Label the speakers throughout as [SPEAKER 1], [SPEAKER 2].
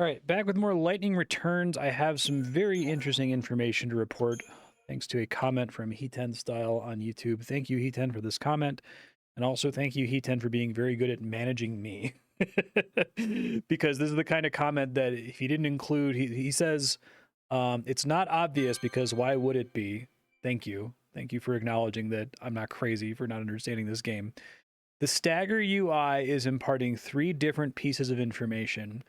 [SPEAKER 1] All right, back with more lightning returns. I have some very interesting information to report thanks to a comment from He10 Style on YouTube. Thank you, He10, for this comment. And also thank you, He10, for being very good at managing me. Because this is the kind of comment that if he didn't include, he says, it's not obvious because why would it be? Thank you. Thank you for acknowledging that I'm not crazy for not understanding this game. The stagger UI is imparting 3 different pieces of information.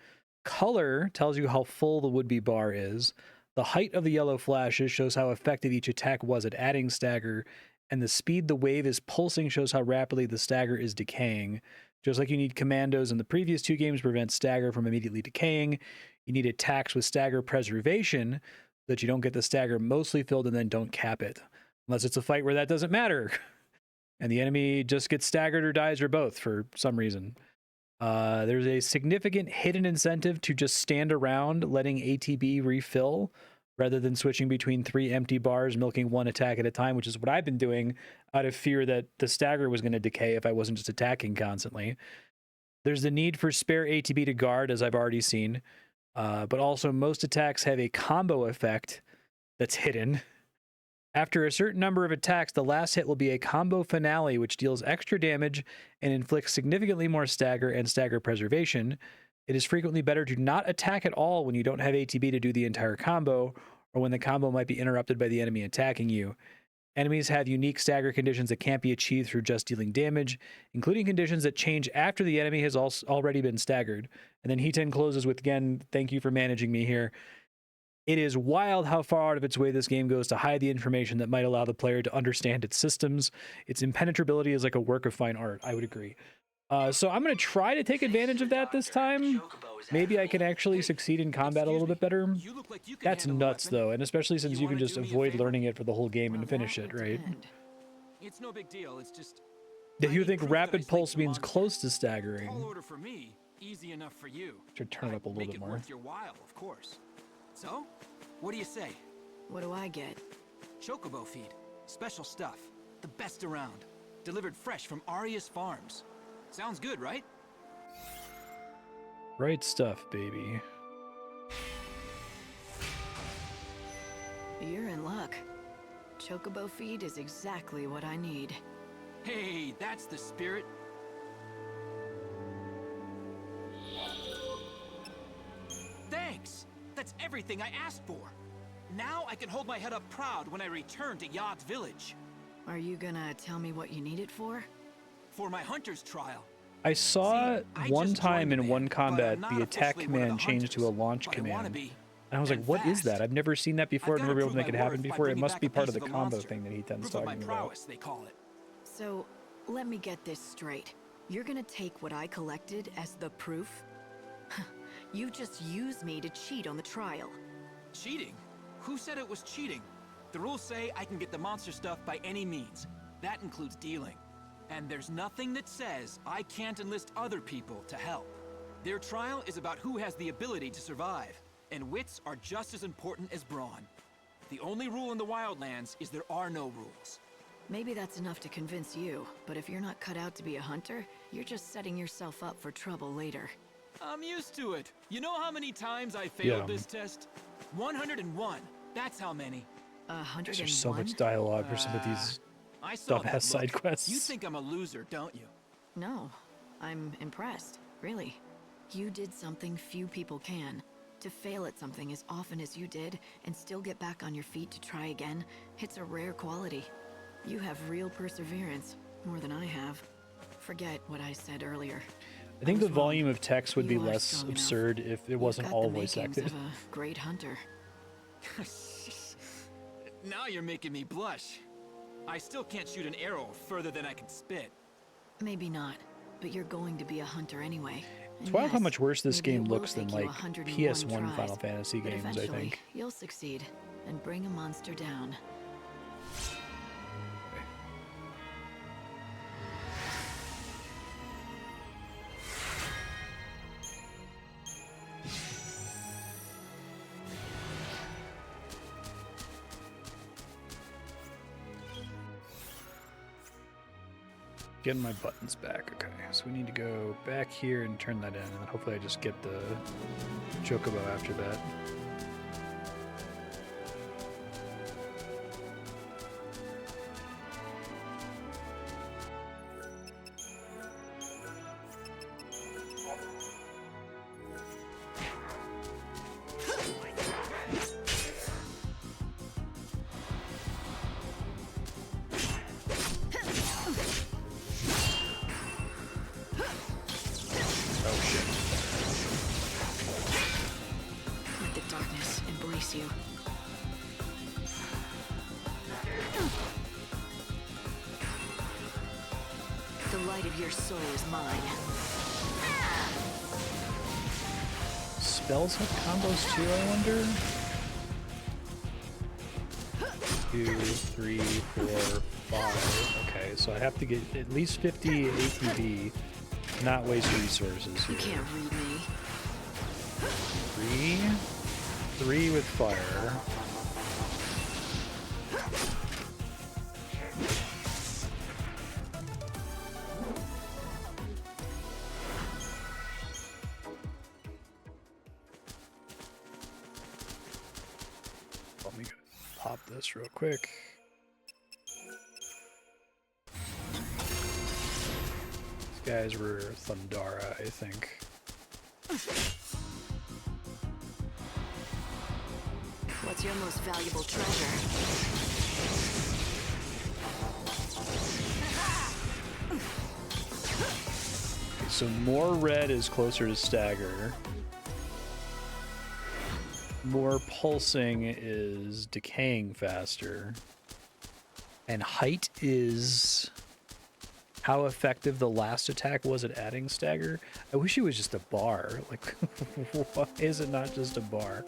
[SPEAKER 1] Color tells you how full the would-be bar is. The height of the yellow flashes shows how effective each attack was at adding stagger, and the speed the wave is pulsing shows how rapidly the stagger is decaying. Just like you need commandos in the previous 2 games to prevent stagger from immediately decaying, you need attacks with stagger preservation so that you don't get the stagger mostly filled and then don't cap it. Unless it's a fight where that doesn't matter, and the enemy just gets staggered or dies or both for some reason. There's a significant hidden incentive to just stand around letting ATB refill rather than switching between 3 empty bars, milking 1 attack at a time, which is what I've been doing out of fear that the stagger was going to decay if I wasn't just attacking constantly. There's the need for spare ATB to guard, as I've already seen, but also most attacks have a combo effect that's hidden. After a certain number of attacks, the last hit will be a combo finale, which deals extra damage and inflicts significantly more stagger and stagger preservation. It is frequently better to not attack at all when you don't have ATB to do the entire combo, or when the combo might be interrupted by the enemy attacking you. Enemies have unique stagger conditions that can't be achieved through just dealing damage, including conditions that change after the enemy has already been staggered. And then He10 closes with, again, thank you for managing me here. It is wild how far out of its way this game goes to hide the information that might allow the player to understand its systems. Its impenetrability is like a work of fine art. I would agree. So I'm going to try to take advantage of that this time. Maybe I can actually succeed in combat a little bit better. That's nuts, though, and especially since you can just avoid learning it for the whole game and finish it, right?
[SPEAKER 2] It's no big deal. It's just
[SPEAKER 1] Yeah, you think rapid pulse means close to staggering.
[SPEAKER 2] tall order for me, easy enough for you.
[SPEAKER 1] Should turn it up a little bit more.
[SPEAKER 2] Make it worth your while, of course. So, what do you say?
[SPEAKER 3] What do I get?
[SPEAKER 2] Chocobo feed. Special stuff. The best around. Delivered fresh from Aria's farms. Sounds good, right?
[SPEAKER 1] Right stuff, baby.
[SPEAKER 3] You're in luck. Chocobo feed is exactly what I need.
[SPEAKER 2] Hey, that's the spirit. Thanks! That's everything I asked for. Now I can hold my head up proud when I return to Yog's village.
[SPEAKER 3] Are you gonna tell me what you need it for?
[SPEAKER 2] For my hunter's trial.
[SPEAKER 1] I saw
[SPEAKER 2] I
[SPEAKER 1] one
[SPEAKER 2] just
[SPEAKER 1] time
[SPEAKER 2] joined
[SPEAKER 1] in
[SPEAKER 2] the
[SPEAKER 1] one
[SPEAKER 2] band, but
[SPEAKER 1] combat
[SPEAKER 2] I'm not
[SPEAKER 1] the attack
[SPEAKER 2] officially one of
[SPEAKER 1] command
[SPEAKER 2] the
[SPEAKER 1] changed to a
[SPEAKER 2] hunters,
[SPEAKER 1] launch
[SPEAKER 2] but I wanna
[SPEAKER 1] command.
[SPEAKER 2] be.
[SPEAKER 1] And I was like,
[SPEAKER 2] And
[SPEAKER 1] what is
[SPEAKER 2] fast.
[SPEAKER 1] that? I've never seen that before. I've
[SPEAKER 2] I've
[SPEAKER 1] never been able
[SPEAKER 2] gotta
[SPEAKER 1] to make it
[SPEAKER 2] prove my
[SPEAKER 1] happen
[SPEAKER 2] worth by
[SPEAKER 1] before. It
[SPEAKER 2] bringing
[SPEAKER 1] must
[SPEAKER 2] back
[SPEAKER 1] be
[SPEAKER 2] a
[SPEAKER 1] part of
[SPEAKER 2] piece
[SPEAKER 1] the
[SPEAKER 2] of a
[SPEAKER 1] combo
[SPEAKER 2] monster.
[SPEAKER 1] thing that he tends
[SPEAKER 2] Proof of my
[SPEAKER 1] talking about.
[SPEAKER 2] prowess, they call it.
[SPEAKER 3] So, let me get this straight. You're gonna take what I collected as the proof? You just used me to cheat on the trial.
[SPEAKER 2] Cheating? Who said it was cheating? The rules say I can get the monster stuff by any means. That includes dealing. And there's nothing that says I can't enlist other people to help. Their trial is about who has the ability to survive, and wits are just as important as brawn. The only rule in the Wildlands is there are no rules.
[SPEAKER 3] Maybe that's enough to convince you, but if you're not cut out to be a hunter, you're just setting yourself up for trouble later.
[SPEAKER 2] I'm used to it. You know how many times I failed
[SPEAKER 1] Yeah.
[SPEAKER 2] this test? 101. That's how many.
[SPEAKER 3] 101?
[SPEAKER 1] There's so much dialogue for some of these
[SPEAKER 2] I saw that
[SPEAKER 1] dumbass side
[SPEAKER 2] look.
[SPEAKER 1] quests.
[SPEAKER 2] You think I'm a loser, don't you?
[SPEAKER 3] No, I'm impressed, really. You did something few people can. To fail at something as often as you did, and still get back on your feet to try again, it's a rare quality. You have real perseverance, more than I have. Forget what I said earlier.
[SPEAKER 1] I think the
[SPEAKER 3] was wrong.
[SPEAKER 1] volume of text would be
[SPEAKER 3] You are
[SPEAKER 1] less
[SPEAKER 3] strong enough.
[SPEAKER 1] absurd if it
[SPEAKER 3] You've
[SPEAKER 1] wasn't
[SPEAKER 3] got
[SPEAKER 1] all
[SPEAKER 3] the
[SPEAKER 1] voice
[SPEAKER 3] makings
[SPEAKER 1] acted.
[SPEAKER 3] of a great hunter.
[SPEAKER 2] Now you're making me blush. I still can't shoot an arrow further than I can spit.
[SPEAKER 3] Maybe not, but you're going to be a hunter anyway.
[SPEAKER 1] It's
[SPEAKER 3] And
[SPEAKER 1] wild how
[SPEAKER 3] yes,
[SPEAKER 1] much worse this
[SPEAKER 3] maybe
[SPEAKER 1] game
[SPEAKER 3] it will
[SPEAKER 1] looks than
[SPEAKER 3] take you
[SPEAKER 1] like
[SPEAKER 3] 101
[SPEAKER 1] PS1
[SPEAKER 3] tries,
[SPEAKER 1] Final Fantasy
[SPEAKER 3] but
[SPEAKER 1] games, I
[SPEAKER 3] eventually,
[SPEAKER 1] think.
[SPEAKER 3] you'll succeed and bring a monster down.
[SPEAKER 1] Getting my buttons back. Okay, so we need to go back here and turn that in, and then hopefully I just get the chocobo after that.
[SPEAKER 3] You. The light of your soul is mine.
[SPEAKER 1] Spells have combos too, I wonder? 2, 3, 4, 5. Okay, so I have to get at least 50 ATB, not waste resources here.
[SPEAKER 3] You can't read me.
[SPEAKER 1] 3 with fire. Let me pop this real quick. These guys were Thundara, I think.
[SPEAKER 3] What's your most valuable treasure?
[SPEAKER 1] Okay, so more red is closer to stagger. More pulsing is decaying faster. And height is how effective the last attack was at adding stagger. I wish it was just a bar. Like, why is it not just a bar?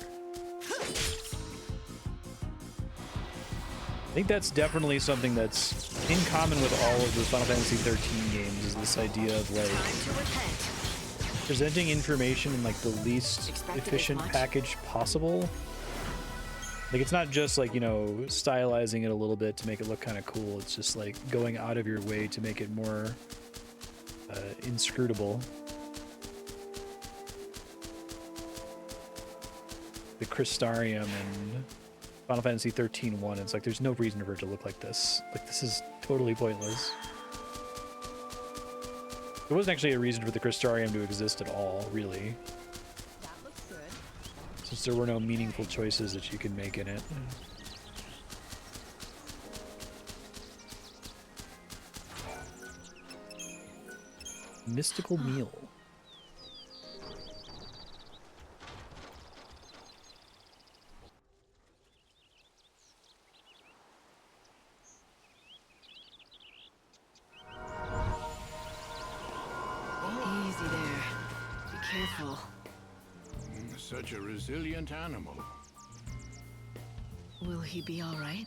[SPEAKER 1] I think that's definitely something that's in common with all of the Final Fantasy 13 games, is this idea of like presenting information in like the least efficient package possible. Like, it's not just like, you know, stylizing it a little bit to make it look kind of cool. It's just like going out of your way to make it more inscrutable. The Crystarium and Final Fantasy 13-1, it's like there's no reason for it to look like this. Like, this is totally pointless. There wasn't actually a reason for the Crystarium to exist at all, really.
[SPEAKER 3] That looks good.
[SPEAKER 1] Since there were no meaningful choices that you could make in it. Mystical meal.
[SPEAKER 3] Easy there. Be careful.
[SPEAKER 4] Such a resilient animal.
[SPEAKER 3] Will he be all right?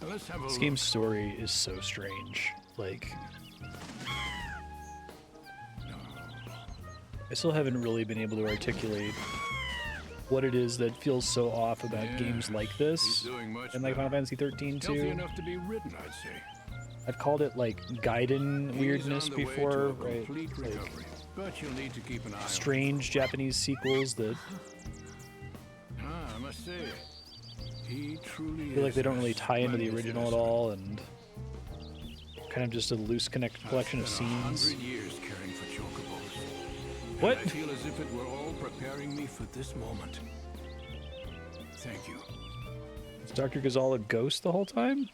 [SPEAKER 4] Let's have a
[SPEAKER 1] This
[SPEAKER 4] look.
[SPEAKER 1] game's story is so strange. Like, I still haven't really been able to articulate what it is that feels so off about
[SPEAKER 4] Yeah,
[SPEAKER 1] games like
[SPEAKER 4] he's
[SPEAKER 1] this.
[SPEAKER 4] doing much
[SPEAKER 1] And like Final
[SPEAKER 4] better.
[SPEAKER 1] Fantasy 13
[SPEAKER 4] Healthy
[SPEAKER 1] too.
[SPEAKER 4] enough to be ridden, I'd say.
[SPEAKER 1] I've called it like Gaiden
[SPEAKER 4] He's
[SPEAKER 1] weirdness
[SPEAKER 4] on the way to
[SPEAKER 1] before,
[SPEAKER 4] a
[SPEAKER 1] right?
[SPEAKER 4] complete
[SPEAKER 1] Like
[SPEAKER 4] recovery. But you'll need to keep an eye
[SPEAKER 1] strange Japanese sequels that
[SPEAKER 4] on him. I must say, he truly
[SPEAKER 1] feel like
[SPEAKER 4] is
[SPEAKER 1] they don't
[SPEAKER 4] a
[SPEAKER 1] really tie into the
[SPEAKER 4] splendid
[SPEAKER 1] original at
[SPEAKER 4] specimen.
[SPEAKER 1] all, and kind of just a loose collection of
[SPEAKER 4] I've spent
[SPEAKER 1] scenes.
[SPEAKER 4] 100 years caring for chocobos.
[SPEAKER 1] What?
[SPEAKER 4] And I feel as if it were all preparing me for this moment. Thank you.
[SPEAKER 1] Is Dr. Gazal a ghost the whole time?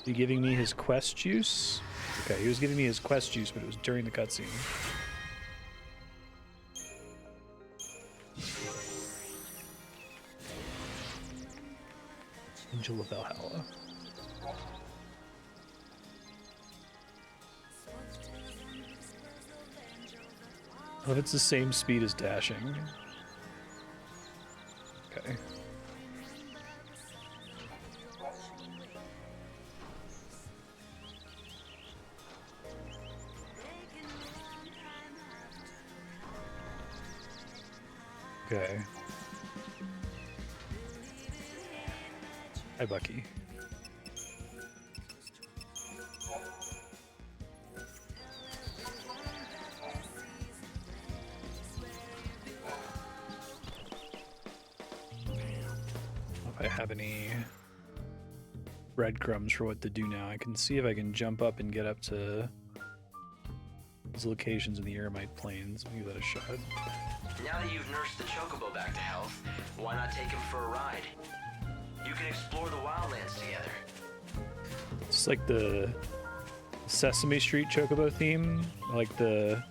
[SPEAKER 1] He giving me his quest juice? Okay, he was giving me his quest juice, but it was during the cutscene. Angel of Valhalla. Oh, it's the same speed as dashing. Okay. Okay. Hi, Bucky. have any breadcrumbs for what to do now. I can see if I can jump up and get up to these locations in the Eremite Plains. Give that a shot.
[SPEAKER 5] Now that you've nursed the chocobo back to health, why not take him for a ride? You can explore the wildlands together.
[SPEAKER 1] It's like the Sesame Street chocobo theme, like the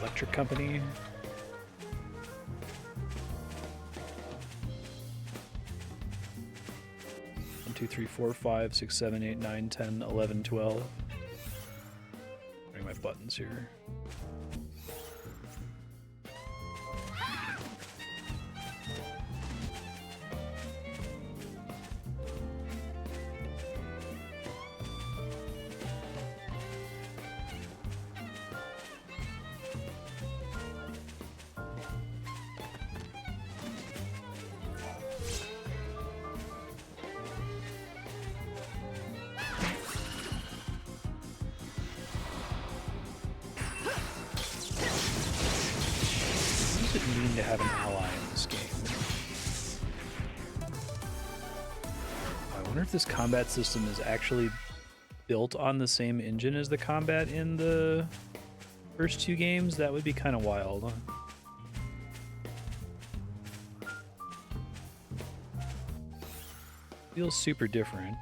[SPEAKER 1] electric company. 1, 2, 3, 4, 5, 6, 7, 8, 9, 10, 11, 12. Bring my buttons here. To have an ally in this game. I wonder if this combat system is actually built on the same engine as the combat in the first 2 games. That would be kind of wild. Feels super different.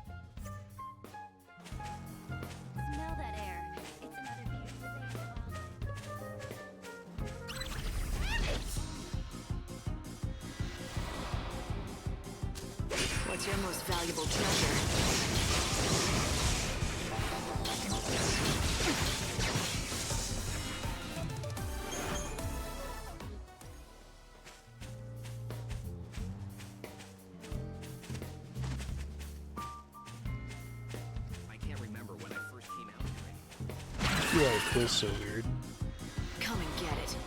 [SPEAKER 6] Smell that air. It's another beautiful day in the wildlands.
[SPEAKER 3] What's your most valuable treasure?
[SPEAKER 2] I can't remember when I first came out here.
[SPEAKER 1] I feel like it feels so weird.
[SPEAKER 3] Come and get it.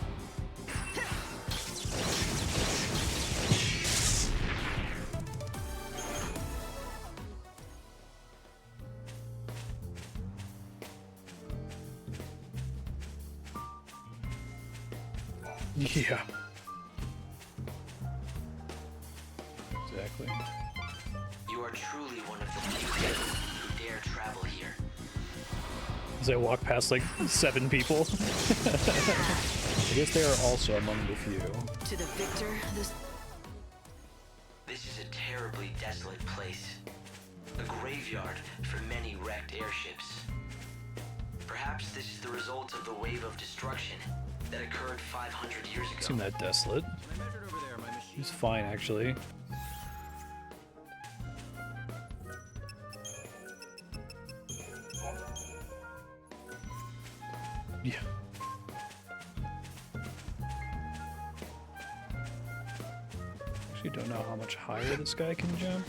[SPEAKER 1] Yeah. Exactly.
[SPEAKER 5] You are truly one of the few who dare travel here.
[SPEAKER 1] As I walk past like 7 people. I guess they are also among the few.
[SPEAKER 3] To the victor, this...
[SPEAKER 5] This is a terribly desolate place. A graveyard for many wrecked airships. Perhaps this is the result of the wave of destruction that occurred 500 years ago.
[SPEAKER 1] Seem that desolate.
[SPEAKER 2] When I measured over there, my machine.
[SPEAKER 1] He's fine, actually. Yeah. Actually, don't know how much higher this guy can jump.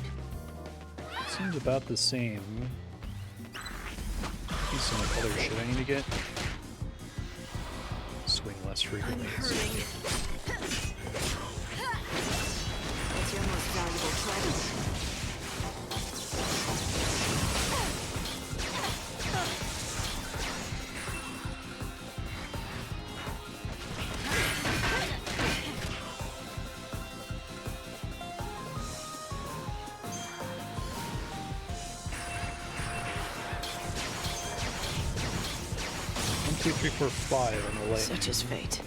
[SPEAKER 1] It seems about the same. Need some like, other shit I need to get. Swing less
[SPEAKER 3] I'm
[SPEAKER 1] frequently.
[SPEAKER 3] hurting. What's your most valuable treasure?
[SPEAKER 1] One, 2, 3, 4, 5 on the light.
[SPEAKER 3] Such is fate.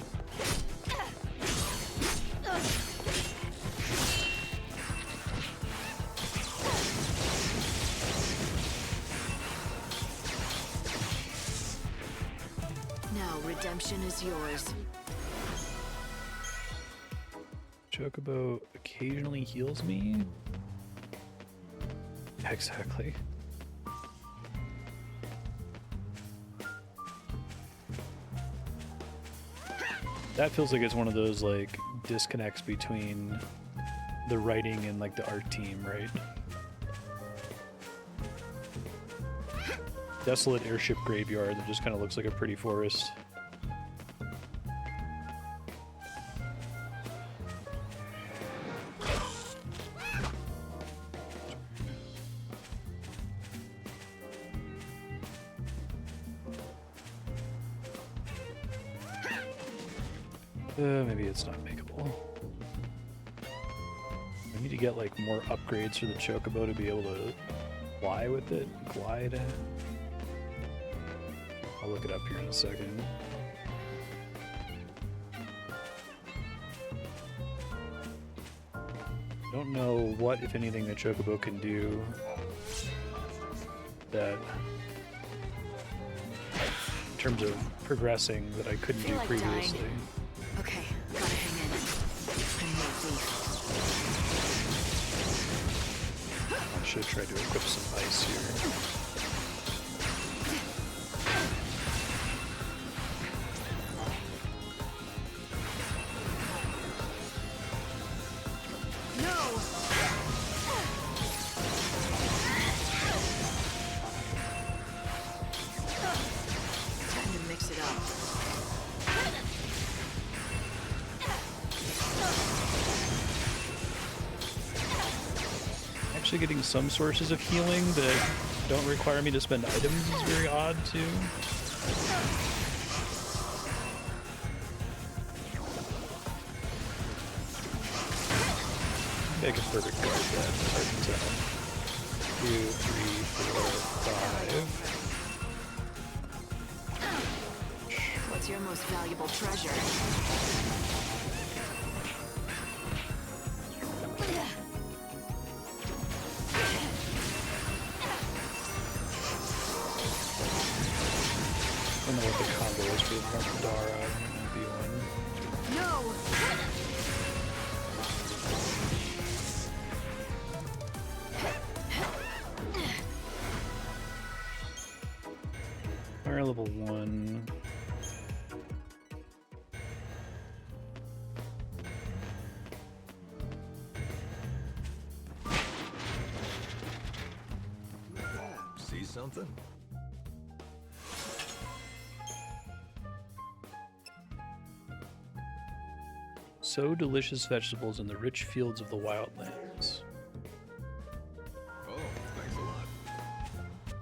[SPEAKER 3] Now redemption is yours.
[SPEAKER 1] Chocobo occasionally heals me. Exactly. That feels like it's one of those like disconnects between the writing and like the art team, right? Desolate airship graveyard that just kind of looks like a pretty forest. Maybe it's not makeable. to get like more upgrades for the chocobo to be able to fly with it, glide. I'll look it up here in a second. Don't know what, if anything, the chocobo can do that in terms of progressing that I couldn't do
[SPEAKER 3] Feel like
[SPEAKER 1] previously.
[SPEAKER 3] dying. Okay, gotta hang in. I'm no thief.
[SPEAKER 1] I should try to equip some ice here. Getting some sources of healing that don't require me to spend items is very odd too. I can perfect guard that. Hard to tell. 2, 3, 4, 5.
[SPEAKER 3] What's your most valuable treasure?
[SPEAKER 1] I don't know what the combo is for the Dara. It might be one.
[SPEAKER 3] No!
[SPEAKER 1] Fire level 1.
[SPEAKER 4] See something?
[SPEAKER 1] Sow delicious vegetables in the rich fields of the wildlands.
[SPEAKER 4] Oh, thanks a lot.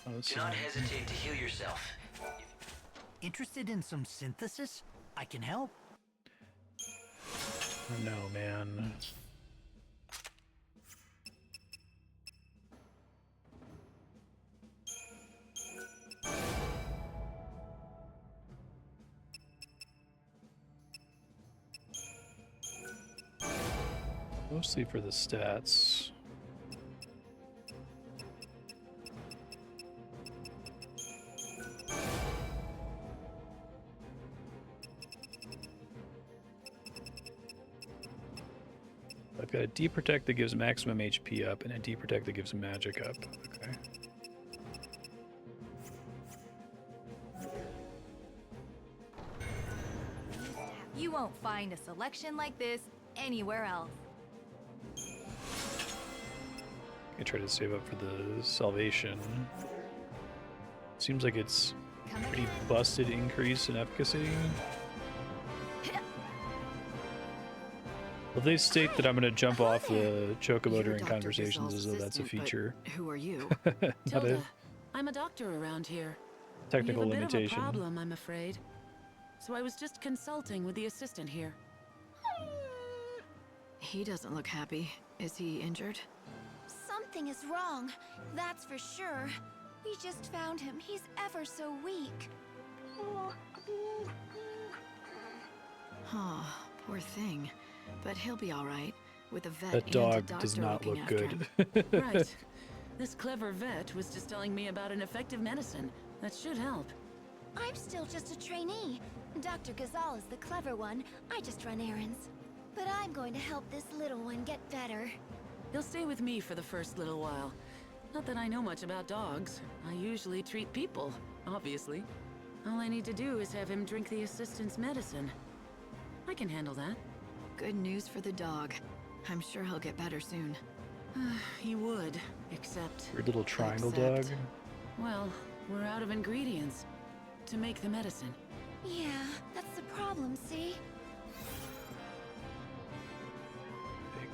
[SPEAKER 1] Oh,
[SPEAKER 5] Do not hesitate to heal yourself.
[SPEAKER 7] Interested in some synthesis? I can help.
[SPEAKER 1] No, man. Mostly for the stats. I've got a D protect that gives maximum HP up and a D protect that gives magic up. Okay.
[SPEAKER 6] You won't find a selection like this anywhere else.
[SPEAKER 1] I try to save up for the salvation. Seems like it's pretty busted increase in efficacy. Well, they state that I'm going to jump off the chocobo
[SPEAKER 3] You're
[SPEAKER 1] during
[SPEAKER 3] Dr.
[SPEAKER 1] conversations as though
[SPEAKER 3] Gazal's
[SPEAKER 1] that's a
[SPEAKER 3] assistant, but
[SPEAKER 1] feature.
[SPEAKER 3] Who are you?
[SPEAKER 1] Not a
[SPEAKER 8] Tilda, I'm a doctor around here.
[SPEAKER 1] technical
[SPEAKER 8] we have a bit
[SPEAKER 1] limitation.
[SPEAKER 8] of a problem, I'm afraid. So I was just consulting with the assistant here.
[SPEAKER 3] He doesn't look happy. Is he injured?
[SPEAKER 6] Something is wrong, that's for sure. We just found him. He's ever so weak.
[SPEAKER 3] Huh, poor thing. But he'll be all right, with a vet
[SPEAKER 1] That
[SPEAKER 3] and a
[SPEAKER 1] dog
[SPEAKER 3] doctor
[SPEAKER 1] does not
[SPEAKER 3] looking
[SPEAKER 1] look
[SPEAKER 3] after
[SPEAKER 1] good.
[SPEAKER 3] him.
[SPEAKER 8] Right. This clever vet was just telling me about an effective medicine that should help.
[SPEAKER 6] I'm still just a trainee. Dr. Gazal is the clever one. I just run errands. But I'm going to help this little one get better.
[SPEAKER 8] He'll stay with me for the first little while. Not that I know much about dogs. I usually treat people, obviously. All I need to do is have him drink the assistant's medicine. I can handle that.
[SPEAKER 3] Good news for the dog. I'm sure he'll get better soon.
[SPEAKER 8] He would, except...
[SPEAKER 1] Weird little triangle
[SPEAKER 3] Except-
[SPEAKER 1] dog.
[SPEAKER 8] Well, we're out of ingredients to make the medicine.
[SPEAKER 6] Yeah, that's the problem, see?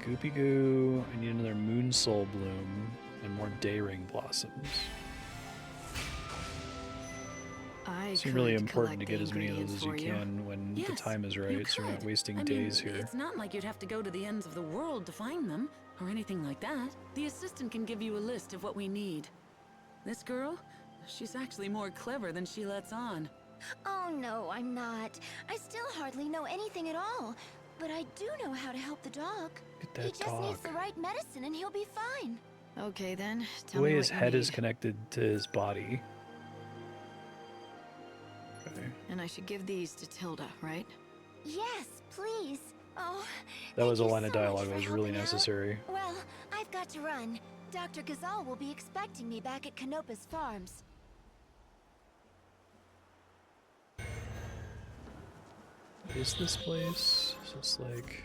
[SPEAKER 1] Okay, Goopy Goo. I need another Moon Soul Bloom and more Day Ring Blossoms. Seem really important to get as many of those as you can when the time is right, so you're not wasting days here.
[SPEAKER 8] It's not like you'd have to go to the ends of the world to find them, or anything like that. The assistant can give you a list of what we need. This girl, she's actually more clever than she lets on.
[SPEAKER 6] Oh no, I'm not. I still hardly know anything at all. But I do know how to help the dog. He just needs the right medicine and he'll be fine.
[SPEAKER 3] Okay then,
[SPEAKER 1] The way his head is connected to his body. Okay.
[SPEAKER 3] And I should give these to Tilda, right?
[SPEAKER 6] Yes, please. Oh,
[SPEAKER 1] That was a
[SPEAKER 6] thank you
[SPEAKER 1] line of
[SPEAKER 6] so much
[SPEAKER 1] dialogue
[SPEAKER 6] for
[SPEAKER 1] that was really
[SPEAKER 6] helping out.
[SPEAKER 1] necessary.
[SPEAKER 6] Well, I've got to run. Dr. Ghazal will be expecting me back at Canopa's farms.
[SPEAKER 1] What is this place? Is this like...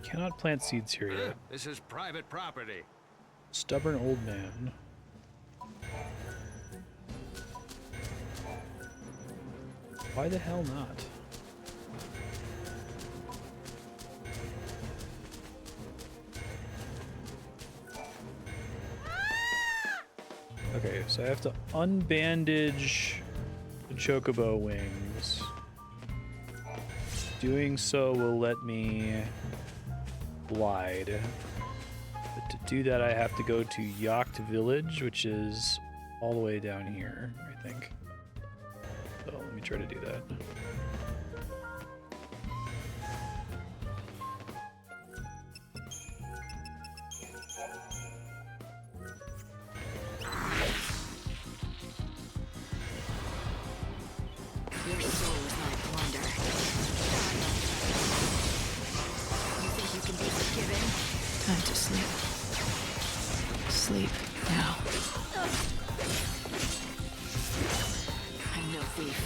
[SPEAKER 1] Cannot plant seeds here yet.
[SPEAKER 4] This is private property.
[SPEAKER 1] Stubborn old man. Why the hell not? Okay, so I have to unbandage the chocobo wings. Doing so will let me glide. But to do that, I have to go to Yacht Village, which is all the way down here, I think. So let me try to do that.
[SPEAKER 3] Your soul is my plunder. You think you can be forgiven? Time to sleep. Sleep now. I'm no thief.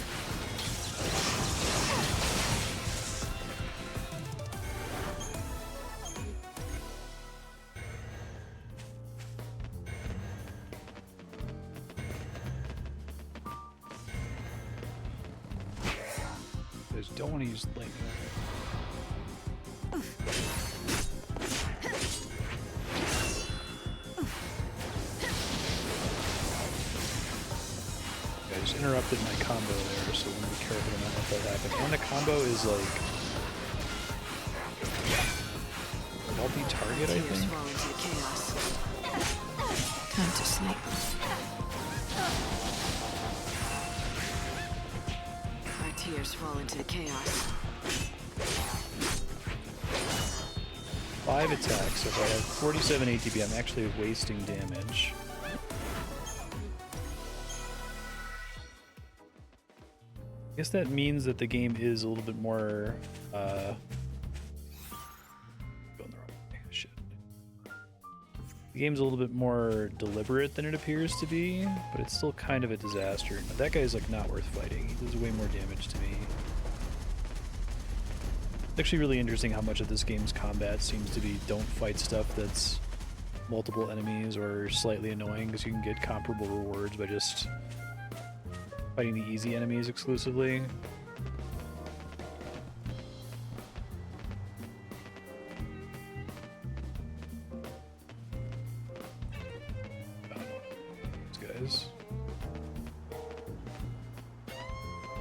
[SPEAKER 1] I just don't want to use lightning. I just interrupted my combo there, so I'm gonna be careful not to let that happen. And the combo is like multi-target, I
[SPEAKER 3] Tears
[SPEAKER 1] think.
[SPEAKER 3] fall into the chaos. Time to sleep. Our tears fall into the chaos.
[SPEAKER 1] 5 attacks, so if I have 47 ATB, I'm actually wasting damage. I guess that means that the game is a little bit more, going the wrong way, shit. The game's a little bit more deliberate than it appears to be, but it's still kind of a disaster. Now, that guy's like not worth fighting. He does way more damage to me. It's actually really interesting how much of this game's combat seems to be don't fight stuff that's multiple enemies or slightly annoying, because you can get comparable rewards by just fighting the easy enemies exclusively. These guys.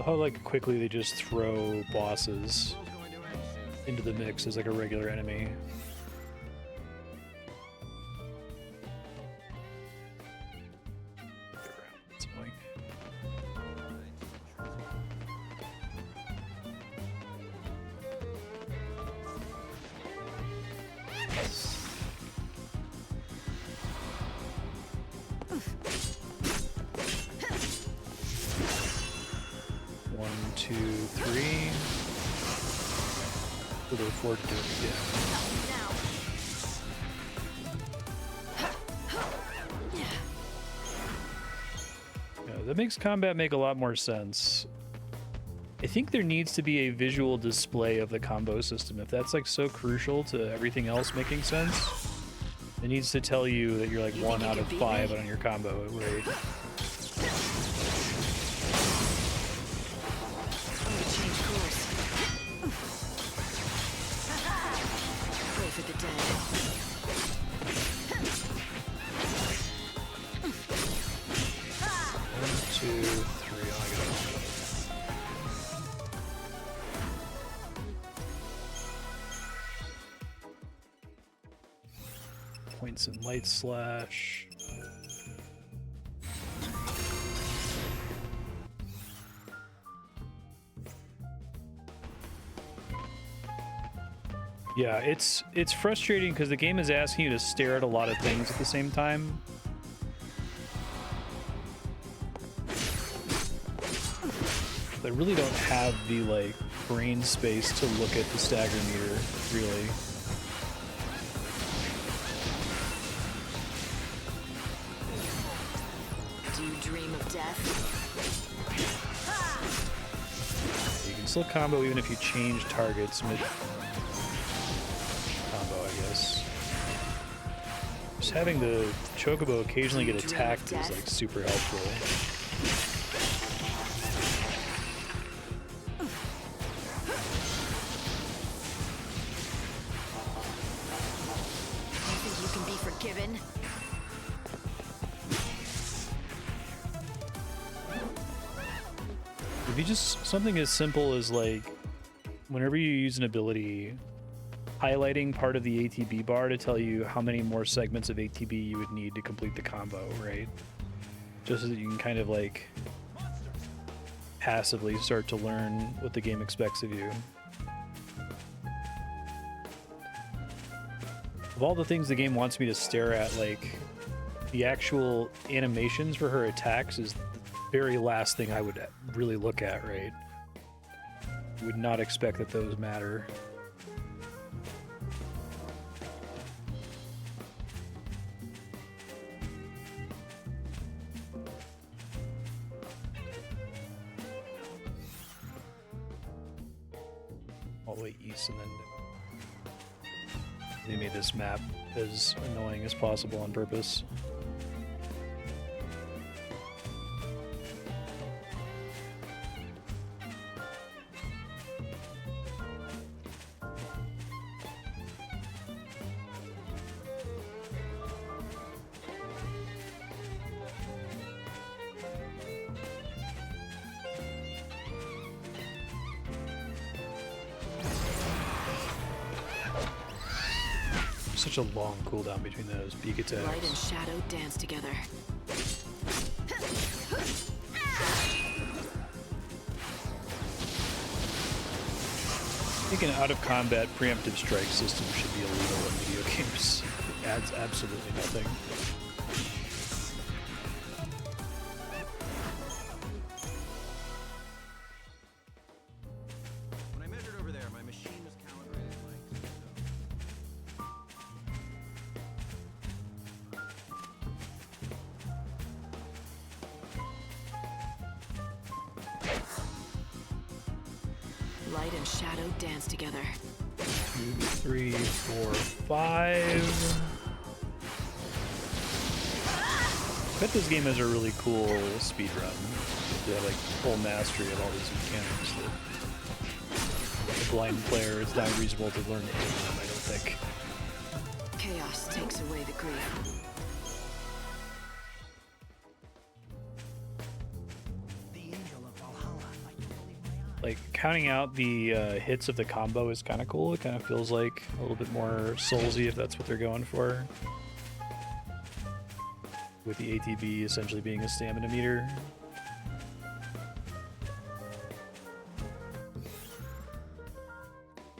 [SPEAKER 1] How like quickly they just throw bosses into the mix as like a regular enemy. It's annoying. One, two, three. We'll afford to do it again. Yeah, that makes combat make a lot more sense. I think there needs to be a visual display of the combo system. If that's like so crucial to everything else making sense, it needs to tell you that you're like 1 out of 5 on your combo rate. points in light slash. Yeah, it's frustrating because the game is asking you to stare at a lot of things at the same time. I really don't have the like brain space to look at the stagger meter, really.
[SPEAKER 3] Do you dream of death?
[SPEAKER 1] You can still combo even if you change targets mid combo, I guess. Just having the chocobo occasionally get attacked is like super helpful. If you just something as simple as like whenever you use an ability, highlighting part of the ATB bar to tell you how many more segments of ATB you would need to complete the combo, right? Just so that you can kind of like passively start to learn what the game expects of you. Of all the things the game wants me to stare at, like the actual animations for her attacks is the very last thing I would really look at, right? Would not expect that those matter. All the way east, and then they made this map as annoying as possible on purpose. Such a long cooldown between those beak attacks.
[SPEAKER 3] Light and shadow dance together.
[SPEAKER 1] I think an out-of-combat preemptive strike system should be illegal in video games. It adds absolutely nothing.
[SPEAKER 9] When I measured over there, my machine was calibrated like so.
[SPEAKER 3] Light and shadow dance together.
[SPEAKER 1] 2, 3, 4, 5. I bet this game has a really cool speedrun. They have like full mastery of all these mechanics that a blind player, it's not reasonable to learn any of them, I don't think.
[SPEAKER 3] Chaos takes away the grief.
[SPEAKER 1] Like, counting out the hits of the combo is kind of cool. It kind of feels like a little bit more soulsy if that's what they're going for. With the ATB essentially being a stamina meter.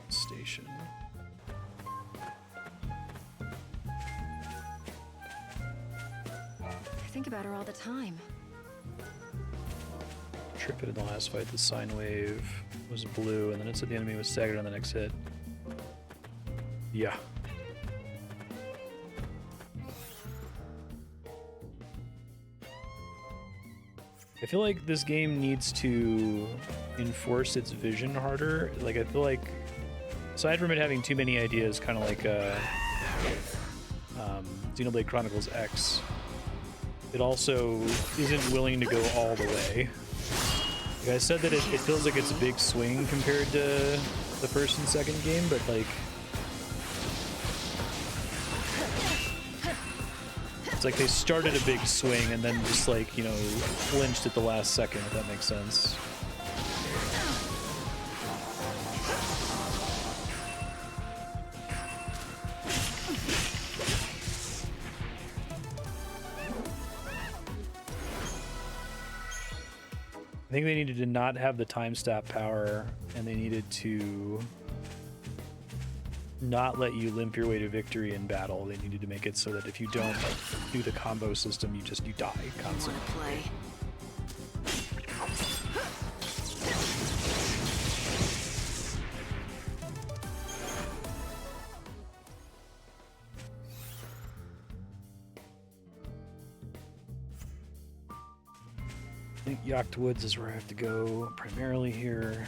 [SPEAKER 1] Station.
[SPEAKER 3] I think about her all the time.
[SPEAKER 1] Trip it in the last fight. The sine wave was blue, and then it said the enemy was staggered on the next hit. Yeah. I feel like this game needs to enforce its vision harder. Like, I feel like, aside from it having too many ideas, kind of like Xenoblade Chronicles X, it also isn't willing to go all the way. Like I said that it feels like it's a big swing compared to the first and second game, but like it's like they started a big swing and then just like, you know, flinched at the last second, if that makes sense. I think they needed to not have the time stop power, and they needed to not let you limp your way to victory in battle. They needed to make it so that if you don't do the combo system, you die constantly.
[SPEAKER 3] Play.
[SPEAKER 1] I think Yacht Woods is where I have to go primarily here.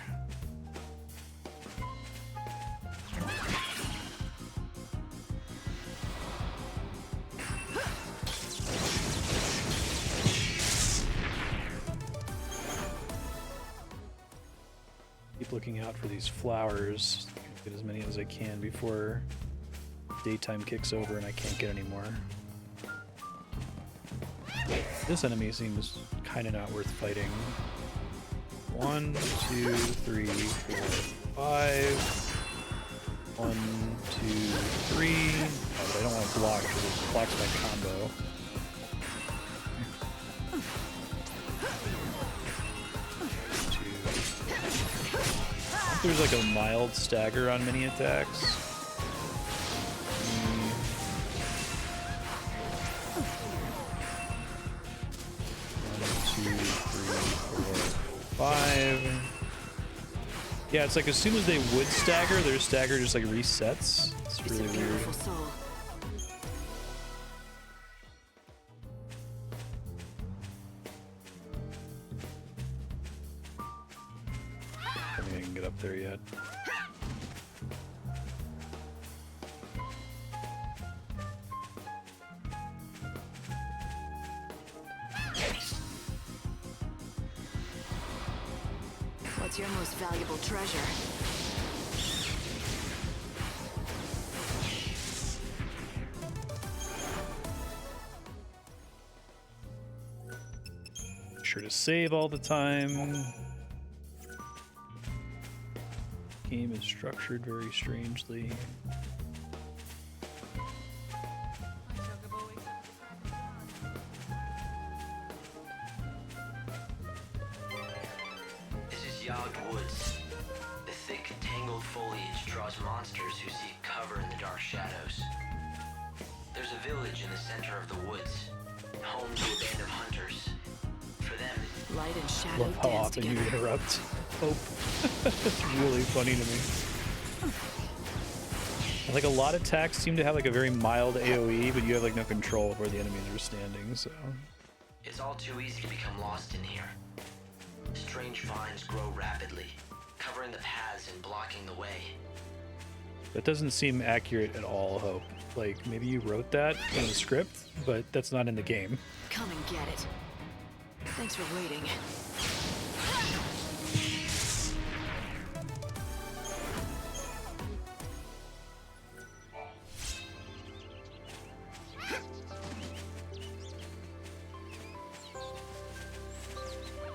[SPEAKER 1] Keep looking out for these flowers. Get as many as I can before daytime kicks over and I can't get any more. This enemy seems kind of not worth fighting. 1, 2, 3, 4, 5. 1, 2, 3. Oh, but I don't want to block because it blocks my combo. There's like a mild stagger on mini attacks. 5. Yeah, it's like as soon as they would stagger, their stagger just like resets. It's really weird. I don't think I can get up there yet.
[SPEAKER 3] What's your most valuable treasure?
[SPEAKER 1] Sure to save all the time. Game is structured very strangely.
[SPEAKER 5] Woods. The thick, tangled foliage draws monsters who seek cover in the dark shadows. There's a village in the center of the woods, home to a band of hunters. For them,
[SPEAKER 3] light and shadow
[SPEAKER 1] love how often you interrupt Hope. It's really funny to me. And like a lot of attacks seem to have like a very mild AoE, but you have like no control of where the enemies are standing, so.
[SPEAKER 5] It's all too easy to become lost in here. Strange vines grow rapidly, covering the paths and blocking the way.
[SPEAKER 1] That doesn't seem accurate at all, Hope. Like, maybe you wrote that in the script, but that's not in the game.
[SPEAKER 3] Come and get it. Thanks for waiting.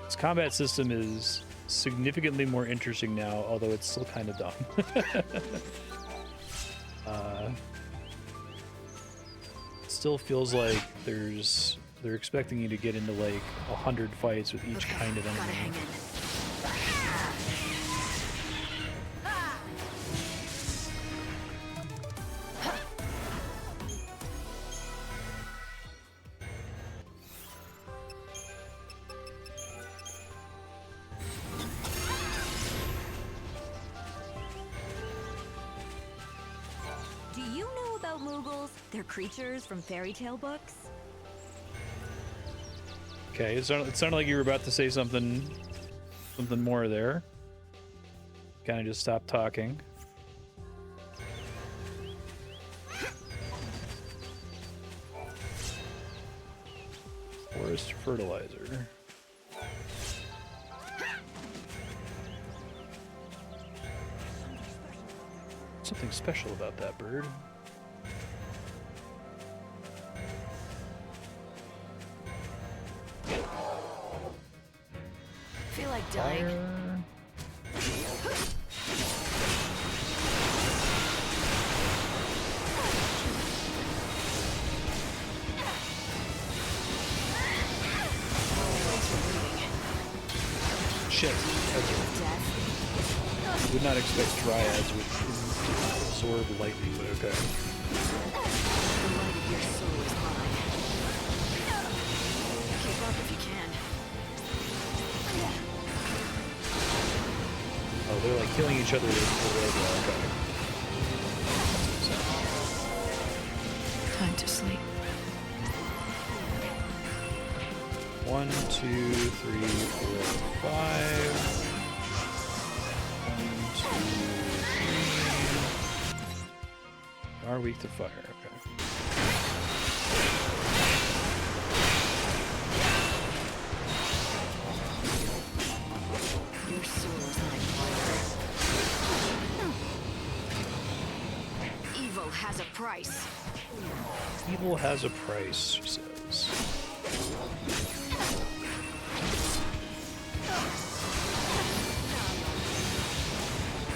[SPEAKER 1] This combat system is significantly more interesting now, although it's still kind of dumb. It still feels like they're expecting you to get into like 100 fights with each kind of enemy.
[SPEAKER 6] Do you know about Moogles? They're creatures from fairy tale books.
[SPEAKER 1] Okay, it sounded like you were about to say something more there. Kind of just stopped talking. Forest fertilizer. Something special about that bird.
[SPEAKER 3] Feel like dying.
[SPEAKER 1] shit. I would not expect dryads with absorb lightning, but okay.
[SPEAKER 3] The light of your soul is mine. Keep up if you can.
[SPEAKER 1] Oh, they're like killing each other with okay.
[SPEAKER 3] Time to sleep.
[SPEAKER 1] 1, 2, 3, 4, 5. 1, 2, 3. Are weak to fire, okay.
[SPEAKER 3] Your soul is like fire. Evil has a price.
[SPEAKER 1] Evil has a price, she says.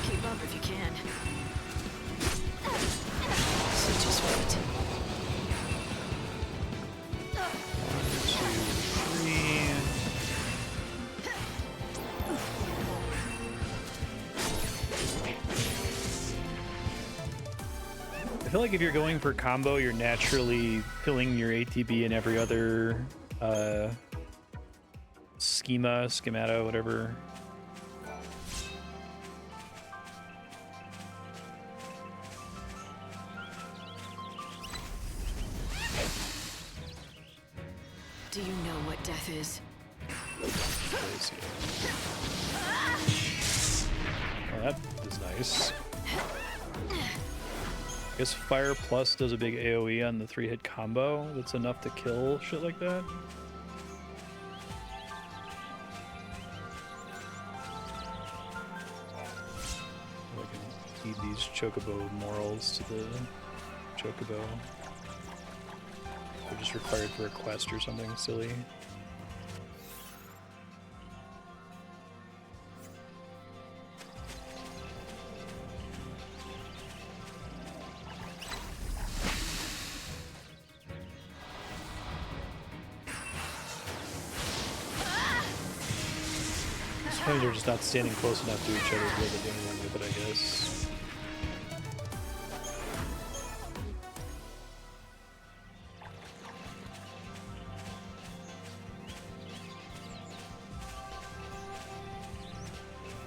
[SPEAKER 3] Keep up if you can. So just wait.
[SPEAKER 1] 1, 2, 3. I feel like if you're going for combo, you're naturally filling your ATB in every other schemata, whatever.
[SPEAKER 3] Do you know what death is?
[SPEAKER 1] Oh, that is nice. I guess Fire Plus does a big AoE on the 3-hit combo. That's enough to kill shit like that. I can feed these Chocobo morals to the Chocobo. They're just required for a quest or something silly. Sometimes they're just not standing close enough to each other to be able to do anything with it, I guess.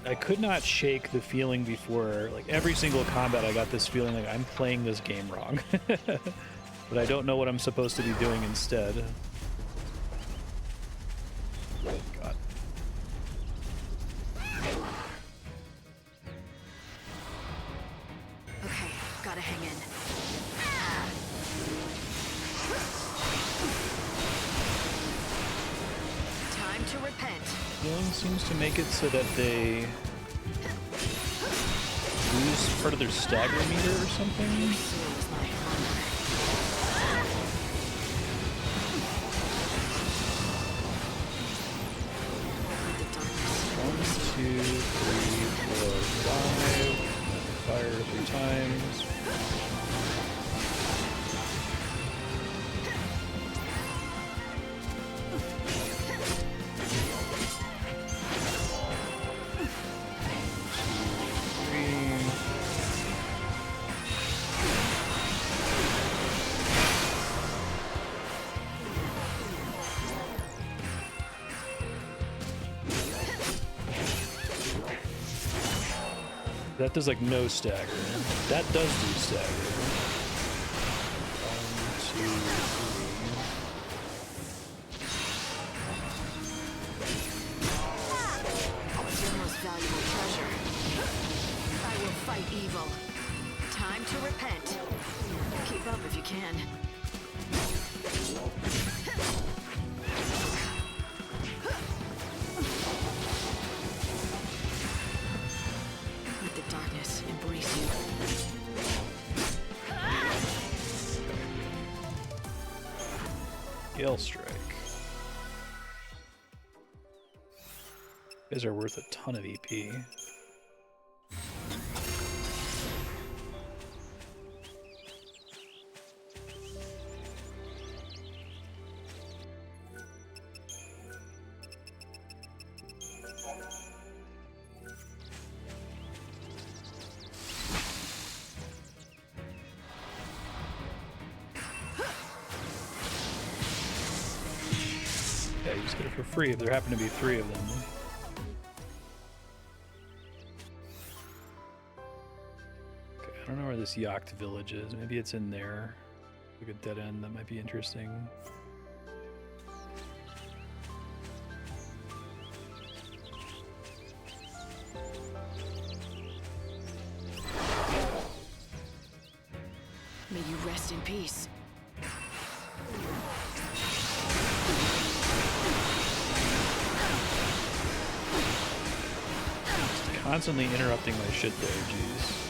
[SPEAKER 1] I could not shake the feeling before, like every single combat I got this feeling like I'm playing this game wrong. But I don't know what I'm supposed to be doing instead. God.
[SPEAKER 3] Okay, gotta hang in. Time to repent.
[SPEAKER 1] Healing seems to make it so that they lose part of their stagger meter or something.
[SPEAKER 3] Your soul is my armor.
[SPEAKER 1] 1, 2, 3, 4, 5. Fire 3 times. That does like no stagger. That does do stagger. 1, 2,
[SPEAKER 3] 3. Your most valuable treasure. I will fight evil. Time to repent. Keep up if you can. Let the darkness embrace you.
[SPEAKER 1] Gale Strike. You guys are worth a ton of EP. you just get it for free if there happen to be 3 of them. Okay, I don't know where this yacht village is. Maybe it's in there. Like a dead end, that might be interesting.
[SPEAKER 3] May you rest in peace.
[SPEAKER 1] Constantly interrupting my shit there, jeez.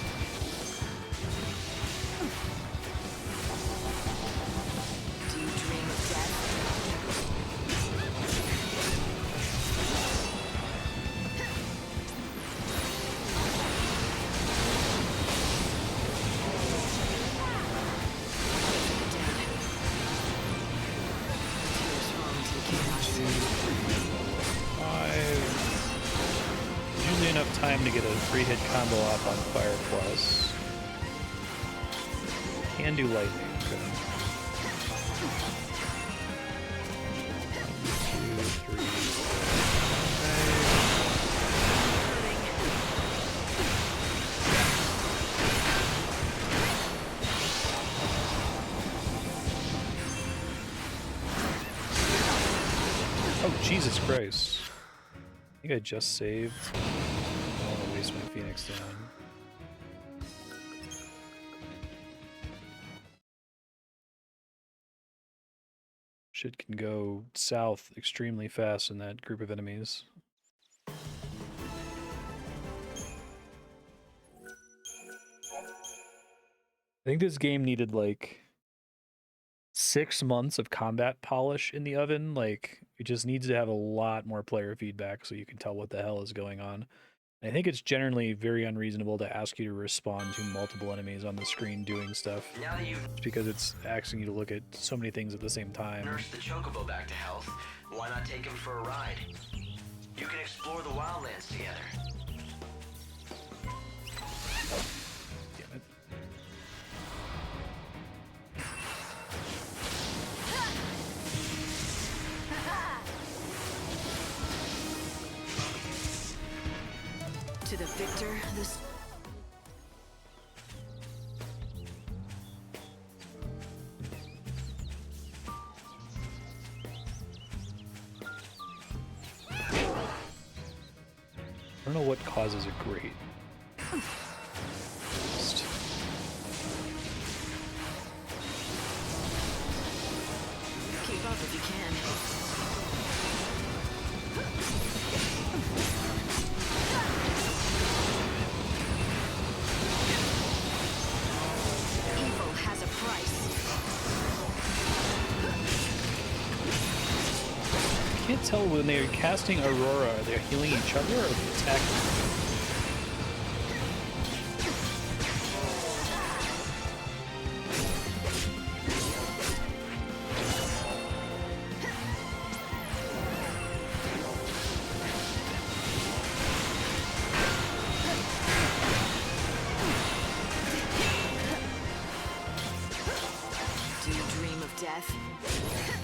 [SPEAKER 3] Do you dream of death?
[SPEAKER 1] Usually enough time to get a 3-hit combo off on Fire Plus. Can do lightning, okay. 1, 2, 3. Oh, Jesus Christ. I think I just saved. I don't want to waste my Phoenix down. Shit can go south extremely fast in that group of enemies. I think this game needed like 6 months of combat polish in the oven. Like, it just needs to have a lot more player feedback so you can tell what the hell is going on. I think it's generally very unreasonable to ask you to respond to multiple enemies on the screen doing stuff.
[SPEAKER 5] Now that you've
[SPEAKER 1] Just because it's asking you to look at so many things at the same time.
[SPEAKER 5] nursed the chocobo back to health, why not take him for a ride? You can explore the wildlands together.
[SPEAKER 1] Damn it.
[SPEAKER 3] To the victor, this.
[SPEAKER 1] I don't know what causes a grate. Just-
[SPEAKER 3] Keep up if you can. Evil has a price.
[SPEAKER 1] I can't tell when they're casting Aurora, are they healing each other or are they attacking?
[SPEAKER 3] Do you dream of death?
[SPEAKER 1] I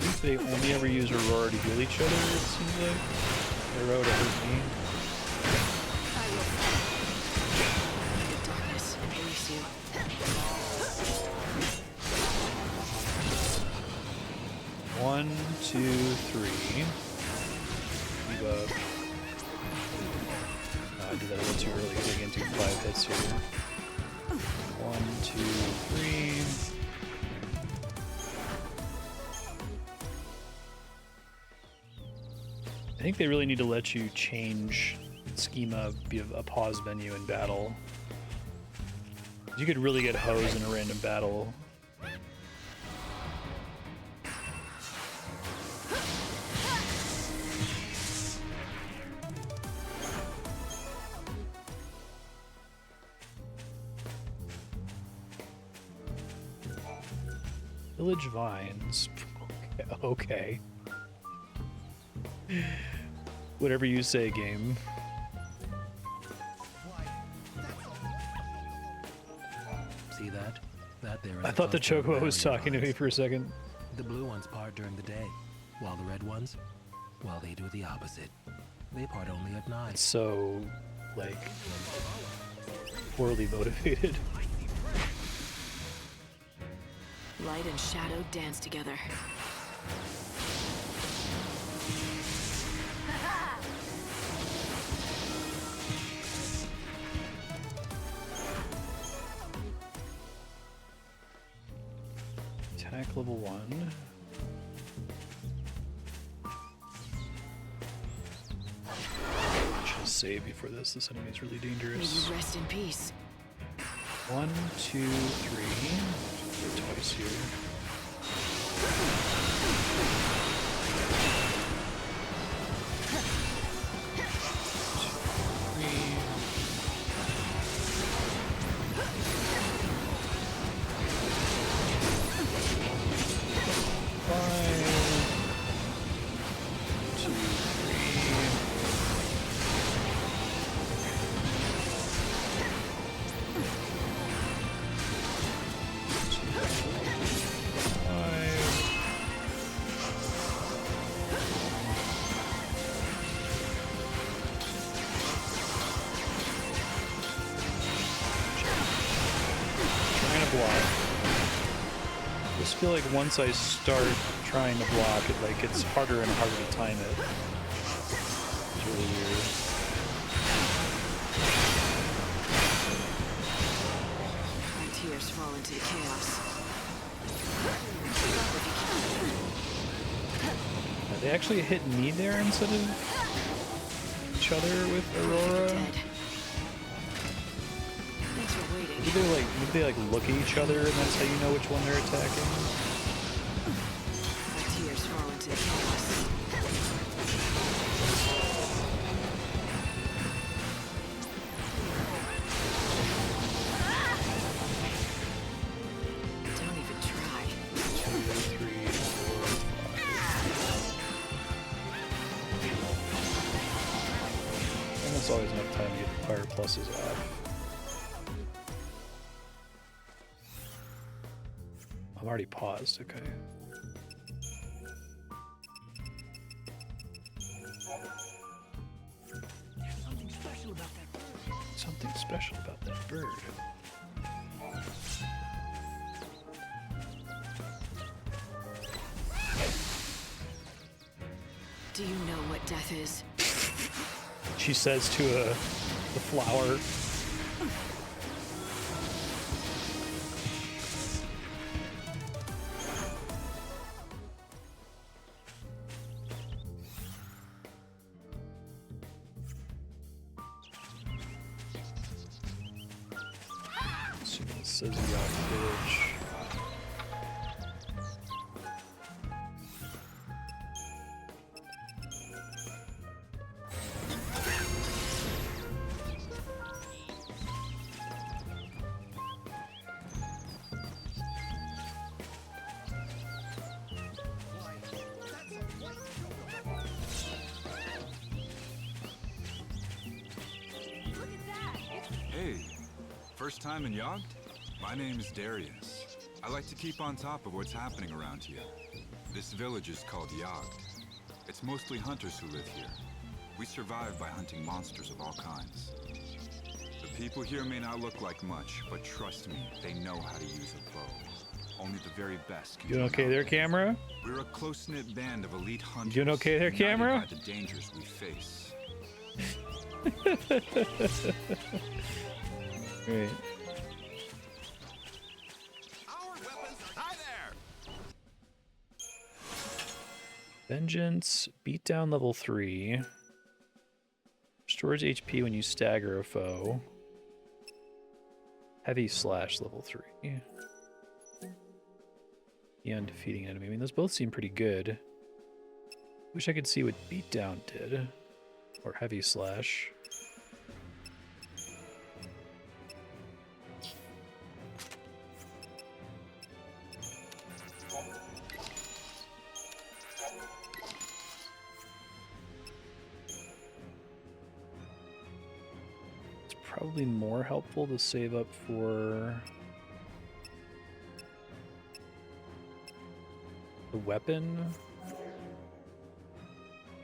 [SPEAKER 1] think they only ever use Aurora to heal each other, it seems like. Aurora to hurt me.
[SPEAKER 3] I will. The darkness release you.
[SPEAKER 1] 1, 2, 3. Debuff. I did that a little too early, getting into 5 hits here. 1, 2, 3. I think they really need to let you change schema, be a pause menu in battle. You could really get hosed in a random battle. Village Vines. Okay. Whatever you say, game.
[SPEAKER 9] See that? That there is
[SPEAKER 1] I
[SPEAKER 9] a
[SPEAKER 1] thought the
[SPEAKER 9] cluster of
[SPEAKER 1] Chocobo was
[SPEAKER 9] barrier
[SPEAKER 1] talking to me
[SPEAKER 9] vines.
[SPEAKER 1] for a second.
[SPEAKER 9] The blue ones part during the day, while the red ones,
[SPEAKER 4] while they do the opposite. They part only at 9.
[SPEAKER 1] So, like, poorly motivated.
[SPEAKER 3] Light and shadow dance together.
[SPEAKER 1] Attack level 1. Should save before this. This enemy is really
[SPEAKER 3] May
[SPEAKER 1] dangerous.
[SPEAKER 3] you rest in peace.
[SPEAKER 1] 1, 2, 3. Go twice here. I just feel like once I start trying to block it, like it's harder and harder to time it. It's really weird.
[SPEAKER 3] My tears fall into chaos.
[SPEAKER 1] They actually hit me there instead of each other with Aurora.
[SPEAKER 3] Dead. Thanks for waiting.
[SPEAKER 1] Maybe they like look at each other and that's how you know which one they're attacking.
[SPEAKER 3] My tears fall into chaos. Don't even try.
[SPEAKER 1] 2, 3, 4, 5. And that's always enough time to get the fire pluses off. I'm already paused, okay.
[SPEAKER 7] There's something special about that bird.
[SPEAKER 1] Something special about that bird.
[SPEAKER 3] Do you know what death is?
[SPEAKER 1] She says to the flower. Assuming it says Yacht Village.
[SPEAKER 10] Hey, first time in Yogd? My name is Darius. I like to keep on top of what's happening around here. This village is called Yogd. It's mostly hunters who live here. We survive by hunting monsters of all kinds. The people here may not look like much, but trust me, they know how to use a bow. Only the very best can
[SPEAKER 1] You okay there, camera?
[SPEAKER 10] We're a close-knit band of elite hunters.
[SPEAKER 1] You okay there,
[SPEAKER 10] united
[SPEAKER 1] camera?
[SPEAKER 10] by the dangers we face.
[SPEAKER 1] Great.
[SPEAKER 9] Our weapons. Hi there.
[SPEAKER 1] Vengeance, beat down level 3. Restores HP when you stagger a foe. Heavy slash level 3. The undefeating enemy. I mean, those both seem pretty good. Wish I could see what beatdown did. Or heavy slash. It's probably more helpful to save up for the weapon.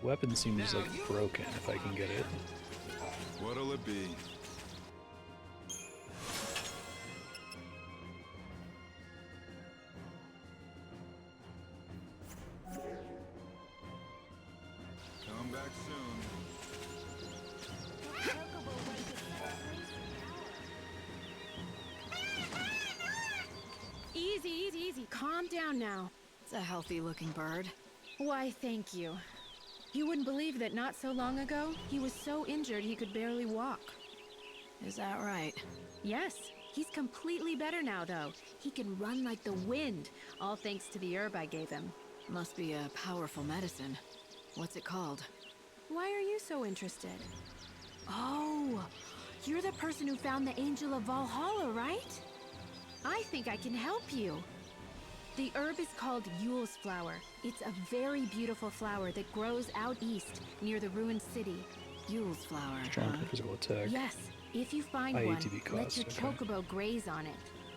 [SPEAKER 1] Weapon seems like broken if I can get it.
[SPEAKER 10] What'll it be? Come back soon.
[SPEAKER 11] Easy, easy, easy. Calm down now.
[SPEAKER 3] It's a healthy-looking bird.
[SPEAKER 11] Why, thank you. You wouldn't believe that not so long ago, he was so injured he could barely walk.
[SPEAKER 3] Is that right?
[SPEAKER 11] Yes. He's completely better now, though. He can run like the wind, all thanks to the herb I gave him.
[SPEAKER 3] Must be a powerful medicine. What's it called?
[SPEAKER 11] Why are you so interested? Oh, you're the person who found the Angel of Valhalla, right? I think I can help you. The herb is called Yule's flower. It's a very beautiful flower that grows out east near the ruined city.
[SPEAKER 3] Yule's flower,
[SPEAKER 1] Stronger physical attack.
[SPEAKER 11] Yes, if you find
[SPEAKER 1] High
[SPEAKER 11] one,
[SPEAKER 1] ATB
[SPEAKER 11] let
[SPEAKER 1] cost,
[SPEAKER 11] your
[SPEAKER 1] okay.
[SPEAKER 11] chocobo graze on it.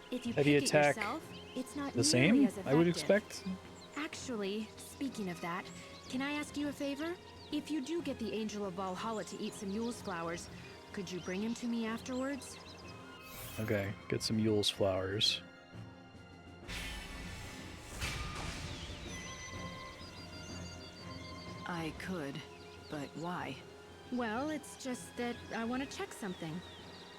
[SPEAKER 11] If you
[SPEAKER 1] Heavy
[SPEAKER 11] pick
[SPEAKER 1] attack,
[SPEAKER 11] it yourself, it's not
[SPEAKER 1] the
[SPEAKER 11] nearly
[SPEAKER 1] same,
[SPEAKER 11] as
[SPEAKER 1] I would
[SPEAKER 11] effective.
[SPEAKER 1] expect.
[SPEAKER 11] Actually, speaking of that, can I ask you a favor? If you do get the Angel of Valhalla to eat some Yule's flowers, could you bring him to me afterwards?
[SPEAKER 1] Okay, get some Yule's flowers.
[SPEAKER 3] I could, but why?
[SPEAKER 11] Well, it's just that I want to check something.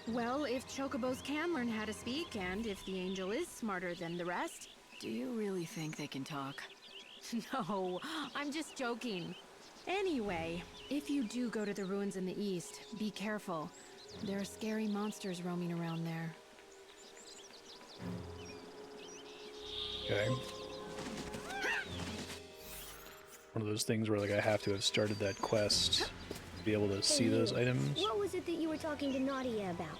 [SPEAKER 11] Well, if chocobos can learn how to speak, and if the angel is smarter than the rest...
[SPEAKER 3] Do you really think they can talk?
[SPEAKER 11] No, I'm just joking. Anyway, if you do go to the ruins in the east, be careful. There are scary monsters roaming around there.
[SPEAKER 1] Okay. One of those things where like I have to have started that quest to be able to see those items.
[SPEAKER 6] What was it that you were talking to Nadia about?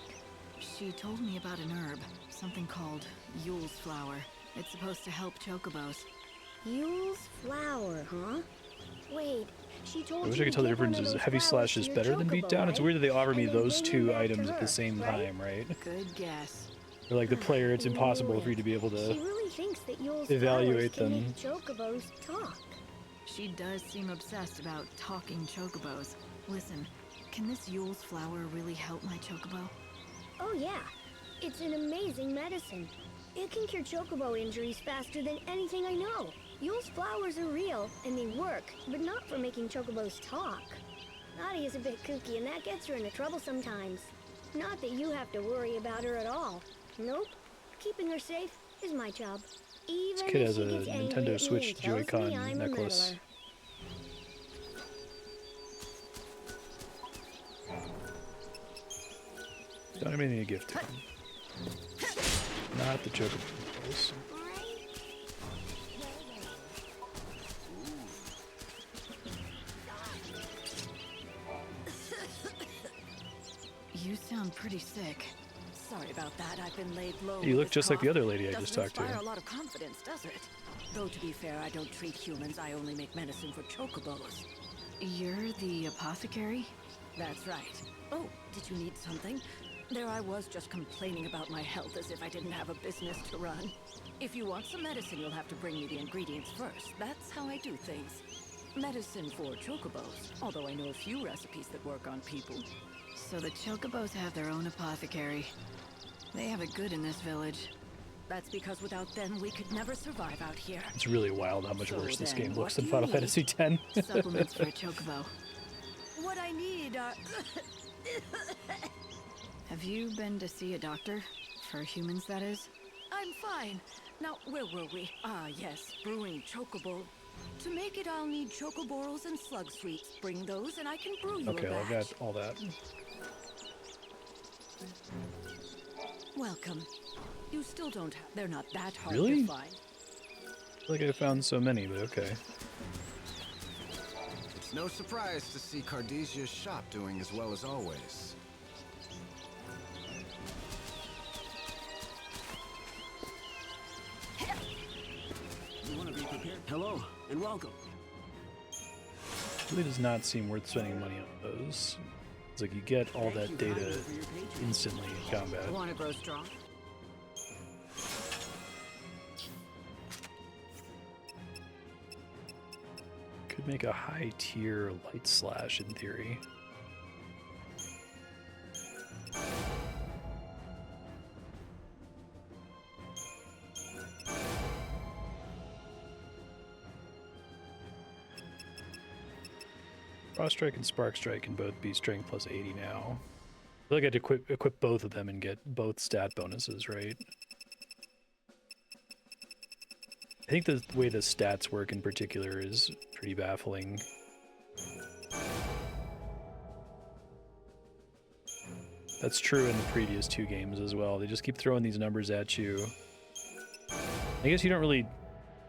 [SPEAKER 3] She told me about an herb, something called Yule's flower. It's supposed to help chocobos.
[SPEAKER 6] Yule's flower, huh? Wait, she told
[SPEAKER 1] I wish
[SPEAKER 6] you
[SPEAKER 1] I could
[SPEAKER 6] to
[SPEAKER 1] tell the
[SPEAKER 6] give one
[SPEAKER 1] difference.
[SPEAKER 6] of
[SPEAKER 1] Is
[SPEAKER 6] those
[SPEAKER 1] heavy
[SPEAKER 6] flowers
[SPEAKER 1] slash
[SPEAKER 6] to
[SPEAKER 1] is
[SPEAKER 6] your
[SPEAKER 1] better than
[SPEAKER 6] chocobo,
[SPEAKER 1] beatdown? It's
[SPEAKER 6] right?
[SPEAKER 1] weird that they offer me
[SPEAKER 6] And then
[SPEAKER 1] those
[SPEAKER 6] bring
[SPEAKER 1] two
[SPEAKER 6] them back
[SPEAKER 1] items
[SPEAKER 6] to
[SPEAKER 1] at the
[SPEAKER 6] her,
[SPEAKER 1] same
[SPEAKER 6] right?
[SPEAKER 1] time, right?
[SPEAKER 3] Good guess.
[SPEAKER 1] For like the player, it's impossible for you to be able
[SPEAKER 6] She
[SPEAKER 1] to
[SPEAKER 6] really thinks that Yule's
[SPEAKER 1] evaluate
[SPEAKER 6] flowers can
[SPEAKER 1] them.
[SPEAKER 6] make chocobos talk.
[SPEAKER 3] She does seem obsessed about talking chocobos. Listen, can this Yule's flower really help my chocobo?
[SPEAKER 6] Oh yeah, it's an amazing medicine. It can cure chocobo injuries faster than anything I know. Yule's flowers are real, and they work, but not for making chocobos talk. Nadia's a bit kooky, and that gets her into trouble sometimes. Not that you have to worry about her at all. Nope. Keeping her safe is my job. Even
[SPEAKER 1] kid
[SPEAKER 6] if
[SPEAKER 1] has
[SPEAKER 6] she
[SPEAKER 1] a
[SPEAKER 6] gets angry
[SPEAKER 1] Nintendo
[SPEAKER 6] at me
[SPEAKER 1] Switch
[SPEAKER 6] and tells me
[SPEAKER 1] Joy-Con
[SPEAKER 6] I'm a
[SPEAKER 1] necklace.
[SPEAKER 6] meddler.
[SPEAKER 1] Don't have anything to gift to him. Not the chocobos.
[SPEAKER 3] You sound pretty sick.
[SPEAKER 8] Sorry about that. I've been laid low.
[SPEAKER 1] You
[SPEAKER 8] with
[SPEAKER 1] look
[SPEAKER 8] this
[SPEAKER 1] just like the
[SPEAKER 8] cough.
[SPEAKER 1] other lady I just
[SPEAKER 8] Doesn't
[SPEAKER 1] talked to.
[SPEAKER 8] inspire a lot of confidence, does it? Though to be fair, I don't treat humans. I only make medicine for chocobos.
[SPEAKER 3] You're the apothecary?
[SPEAKER 8] That's right. Oh, did you need something? There I was just complaining about my health as if I didn't have a business to run. If you want some medicine, you'll have to bring me the ingredients first. That's how I do things. Medicine for chocobos, although I know a few recipes that work on people.
[SPEAKER 3] So the chocobos have their own apothecary. They have it good in this village.
[SPEAKER 8] That's because without them, we could never survive out here.
[SPEAKER 1] It's really wild how much
[SPEAKER 8] So
[SPEAKER 1] worse this
[SPEAKER 8] then,
[SPEAKER 1] game looks
[SPEAKER 8] what
[SPEAKER 1] than
[SPEAKER 8] do
[SPEAKER 1] Final
[SPEAKER 8] you
[SPEAKER 1] Fantasy X.
[SPEAKER 3] Supplements for a chocobo.
[SPEAKER 8] What I need are...
[SPEAKER 3] Have you been to see a doctor? For humans, that is?
[SPEAKER 8] I'm fine. Now, where were we? Ah, yes, brewing chocobo. To make it, I'll need chocoborals and slug sweets. Bring those, and I can brew you
[SPEAKER 1] Okay,
[SPEAKER 8] a
[SPEAKER 1] I
[SPEAKER 8] batch.
[SPEAKER 1] got all that.
[SPEAKER 8] Welcome. You still don't have... They're not that hard
[SPEAKER 1] Really?
[SPEAKER 8] to find.
[SPEAKER 1] I feel like I found so many, but okay.
[SPEAKER 9] It's no surprise to see Cardesia's shop doing as well as always.
[SPEAKER 12] You want to be prepared? Hello, and welcome.
[SPEAKER 1] Really does not seem worth spending money on those. It's like you get all that data instantly in combat.
[SPEAKER 8] Want to grow strong?
[SPEAKER 1] Could Could make a high tier light slash in theory. Frost Strike and Spark Strike can both be strength plus 80 now. I feel like I had to equip both of them and get both stat bonuses, right? I think the way the stats work in particular is pretty baffling. That's true in the previous two games as well. They just keep throwing these numbers at you. I guess you don't really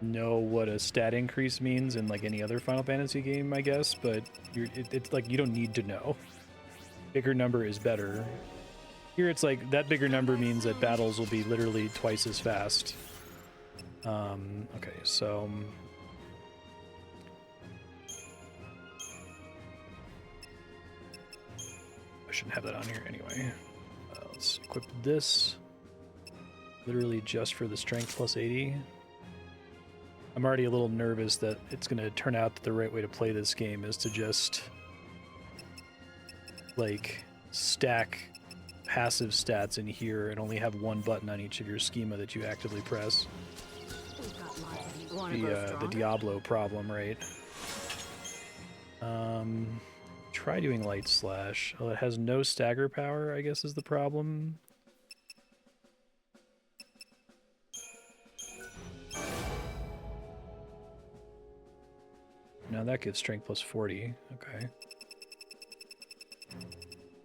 [SPEAKER 1] know what a stat increase means in like any other Final Fantasy game, I guess, but it's like you don't need to know. Bigger number is better. Here it's like that bigger number means that battles will be literally twice as fast. Okay, so I shouldn't have that on here anyway. Let's equip this literally just for the strength plus 80. I'm already a little nervous that it's going to turn out that the right way to play this game is to just like stack passive stats in here and only have one button on each of your schema that you actively press. The Diablo problem, right? Try doing light slash. Oh, it has no stagger power, I guess is the problem. Now that gives strength plus 40. Okay.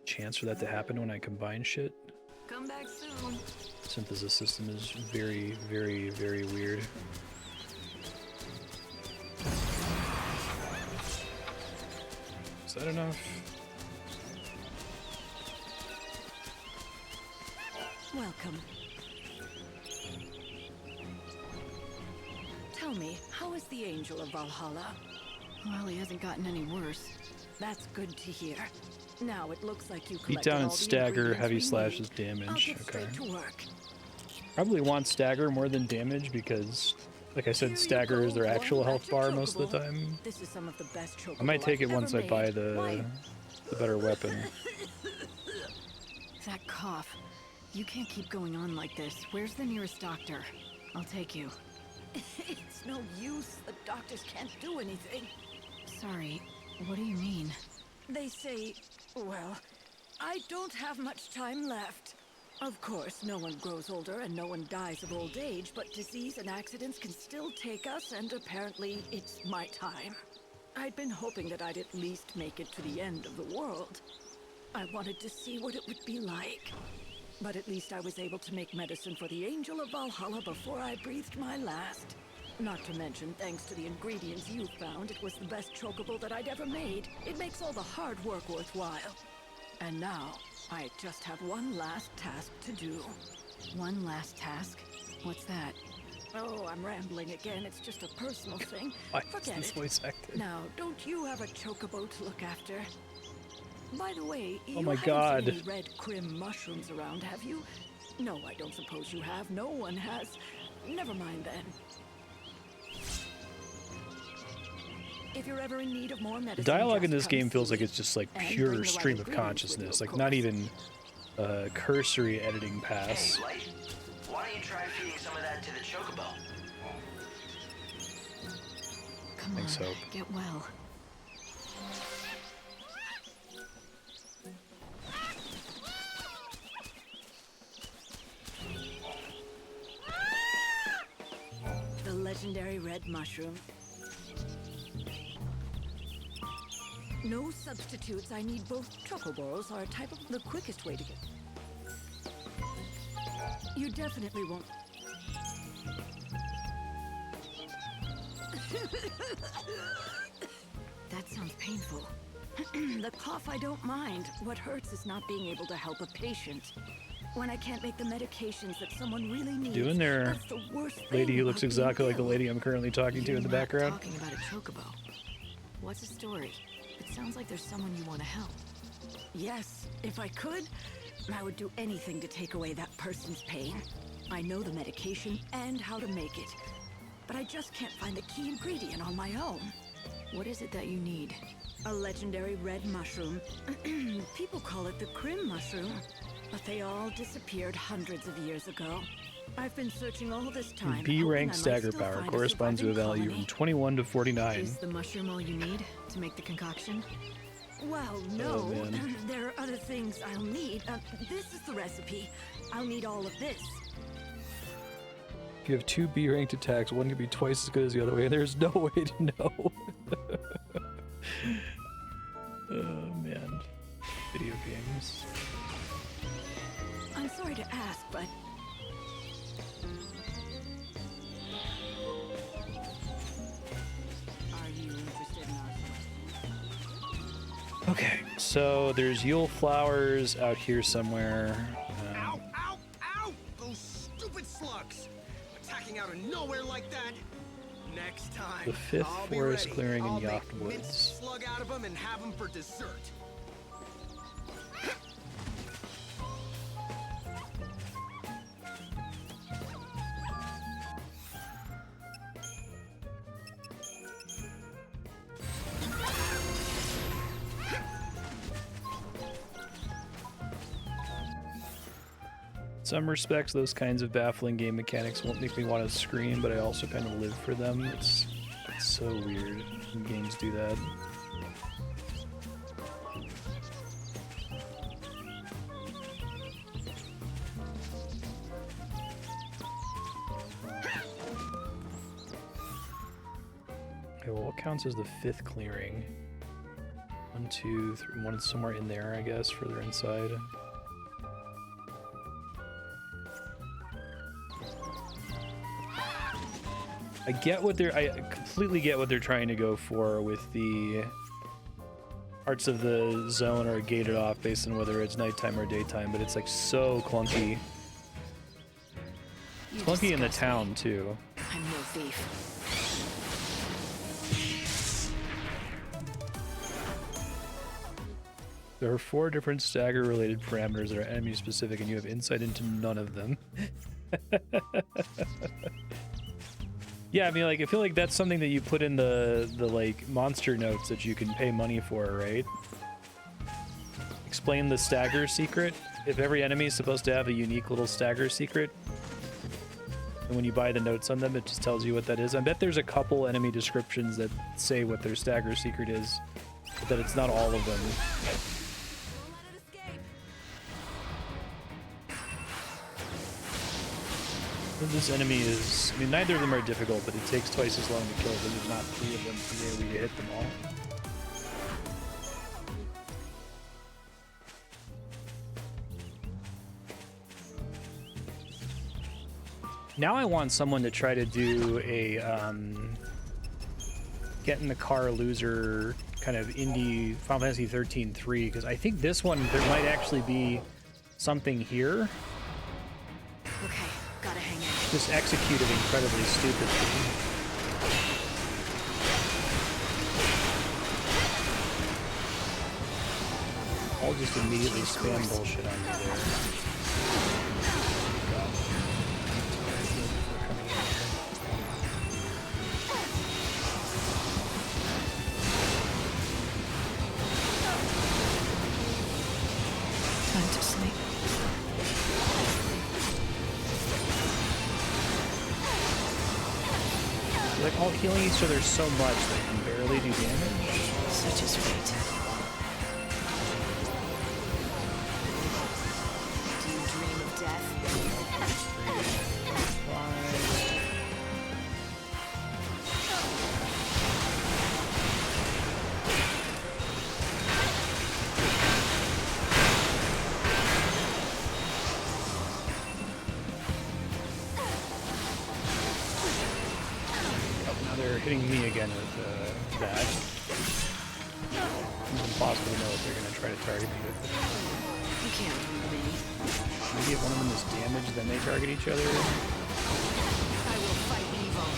[SPEAKER 1] Chance for that to happen when I combine shit.
[SPEAKER 8] Come back soon.
[SPEAKER 1] Synthesis system is very, very, very weird. Is that enough?
[SPEAKER 3] Welcome. Tell me, how is the Angel of Valhalla? Well, he hasn't gotten any worse. That's good to hear. Now it looks like you
[SPEAKER 1] beat down and stagger, heavy slashes damage. Okay. Probably want stagger more than damage because, like I said, stagger is their actual health bar most of the time.
[SPEAKER 3] This is some of the best
[SPEAKER 1] I might take it once I buy the better weapon.
[SPEAKER 3] That cough. You can't keep going on like this. Where's the nearest doctor? I'll take you. It's no use. The doctors can't do anything. Sorry, what do you mean? They say, well, I don't have much time left. Of course, no one grows older and no one dies of old age, but disease and accidents can still take us, and apparently it's my time. I'd been hoping that I'd at least make it to the end of the world. I wanted to see what it would be like. But at least I was able to make medicine for the Angel of Valhalla before I breathed my last. Not to mention, thanks to the ingredients you found, it was the best chocobo that I'd ever made. It makes all the hard work worthwhile. And now, I just have one last task to do. One last task? What's that? Oh, I'm rambling again. It's just a personal thing. Forget it.
[SPEAKER 1] Voice acting?
[SPEAKER 3] Now, don't you have a chocobo to look after? By the way,
[SPEAKER 1] oh my
[SPEAKER 3] you
[SPEAKER 1] God.
[SPEAKER 3] haven't seen any red crim mushrooms around, have you? No, I don't suppose you have. No one has. Never mind then. If you're ever in need of more medicine,
[SPEAKER 1] the dialogue in this game feels like it's just like pure stream of consciousness, like not even a cursory editing pass.
[SPEAKER 5] Hey, Light, why don't you try feeding some of that to the chocobo?
[SPEAKER 3] Come on,
[SPEAKER 1] so.
[SPEAKER 3] Get well. The legendary red mushroom. No substitutes. I need both chocobos are a type of the quickest way to get. You definitely won't. That sounds painful. The cough I don't mind. What hurts is not being able to help a patient. When I can't make the medications that someone really needs.
[SPEAKER 1] Doing there,
[SPEAKER 3] that's the worst
[SPEAKER 1] lady
[SPEAKER 3] thing
[SPEAKER 1] who looks
[SPEAKER 3] about
[SPEAKER 1] exactly
[SPEAKER 3] being
[SPEAKER 1] like the
[SPEAKER 3] ill.
[SPEAKER 1] lady I'm currently talking to in the background.
[SPEAKER 3] Talking about a chocobo. What's the story? It sounds like there's someone you want to help. Yes, if I could, I would do anything to take away that person's pain. I know the medication and how to make it.
[SPEAKER 11] but I just can't find the key ingredient on my own.
[SPEAKER 3] What is it that you need?
[SPEAKER 11] A legendary red mushroom. People call it the Crim mushroom, but they all disappeared hundreds of years ago. I've been searching all this time.
[SPEAKER 1] B rank stagger power corresponds to a value from 21 to 49.
[SPEAKER 3] Is the mushroom all you need to make the concoction?
[SPEAKER 11] Well, no.
[SPEAKER 1] Oh, man.
[SPEAKER 11] There are other things I'll need. This is the recipe. I'll need all of this.
[SPEAKER 1] If you have 2 B ranked attacks, one can be twice as good as the other way, and there's no way to know. Oh man. Video games.
[SPEAKER 11] I'm sorry to ask, but are you interested in our
[SPEAKER 1] Okay, so there's Yule flowers out here somewhere.
[SPEAKER 9] Ow! Ow! Ow! Those stupid slugs! Attacking out of nowhere like that! Next time,
[SPEAKER 1] The 5th
[SPEAKER 9] I'll be
[SPEAKER 1] forest
[SPEAKER 9] ready.
[SPEAKER 1] clearing in
[SPEAKER 9] I'll make
[SPEAKER 1] Yacht
[SPEAKER 9] minced
[SPEAKER 1] Woods.
[SPEAKER 9] slug out of them and have them for dessert.
[SPEAKER 1] In some respects, those kinds of baffling game mechanics won't make me want to scream, but I also kind of live for them. It's so weird when games do that. Okay, well, what counts as the 5th clearing? 1, 2, 3, 1 somewhere in there, I guess, further inside. I completely get what they're trying to go for with the parts of the zone are gated off based on whether it's nighttime or daytime, but it's like so clunky. It's clunky in the town too.
[SPEAKER 3] I'm no thief.
[SPEAKER 1] There are 4 different stagger-related parameters that are enemy-specific, and you have insight into none of them. Yeah, I mean, like, I feel like that's something that you put in the like monster notes that you can pay money for, right? Explain the stagger secret. If every enemy is supposed to have a unique little stagger secret, and when you buy the notes on them, it just tells you what that is. I bet there's a couple enemy descriptions that say what their stagger secret is, but that it's not all of them. This enemy is, I mean, neither of them are difficult, but it takes twice as long to kill because there's not 3 of them from where we hit them all. Now I want someone to try to do a get in the car loser kind of indie Final Fantasy 13-3, because I think this one there might actually be something here.
[SPEAKER 3] Okay, gotta hang in.
[SPEAKER 1] Just executed incredibly stupidly. I'll just immediately spam bullshit on me there.
[SPEAKER 3] Time to sleep.
[SPEAKER 1] They're like all healing each other so much they can barely do damage.
[SPEAKER 3] Such is fate. Do you dream of death?
[SPEAKER 1] Hitting me again with that. It's impossible to know if they're going to try to target me with it.
[SPEAKER 3] You can't move me.
[SPEAKER 1] Maybe if one of them is damaged, then they target each other.
[SPEAKER 3] I will fight evil.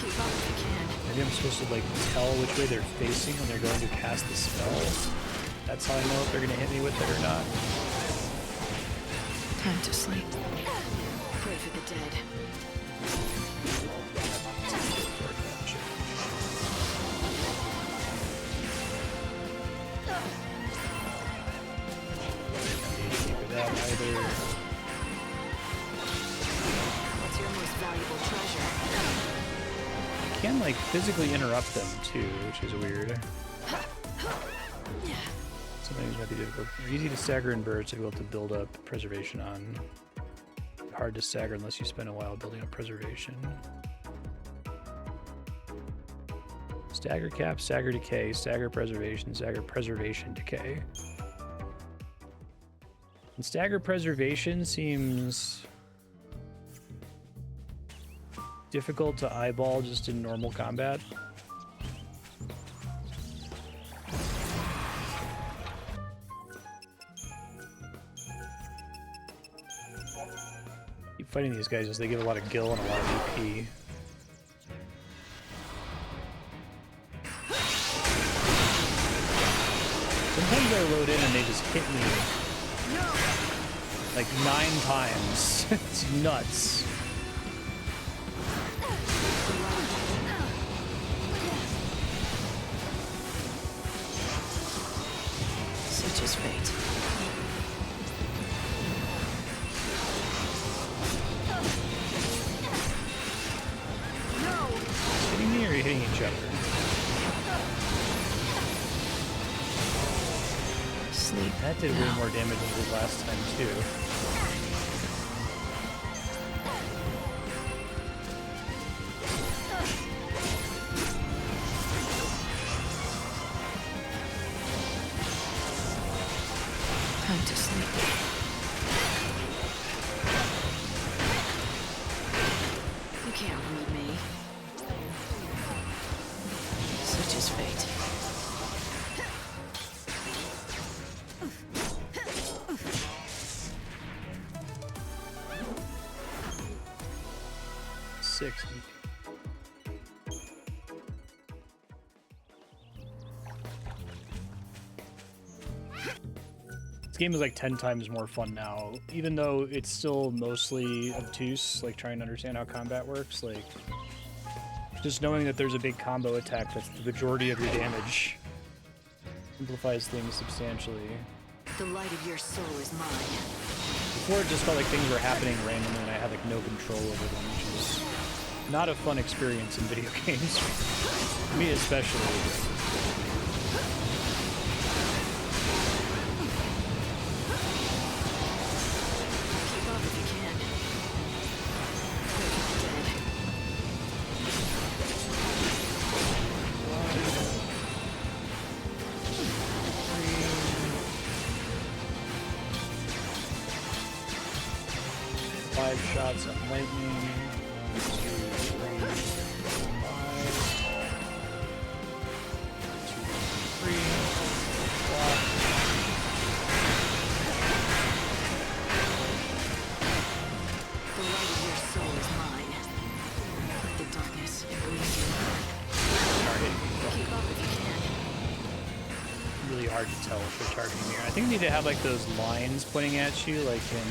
[SPEAKER 3] Keep up if you can.
[SPEAKER 1] Maybe I'm supposed to like tell which way they're facing when they're going to cast the spell. That's how I know if they're going to hit me with it or not.
[SPEAKER 3] Time to sleep. dead.
[SPEAKER 1] That either.
[SPEAKER 3] What's your most valuable treasure?
[SPEAKER 1] I can like physically interrupt them too, which is weird. Sometimes might be difficult. They're easy to stagger in birds, difficult to build up preservation on. Hard to stagger unless you spend a while building up preservation. Stagger cap, stagger decay, stagger preservation decay. And stagger preservation seems difficult to eyeball just in normal combat. Keep fighting these guys as they give a lot of gil and a lot of EP. Sometimes I load in and they just hit me like 9 times. It's nuts.
[SPEAKER 3] Such is fate.
[SPEAKER 1] Hitting me or are you hitting each other?
[SPEAKER 3] Sleep.
[SPEAKER 1] That did way more damage than it did last time too.
[SPEAKER 3] Time to sleep. You can't read me. Such is fate.
[SPEAKER 1] This game is like 10 times more fun now, even though it's still mostly obtuse, like trying to understand how combat works. Like, just knowing that there's a big combo attack that's the majority of your damage simplifies things substantially.
[SPEAKER 3] The light of your soul is mine.
[SPEAKER 1] Before, it just felt like things were happening randomly and I had like no control over them, which is not a fun experience in video games. Me especially. Shots of lightning. 1, 2, 3, 5. 2, 3. Block.
[SPEAKER 3] The light of your soul is mine. The darkness embraces you. Keep up if you can.
[SPEAKER 1] Really hard to tell if they're targeting me. I think you need to have like those lines pointing at you, like in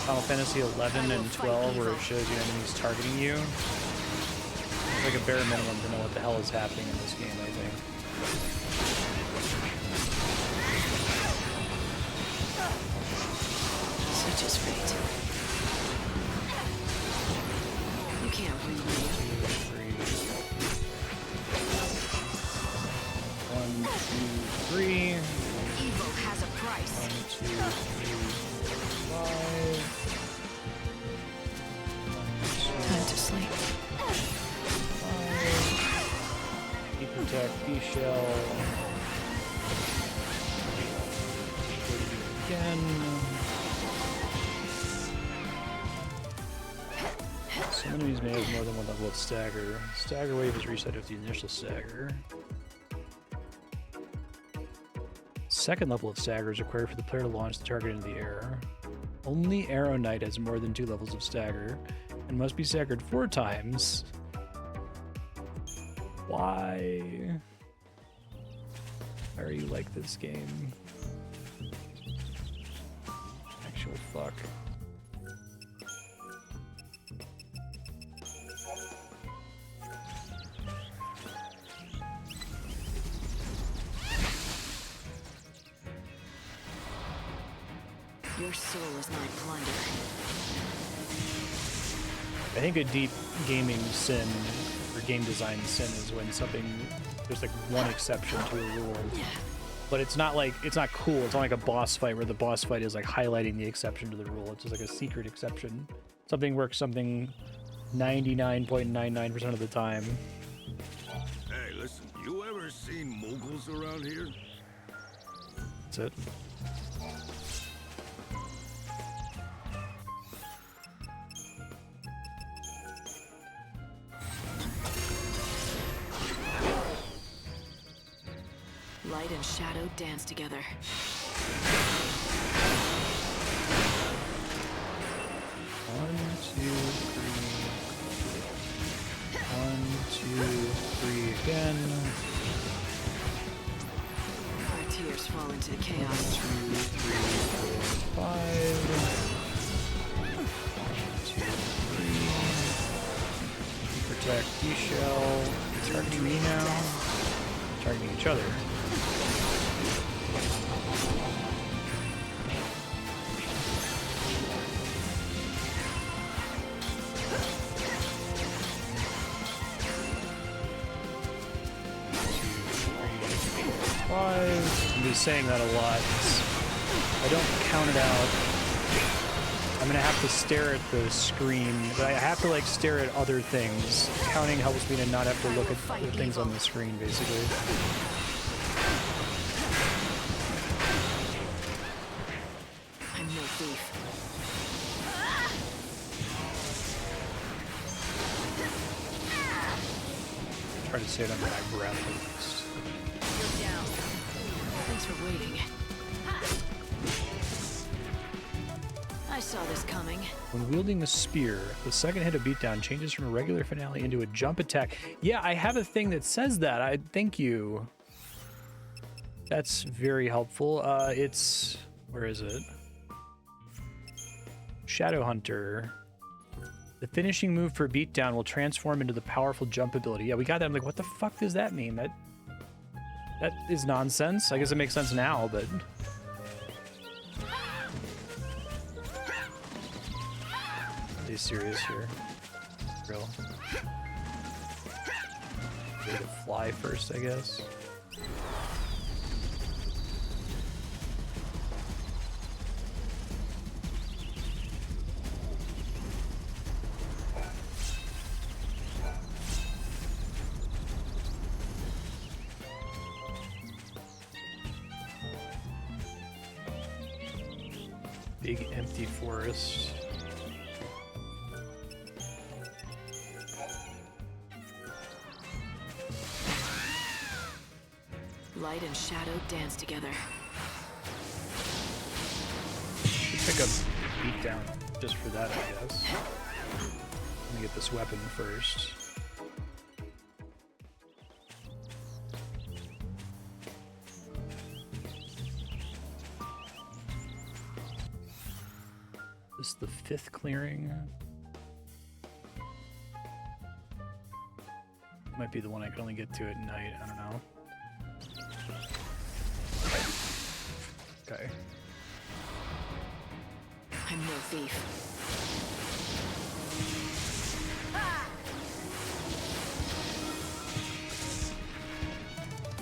[SPEAKER 1] Final Fantasy 11 and 12, where it shows you enemies targeting you. It's like a bare minimum to know what the hell is happening in this game, I think.
[SPEAKER 3] Such is fate. You can't read me.
[SPEAKER 1] 2, 3. 1, 2, 3.
[SPEAKER 3] Evil has a price.
[SPEAKER 1] 1, 2, 3, 5.
[SPEAKER 3] Time to sleep.
[SPEAKER 1] 5. Deep attack, B-shell. Again. Some enemies may have more than one level of stagger. Stagger wave is reset with the initial stagger. Second level of stagger is required for the player to launch the target into the air. Only Arrow Knight has more than 2 levels of stagger and must be staggered 4 times. Why? Why are you like this game? Actual fuck.
[SPEAKER 3] Your soul is my plunder.
[SPEAKER 1] I think a deep gaming sin or game design sin is when there's like one exception to a rule, but it's not cool. It's not like a boss fight where the boss fight is like highlighting the exception to the rule. It's just like a secret exception. Something works 99.99% of the time.
[SPEAKER 13] Hey, listen, you ever seen moguls around here?
[SPEAKER 1] That's it.
[SPEAKER 3] Light and shadow dance together.
[SPEAKER 1] One, two, three again.
[SPEAKER 3] Our tears fall into the chaos.
[SPEAKER 1] 1, 2, 3, 4, 5. 1, 2, 3. Protect D-shell. Targeting me now. Targeting each other. I'm just saying that a lot. I don't count it out. I'm gonna have to stare at the screen, but I have to like stare at other things. Counting helps me to not have to look at the things on the screen, basically.
[SPEAKER 3] I'm no thief.
[SPEAKER 1] Try to say it under my breath at least.
[SPEAKER 3] You're down. Thanks for waiting. I saw this coming.
[SPEAKER 1] When wielding the spear, the second hit of beatdown changes from a regular finale into a jump attack. Yeah, I have a thing that says that. Thank you. That's very helpful. It's... Where is it? Shadow Hunter. The finishing move for beatdown will transform into the powerful jump ability. Yeah, we got that. I'm like, what the fuck does that mean? That is nonsense. I guess it makes sense now, but... Are you serious here? Real. Way to fly first, I guess. Big empty forest.
[SPEAKER 3] Light and shadow dance together.
[SPEAKER 1] Pick up beatdown just for that, I guess. Let me get this weapon first. This is the 5th clearing. Might be the one I can only get to at night, I don't know. Okay.
[SPEAKER 3] I'm no thief.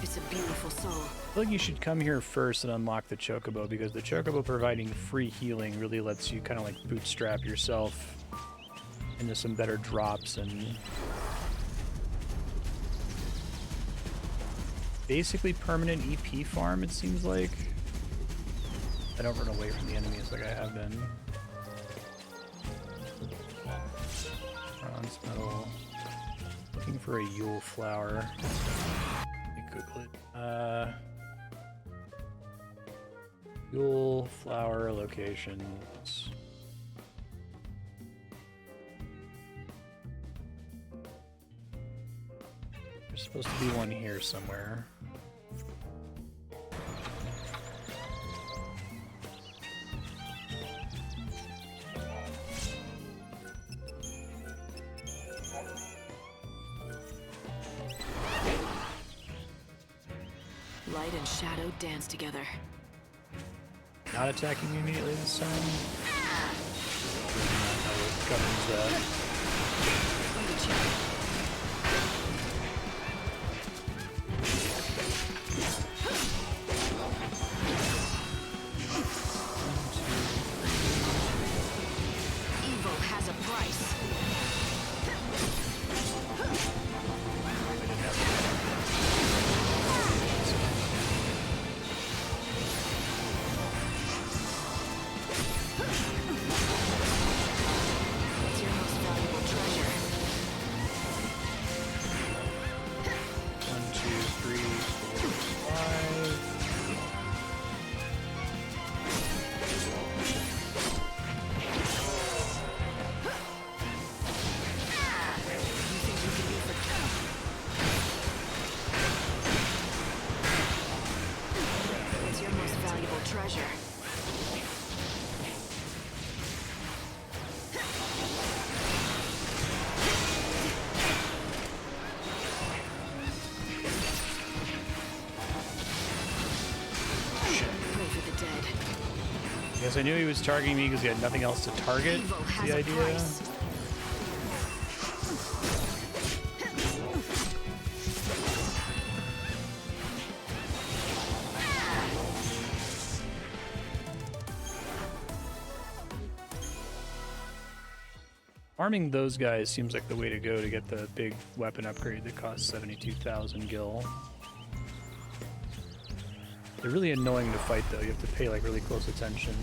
[SPEAKER 3] It's a beautiful soul.
[SPEAKER 1] I feel like you should come here first and unlock the Chocobo, because the Chocobo providing free healing really lets you kind of like bootstrap yourself into some better drops and basically permanent EP farm, it seems like. I don't run away from the enemies like I have been. Bronze metal. Looking for a Yule flower. Let me Google it. Yule flower locations. There's supposed to be one here somewhere.
[SPEAKER 3] Light and shadow dance together.
[SPEAKER 1] not attacking me immediately this time. How it governs that.
[SPEAKER 3] Evil has a price. What's your most valuable treasure?
[SPEAKER 1] 1, 2, 3, 4, 5.
[SPEAKER 3] What's your most valuable treasure? Pray for the dead.
[SPEAKER 1] I guess I knew he was targeting me because he had nothing else to target.
[SPEAKER 3] Evil
[SPEAKER 1] That's
[SPEAKER 3] has
[SPEAKER 1] the
[SPEAKER 3] a
[SPEAKER 1] idea.
[SPEAKER 3] price.
[SPEAKER 1] Arming those guys seems like the way to go to get the big weapon upgrade that costs 72,000 gil. They're really annoying to fight though, you have to pay like really close attention.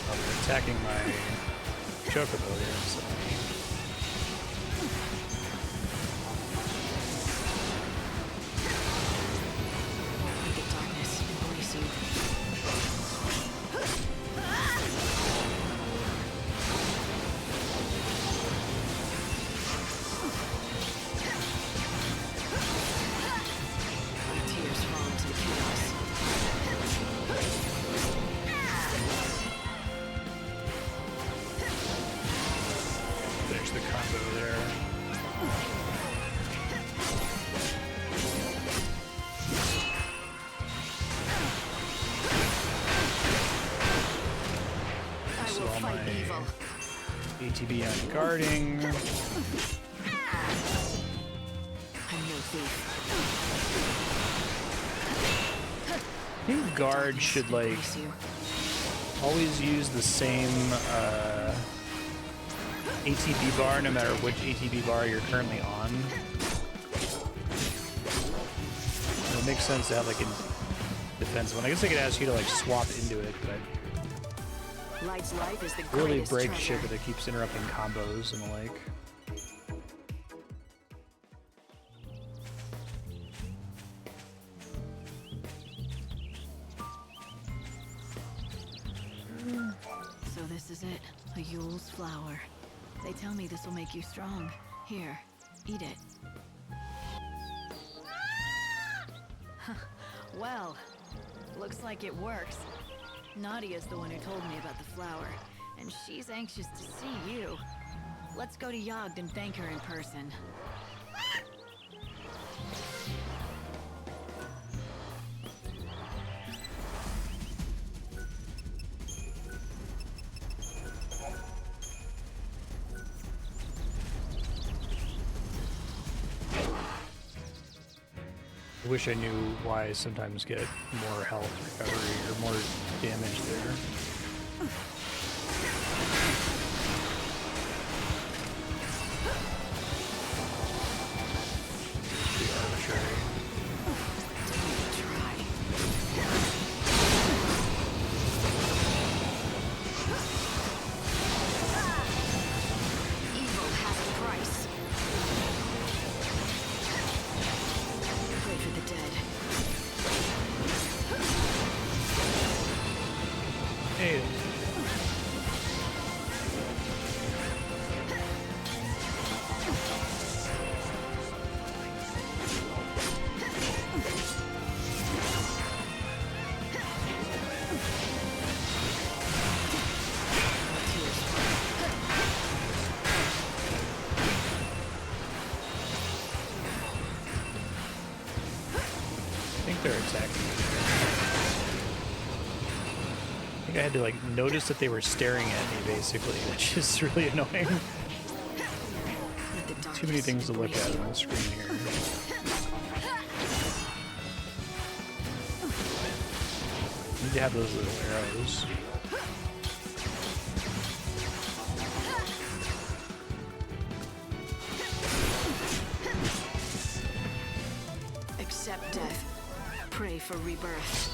[SPEAKER 1] Oh, they're attacking my chocobo here, so.
[SPEAKER 3] May the darkness embrace you. My tears fall into the chaos.
[SPEAKER 1] Finish the combo there.
[SPEAKER 3] I
[SPEAKER 1] So
[SPEAKER 3] will
[SPEAKER 1] all
[SPEAKER 3] fight
[SPEAKER 1] my
[SPEAKER 3] evil.
[SPEAKER 1] ATB on guarding.
[SPEAKER 3] I'm no thief.
[SPEAKER 1] I think guard should like
[SPEAKER 3] Embrace you.
[SPEAKER 1] always use the same ATB bar no matter which ATB bar you're currently on. It makes sense to have like a defensive one. I guess I could ask you to like swap into it, but
[SPEAKER 3] Light's life is the
[SPEAKER 1] I really
[SPEAKER 3] greatest
[SPEAKER 1] break
[SPEAKER 3] treasure.
[SPEAKER 1] shit that it keeps interrupting combos and the like.
[SPEAKER 3] So this is it, a Yule's flower. They tell me this will make you strong. Here, eat it. Well, looks like it works. Nadia's the one who told me about the flower, and she's anxious to see you. Let's go to Yogd and thank her in person.
[SPEAKER 1] I wish I knew why I sometimes get more health recovery or more damage there. Pretty arbitrary.
[SPEAKER 3] Evil has a price. Pray for the dead.
[SPEAKER 1] Hey. attacking me. I think I had to like notice that they were staring at me basically, which is really annoying. Too many things to look at on the screen here. Need to have those little arrows.
[SPEAKER 3] Accept death. Pray for rebirth.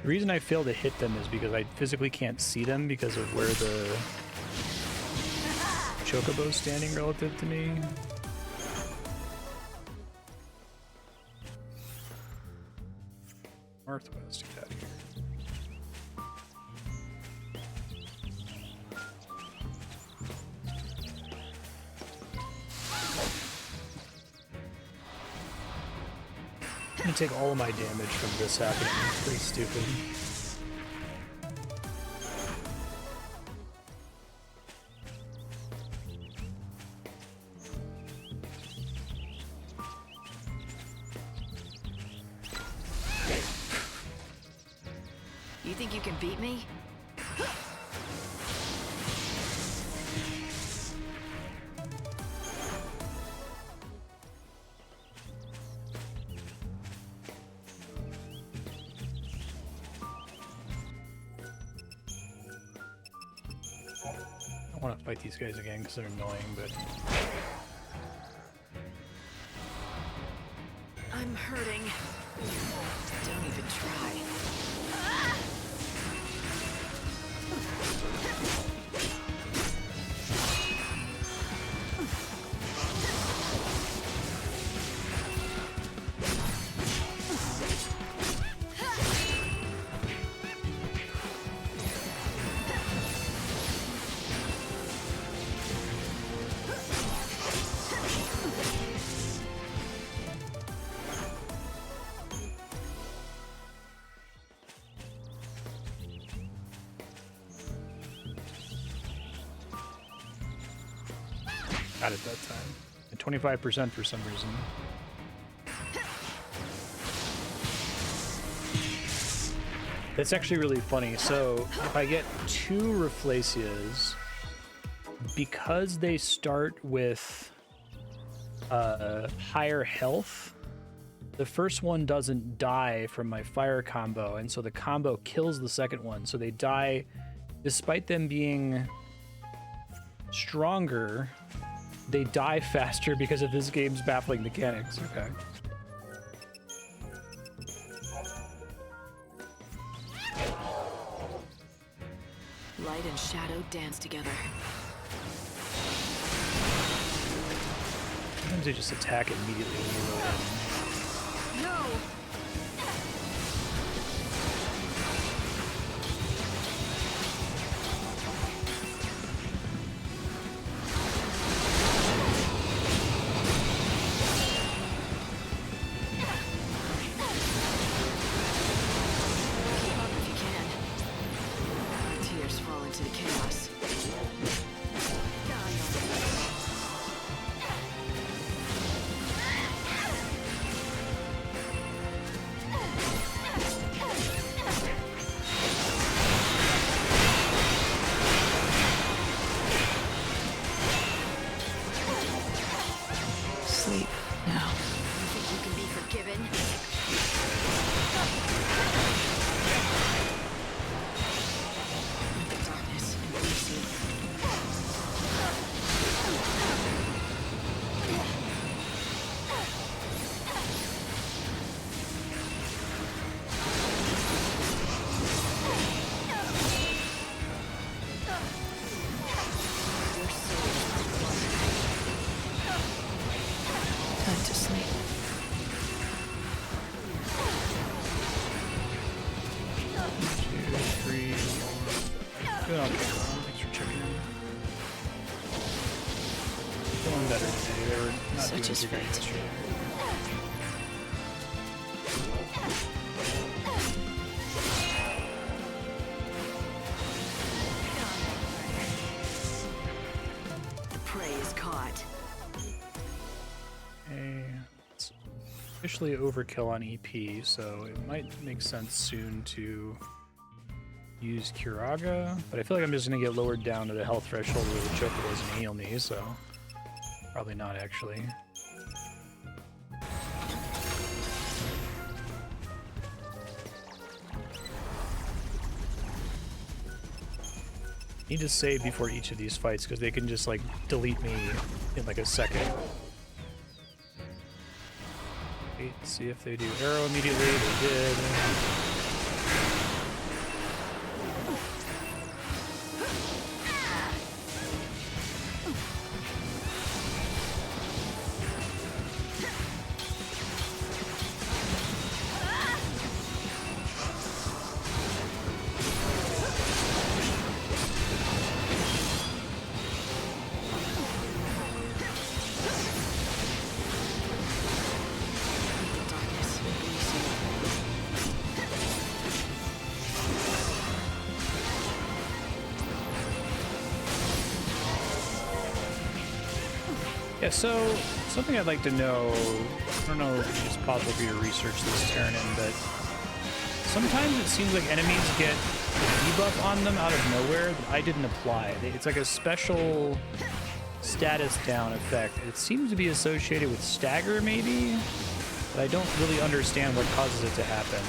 [SPEAKER 1] The reason I fail to hit them is because I physically can't see them because of where the chocobo's standing relative to me. Northwest, get out of here. I'm gonna take all of my damage from this happening. It's pretty stupid.
[SPEAKER 3] You think you can beat me?
[SPEAKER 1] I want to fight these guys again because they're annoying, but
[SPEAKER 3] I'm hurting. Don't even try.
[SPEAKER 1] got it that time. At 25% for some reason. That's actually really funny. So if I get 2 Rafflesias, because they start with higher health, the first one doesn't die from my fire combo, and so the combo kills the second one. So they die despite them being stronger. They die faster because of this game's baffling mechanics. Okay.
[SPEAKER 3] Light and shadow dance together.
[SPEAKER 1] Sometimes they just attack immediately when you load in.
[SPEAKER 11] No!
[SPEAKER 3] Keep up if you can. Our tears fall into the chaos. Sleep now. You think you can be forgiven? Let the darkness embrace you. Your soul is one. Time to sleep.
[SPEAKER 1] 2, 3, 4. Doing okay. Thanks for checking in. Feeling better today. They were not
[SPEAKER 3] Such
[SPEAKER 1] doing
[SPEAKER 3] is
[SPEAKER 1] too great
[SPEAKER 3] fate.
[SPEAKER 1] yesterday. officially overkill on EP, so it might make sense soon to use Curaga, but I feel like I'm just gonna get lowered down to the health threshold where the Chocobo doesn't heal me, so probably not actually. Need to save before each of these fights because they can just like delete me in like a second. Wait, see if they do arrow immediately. They did. Yeah, so something I'd like to know, I don't know if it's possible for you to research this, Terranin, but sometimes it seems like enemies get a debuff on them out of nowhere that I didn't apply. It's like a special status down effect. It seems to be associated with stagger, maybe, but I don't really understand what causes it to happen.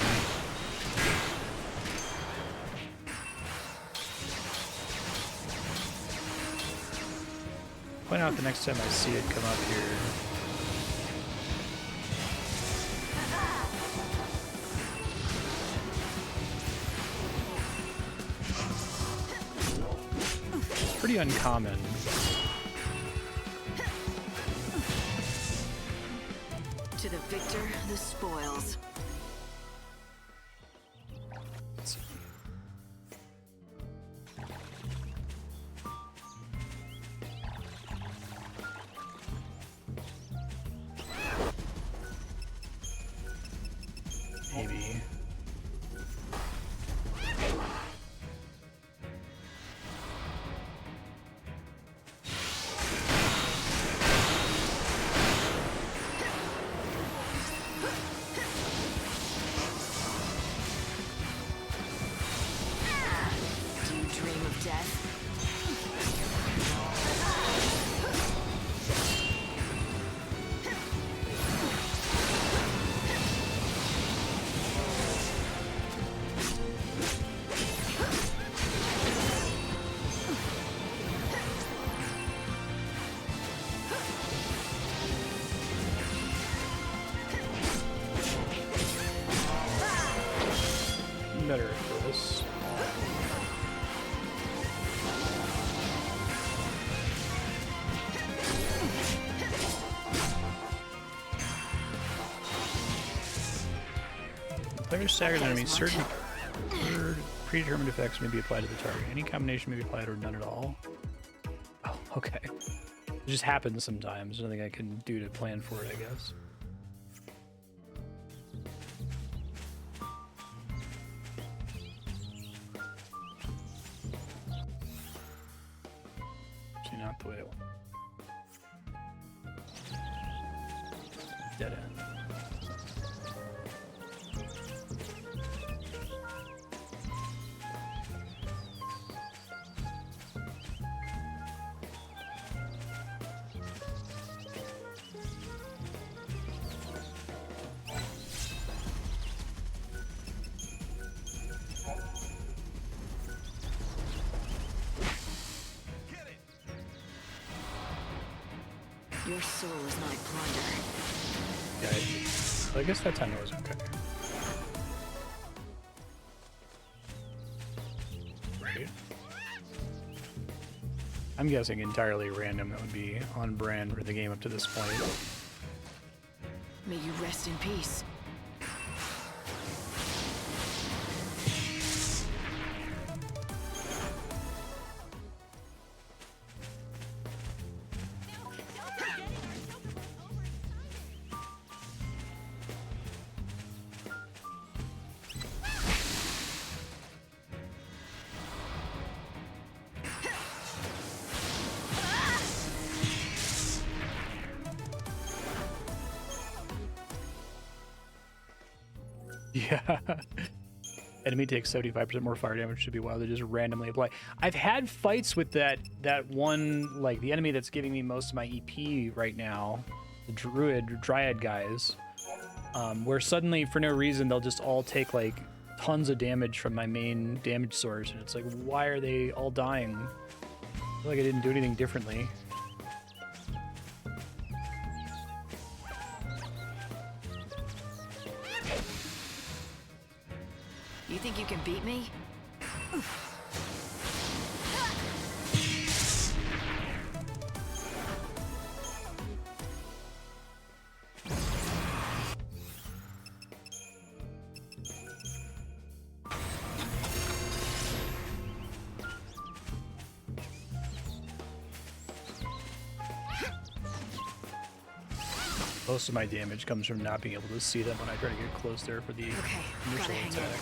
[SPEAKER 1] Point out the next time I see it come up here. It's pretty uncommon.
[SPEAKER 3] To the victor, the spoils.
[SPEAKER 1] Maybe.
[SPEAKER 3] Do you dream of death?
[SPEAKER 1] Better for this. Player staggers enemy. Certain predetermined effects may be applied to the target. Any combination may be applied or none at all. Oh, okay. It just happens sometimes. There's nothing I can do to plan for it, I guess. Actually, not the way I want. Dead end.
[SPEAKER 3] Your soul is my plunder.
[SPEAKER 1] Yeah, I guess that time it was okay. Right. I'm guessing entirely random. That would be on brand for the game up to this point.
[SPEAKER 3] May you rest in peace.
[SPEAKER 1] Yeah. Enemy takes 75% more fire damage. Should be wild. They just randomly apply. I've had fights with that one, like the enemy that's giving me most of my EP right now, the Dryad guys, where suddenly for no reason they'll just all take like tons of damage from my main damage source, and it's like, why are they all dying? I feel like I didn't do anything differently.
[SPEAKER 3] You think you can beat me?
[SPEAKER 1] Most of my damage comes from not being able to see them when I try to get close there for the initial attack.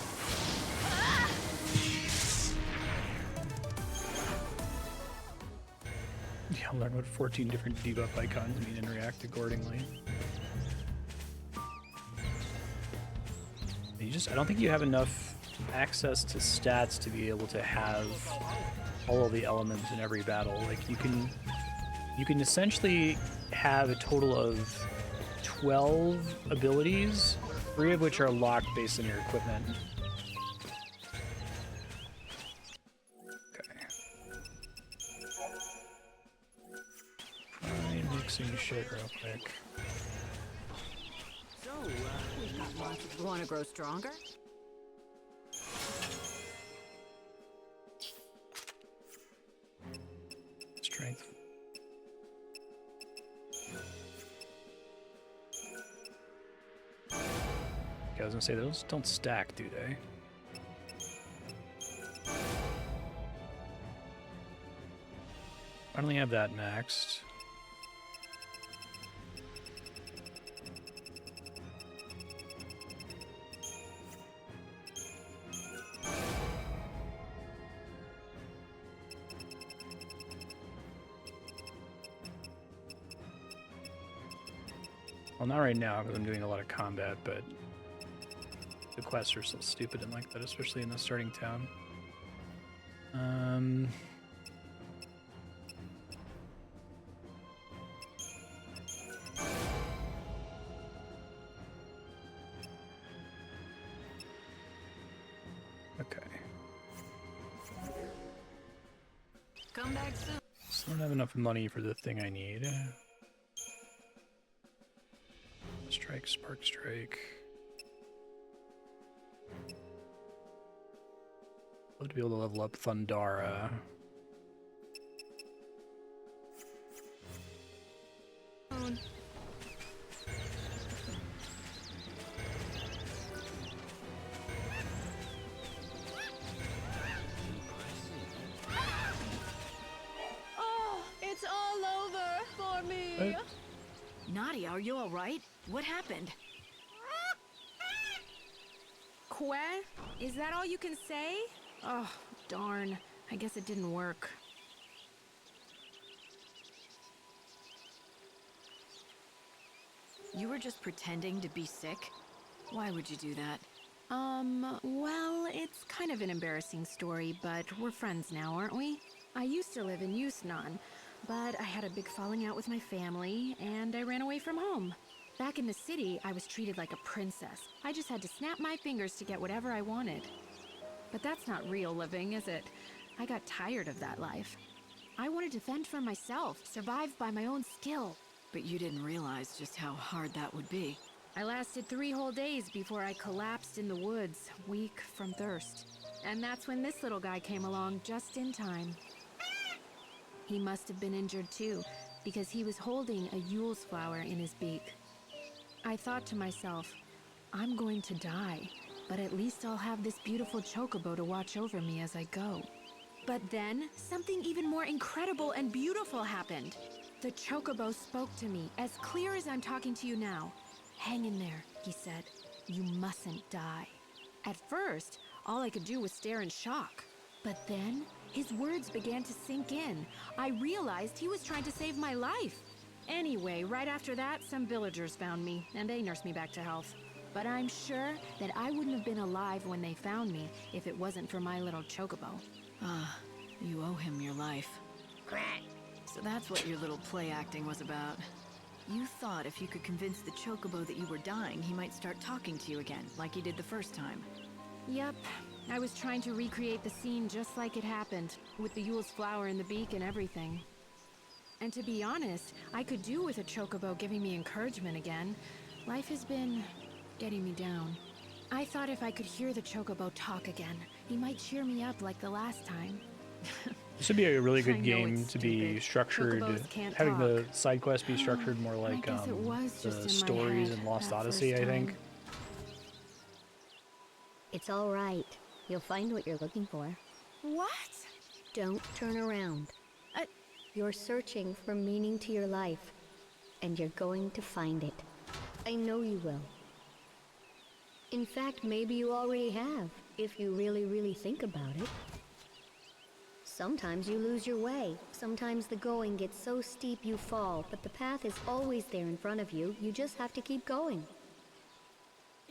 [SPEAKER 1] Yeah, I'll learn what 14 different debuff icons mean and react accordingly. I don't think you have enough access to stats to be able to have all of the elements in every battle. Like you can essentially have a total of 12 abilities, 3 of which are locked based on your equipment. Okay. I'm mixing shit real quick.
[SPEAKER 8] So, we've got lots of... Want to grow stronger?
[SPEAKER 1] Strength. I was gonna say, those don't stack, do they? I only have that maxed. Well, not right now, because I'm doing a lot of combat, but the quests are still stupid and like that, especially in the starting town. Okay.
[SPEAKER 8] Come back soon.
[SPEAKER 1] Still don't have enough money for the thing I need. Strike, Spark Strike. Love to be able to level up Thundara.
[SPEAKER 11] Oh, it's all over for me.
[SPEAKER 1] What?
[SPEAKER 3] Nadia, are you all right? What happened?
[SPEAKER 11] Que? Is that all you can say? Oh, darn. I guess it didn't work.
[SPEAKER 3] You were just pretending to be sick? Why would you do that?
[SPEAKER 11] Well, it's kind of an embarrassing story, but we're friends now, aren't we? I used to live in Yusnan, but I had a big falling out with my family, and I ran away from home. Back in the city, I was treated like a princess. I just had to snap my fingers to get whatever I wanted. But that's not real living, is it? I got tired of that life. I wanted to fend for myself, survive by my own skill.
[SPEAKER 3] But you didn't realize just how hard that would be.
[SPEAKER 11] I lasted 3 whole days before I collapsed in the woods, weak from thirst. And that's when this little guy came along just in time. He must have been injured too, because he was holding a Yule's flower in his beak. I thought to myself, I'm going to die, but at least I'll have this beautiful chocobo to watch over me as I go. But then, something even more incredible and beautiful happened. The chocobo spoke to me, as clear as I'm talking to you now. Hang in there, he said. You mustn't die. At first, all I could do was stare in shock. But then, his words began to sink in. I realized he was trying to save my life. Anyway, right after that, some villagers found me, and they nursed me back to health. But I'm sure that I wouldn't have been alive when they found me if it wasn't for my little chocobo.
[SPEAKER 3] Ah, you owe him your life. So that's what your little play acting was about. You thought if you could convince the chocobo that you were dying, he might start talking to you again, like he did the first time.
[SPEAKER 11] Yep. I was trying to recreate the scene just like it happened, with the Yule's flower in the beak and everything. And to be honest, I could do with a chocobo giving me encouragement again. Life has been getting me down. I thought if I could hear the chocobo talk again, he might cheer me up like the last time.
[SPEAKER 1] This would be a really
[SPEAKER 11] I
[SPEAKER 1] good
[SPEAKER 11] know
[SPEAKER 1] game
[SPEAKER 11] it's
[SPEAKER 1] to be
[SPEAKER 11] stupid.
[SPEAKER 1] structured,
[SPEAKER 11] Chocobos can't
[SPEAKER 1] having the
[SPEAKER 11] talk.
[SPEAKER 1] side quests be structured more like
[SPEAKER 11] guess it was just in
[SPEAKER 1] the
[SPEAKER 11] my
[SPEAKER 1] stories
[SPEAKER 11] head
[SPEAKER 1] in Lost
[SPEAKER 11] that
[SPEAKER 1] Odyssey,
[SPEAKER 11] first
[SPEAKER 1] I think.
[SPEAKER 11] time.
[SPEAKER 6] It's all right. You'll find what you're looking for.
[SPEAKER 11] What?
[SPEAKER 6] Don't turn around. You're searching for meaning to your life, and you're going to find it. I know you will. In fact, maybe you already have, if you really, really think about it. Sometimes you lose your way. Sometimes the going gets so steep you fall, but the path is always there in front of you. You just have to keep going.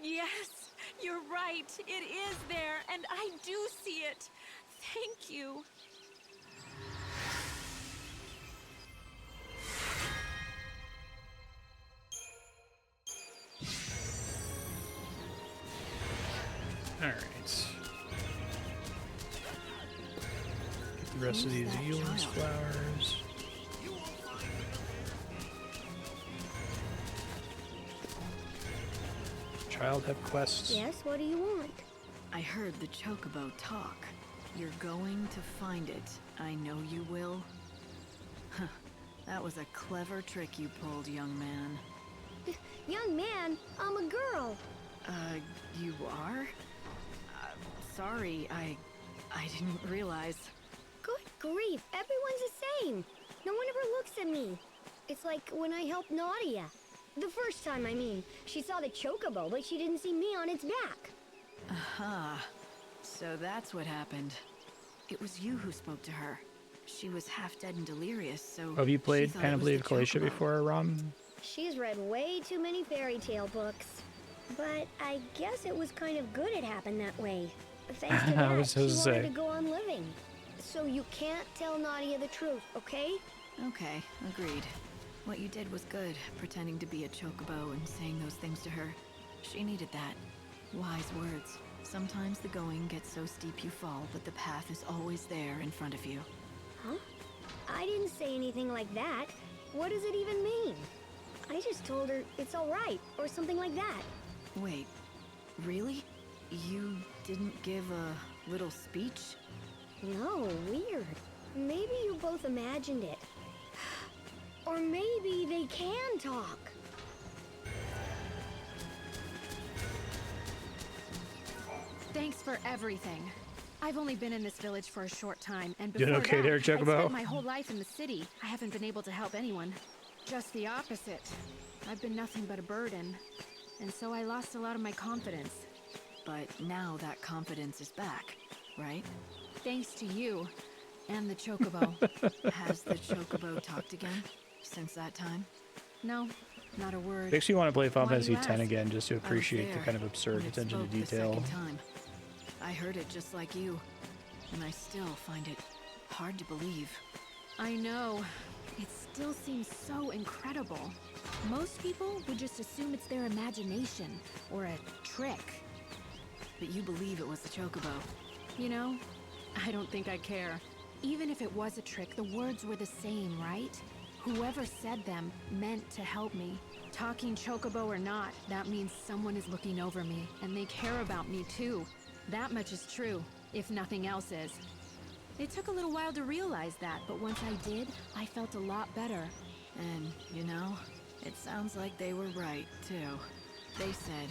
[SPEAKER 11] Yes, you're right. It is there, and I do see it. Thank you.
[SPEAKER 1] All right. Get the rest of these Yule's flowers. Child have quests.
[SPEAKER 6] Yes, what do you want?
[SPEAKER 3] I heard the chocobo talk. You're going to find it. I know you will. Huh. That was a clever trick you pulled, young man.
[SPEAKER 6] Young man, I'm a girl.
[SPEAKER 3] You are? Sorry, I didn't realize.
[SPEAKER 6] Good grief, everyone's the same. No one ever looks at me. It's like when I helped Nadia. The first time, I mean. She saw the chocobo, but she didn't see me on its back.
[SPEAKER 3] Aha. So that's what happened. It was you who spoke to her. She was half dead and delirious, so...
[SPEAKER 1] Have you played
[SPEAKER 3] she thought it
[SPEAKER 1] Panoply
[SPEAKER 3] was
[SPEAKER 1] of
[SPEAKER 3] the
[SPEAKER 1] Galatia
[SPEAKER 3] chocobo.
[SPEAKER 1] before, Rom?
[SPEAKER 6] She's read way too many fairy tale books. But I guess it was kind of good it happened that way. Thanks to
[SPEAKER 1] I
[SPEAKER 6] that,
[SPEAKER 1] was
[SPEAKER 6] she
[SPEAKER 1] supposed to
[SPEAKER 6] wanted
[SPEAKER 1] say.
[SPEAKER 6] to go on living. So you can't tell Nadia the truth, okay?
[SPEAKER 3] Okay, agreed. What you did was good, pretending to be a chocobo and saying those things to her. She needed that. Wise words. Sometimes the going gets so steep you fall, but the path is always there in front of you.
[SPEAKER 6] Huh? I didn't say anything like that. What does it even mean? I just told her it's all right, or something like that.
[SPEAKER 3] Wait, really? You didn't give a little speech?
[SPEAKER 6] No, weird. Maybe you both imagined it. Or maybe they can talk.
[SPEAKER 11] Thanks for everything. I've only been in this village for a short time, and
[SPEAKER 1] Doing
[SPEAKER 11] before
[SPEAKER 1] okay
[SPEAKER 11] that,
[SPEAKER 1] there,
[SPEAKER 11] I'd
[SPEAKER 1] Chocobo?
[SPEAKER 11] spent my whole life in the city. I haven't been able to help anyone. Just the opposite. I've been nothing but a burden. And so I lost a lot of my confidence.
[SPEAKER 3] But now that confidence is back, right?
[SPEAKER 11] Thanks to you. And the chocobo.
[SPEAKER 3] Has the chocobo talked again since that time?
[SPEAKER 11] No, not a word.
[SPEAKER 1] Makes me want to play Final
[SPEAKER 11] Why do
[SPEAKER 1] Fantasy
[SPEAKER 11] you
[SPEAKER 1] X
[SPEAKER 11] ask?
[SPEAKER 1] again just to
[SPEAKER 3] I was
[SPEAKER 1] appreciate the
[SPEAKER 3] there
[SPEAKER 1] kind of absurd
[SPEAKER 3] when it
[SPEAKER 1] attention to
[SPEAKER 3] spoke the
[SPEAKER 1] detail.
[SPEAKER 3] second time. I heard it just like you, and I still find it hard to believe.
[SPEAKER 11] I know. It still seems so incredible. Most people would just assume it's their imagination or a trick.
[SPEAKER 3] But you believe it was the chocobo.
[SPEAKER 11] You know, I don't think I care. Even if it was a trick, the words were the same, right? Whoever said them meant to help me. Talking chocobo or not, that means someone is looking over me, and they care about me too. That much is true, if nothing else is. It took a little while to realize that, but once I did, I felt a lot better.
[SPEAKER 3] And, you know, it sounds like they were right, too. They said,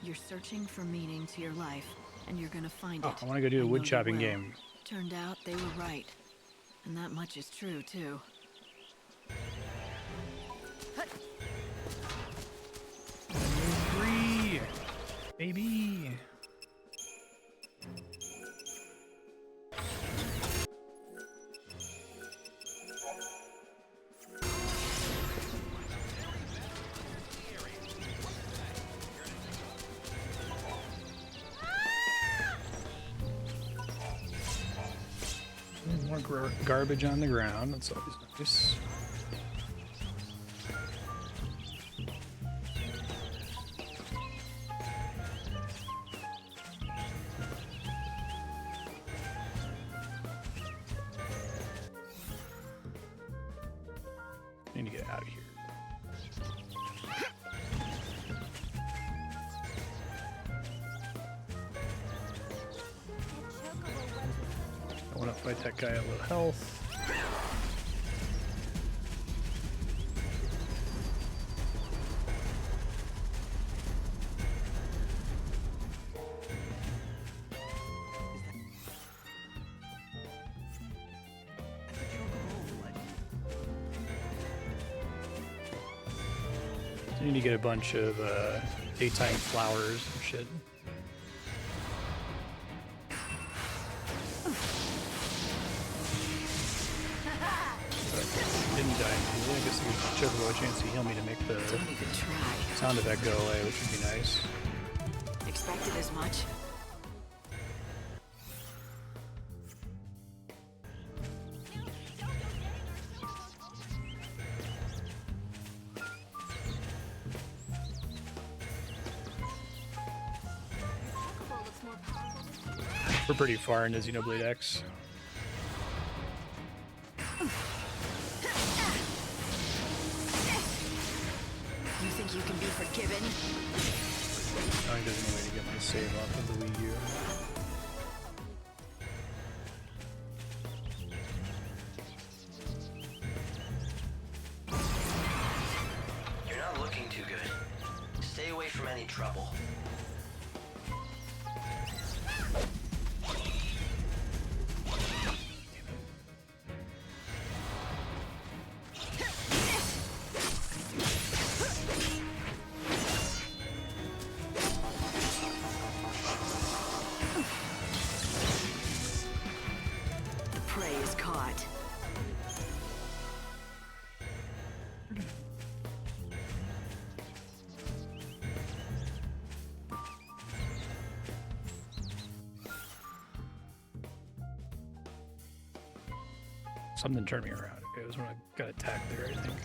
[SPEAKER 3] you're searching for meaning to your life, and you're gonna find
[SPEAKER 1] Oh,
[SPEAKER 3] it.
[SPEAKER 1] I want to go do a
[SPEAKER 3] know
[SPEAKER 1] wood
[SPEAKER 3] you
[SPEAKER 1] chopping
[SPEAKER 3] will.
[SPEAKER 1] game.
[SPEAKER 3] Turned out they were right. And that much is true, too.
[SPEAKER 1] Free, baby. garbage on the ground. That's always nice. Need to get out of here. I want to fight that guy at low health. I need to get a bunch of daytime flowers and shit. Didn't die. I guess I could choke a chance to heal me to make the sound effect go away, which would be nice.
[SPEAKER 3] Expected as much.
[SPEAKER 1] We're pretty far into Xenoblade X.
[SPEAKER 3] You think you can be forgiven?
[SPEAKER 1] I think there's no way to get my save off of the Wii U.
[SPEAKER 5] You're not looking too good. Stay away from any trouble.
[SPEAKER 1] Something turned me around. Okay, it was when I got attacked there, I think.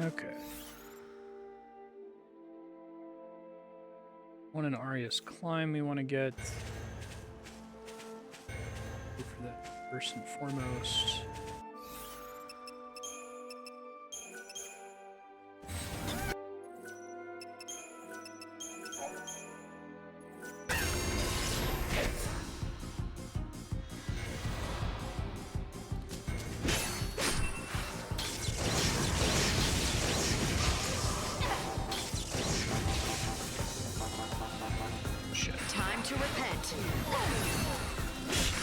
[SPEAKER 1] Okay. One in Aria's Climb we want to get. Go for that first and foremost.
[SPEAKER 3] Time to repent.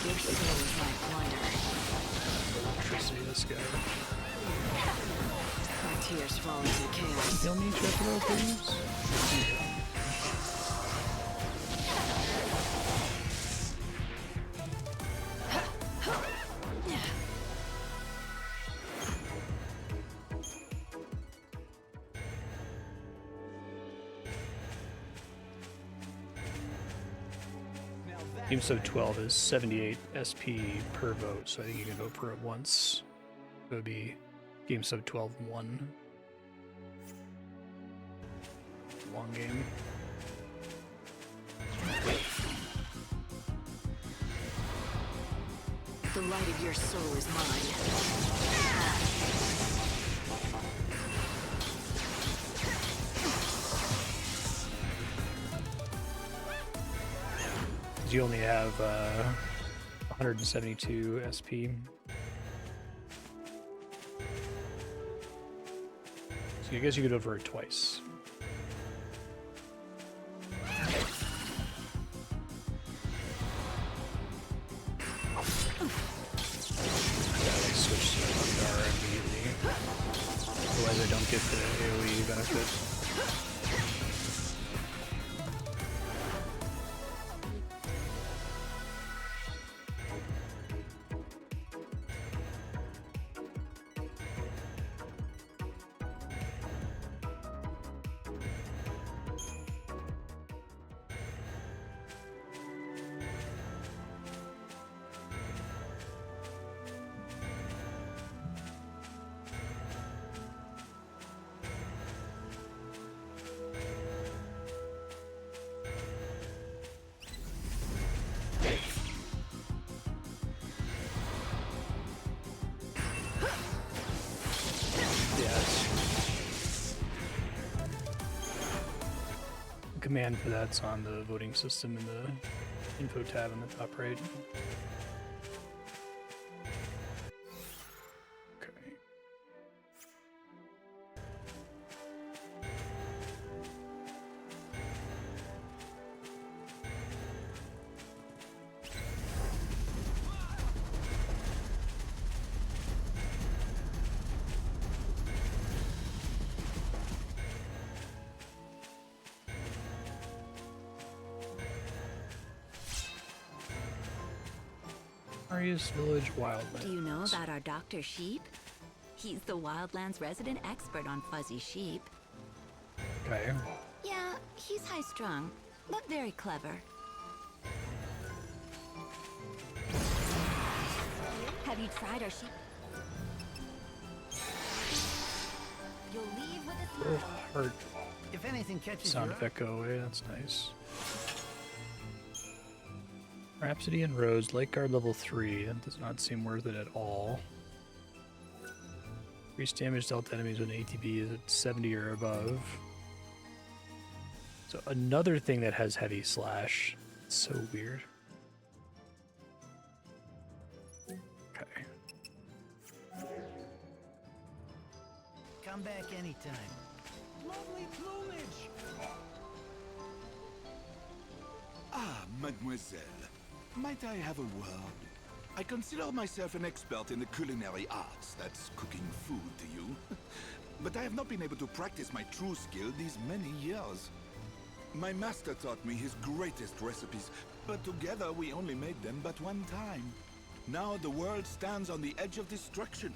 [SPEAKER 3] Your soul is my plunder.
[SPEAKER 1] Electricity, this guy.
[SPEAKER 3] My tears fall into chaos.
[SPEAKER 1] Heal me, Chocobo, please. Game sub 12 is 78 SP per vote, so I think you can vote for it once. It would be game sub 12-1. Long game.
[SPEAKER 3] The light of your soul is mine.
[SPEAKER 1] Because you only have 172 SP. So I guess you could over it twice. Switch to Undar immediately. Otherwise I don't get the AoE benefit. Command for that's on the voting system in the info tab in the top right. Okay. Village Wildlands.
[SPEAKER 14] Do you know about our Dr. Sheep? He's the Wildlands resident expert on fuzzy sheep.
[SPEAKER 1] Okay.
[SPEAKER 14] Yeah, he's high-strung, but very clever. Have you tried our sheep? You'll leave with a smile.
[SPEAKER 1] Oh, hurt.
[SPEAKER 7] If anything catches
[SPEAKER 1] Sound
[SPEAKER 7] your
[SPEAKER 1] effect go away, that's nice. Rhapsody and Rose, Light Guard level 3. That does not seem worth it at all. Increase damage dealt to enemies when ATB is at 70 or above. So another thing that has heavy slash. It's so weird. Okay.
[SPEAKER 7] come back anytime.
[SPEAKER 9] Lovely plumage! Ah, mademoiselle. Might I have a word? I consider myself an expert in the culinary arts. That's cooking food to you. But I have not been able to practice my true skill these many years. My master taught me his greatest recipes, but together we only made them but one time. Now the world stands on the edge of destruction,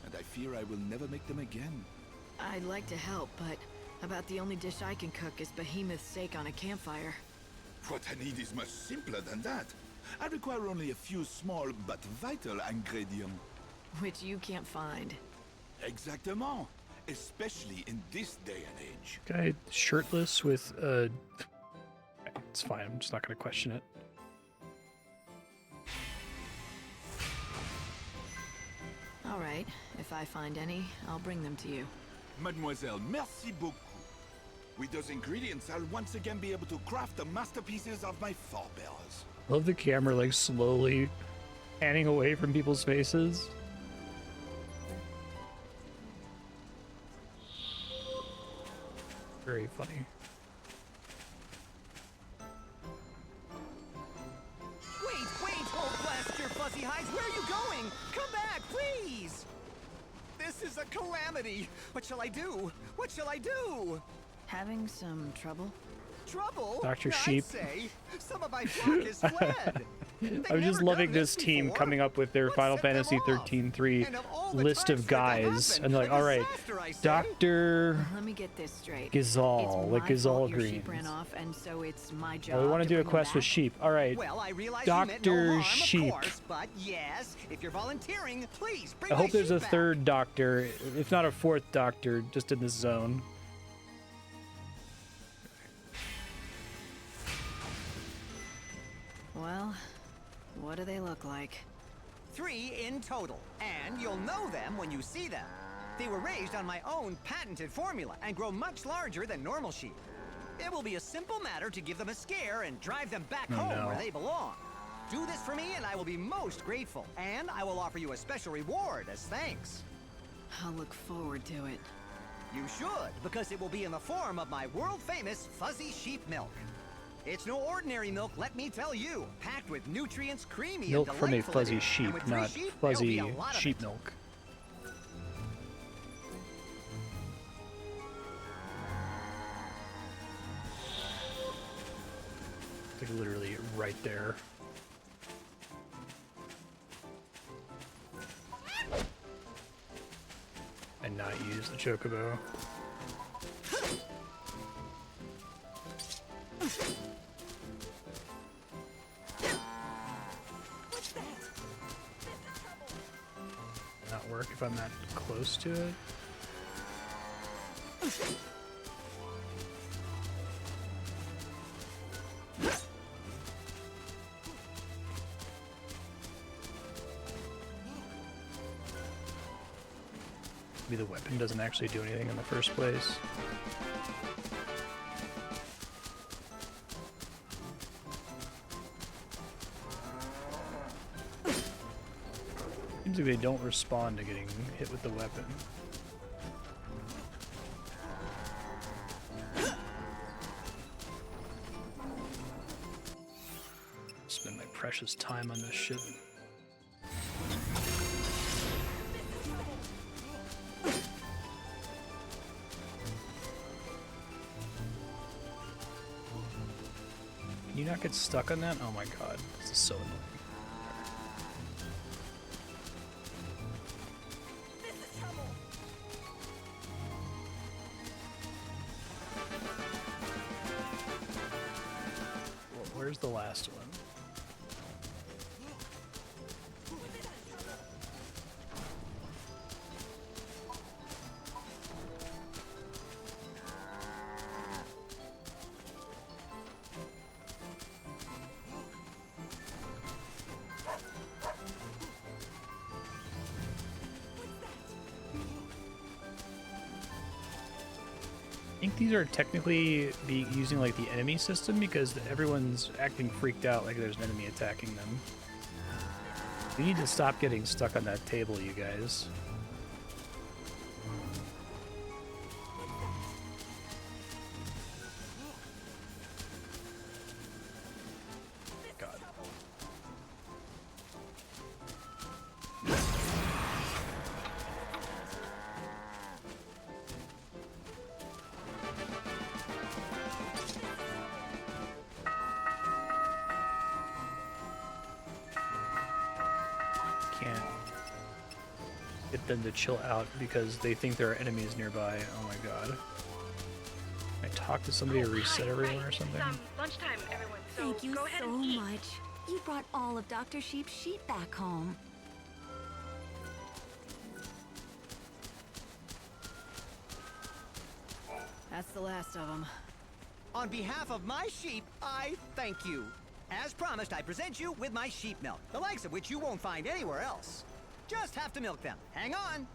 [SPEAKER 9] and I fear I will never make them again.
[SPEAKER 3] I'd like to help, but about the only dish I can cook is behemoth steak on a campfire.
[SPEAKER 9] What I need is much simpler than that. I require only a few small but vital ingredients.
[SPEAKER 3] Which you can't find.
[SPEAKER 9] Exactement. Especially in this day and age.
[SPEAKER 1] Guy shirtless with it's fine, I'm just not gonna question it.
[SPEAKER 3] All right, if I find any, I'll bring them to you.
[SPEAKER 9] Mademoiselle, merci beaucoup. With those ingredients, I'll once again be able to craft the masterpieces of my forebears.
[SPEAKER 1] Love the camera like slowly panning away from people's faces. Very funny.
[SPEAKER 15] Wait, old blast your fuzzy hides! Where are you going? Come back, please! This is a calamity! What shall I do? What shall I do?
[SPEAKER 3] Having some trouble?
[SPEAKER 15] Trouble?
[SPEAKER 1] Dr.
[SPEAKER 15] I'd
[SPEAKER 1] Sheep.
[SPEAKER 15] say some of my flock is fled.
[SPEAKER 1] I'm just loving this team coming up with their Final Fantasy 13-3 list of guys, and they're like, all right, Dr.
[SPEAKER 3] Let me get this straight.
[SPEAKER 1] Gazal, like Gazal Green.
[SPEAKER 3] Sheep ran off, and so it's my job.
[SPEAKER 1] Oh, we want to do a quest with sheep. All right,
[SPEAKER 15] Well, I realize you meant no
[SPEAKER 1] Dr.
[SPEAKER 15] harm,
[SPEAKER 1] Sheep.
[SPEAKER 15] of course, but yes, if you're volunteering, please bring
[SPEAKER 1] I
[SPEAKER 15] my
[SPEAKER 1] hope there's a
[SPEAKER 15] sheep back.
[SPEAKER 1] third Doctor, if not a fourth Doctor, just in this zone.
[SPEAKER 3] Well, what do they look like?
[SPEAKER 15] 3 in total, and you'll know them when you see them. They were raised on my own patented formula and grow much larger than normal sheep. It will be a simple matter to give them a scare and drive them back
[SPEAKER 1] Oh,
[SPEAKER 15] home
[SPEAKER 1] no.
[SPEAKER 15] where they belong. Do this for me and I will be most grateful. And I will offer you a special reward as thanks.
[SPEAKER 3] I'll look forward to it.
[SPEAKER 15] You should, because it will be in the form of my world-famous fuzzy sheep milk. It's no ordinary milk, let me tell you. Packed with nutrients, creamy
[SPEAKER 1] Milk
[SPEAKER 15] and
[SPEAKER 1] from a
[SPEAKER 15] delightful
[SPEAKER 1] fuzzy
[SPEAKER 15] in it.
[SPEAKER 1] sheep,
[SPEAKER 15] And with 3
[SPEAKER 1] not
[SPEAKER 15] sheep, there'll be
[SPEAKER 1] fuzzy
[SPEAKER 15] a lot of
[SPEAKER 1] sheep
[SPEAKER 15] it.
[SPEAKER 1] milk. Like literally right there. And not use the chocobo. Not work if I'm that close to it. Maybe the weapon doesn't actually do anything in the first place. Seems like they don't respond to getting hit with the weapon. Spend my precious time on this shit. Can you not get stuck on that? Oh my god, this is so annoying. Well, where's the last one? I think these are technically using like the enemy system because everyone's acting freaked out like there's an enemy attacking them. We need to stop getting stuck on that table, you guys. God. Can't get them to chill out because they think there are enemies nearby. Oh my god. Can I talk to somebody to reset everyone or something?
[SPEAKER 16] Lunchtime, everyone. So
[SPEAKER 14] Thank you
[SPEAKER 16] go ahead
[SPEAKER 14] so
[SPEAKER 16] and eat.
[SPEAKER 14] much. You brought all of Dr. Sheep's sheep back home.
[SPEAKER 3] That's the last of them.
[SPEAKER 15] On behalf of my sheep, I thank you. As promised, I present you with my sheep milk, the likes of which you won't find anywhere else. Just have to milk them. Hang on.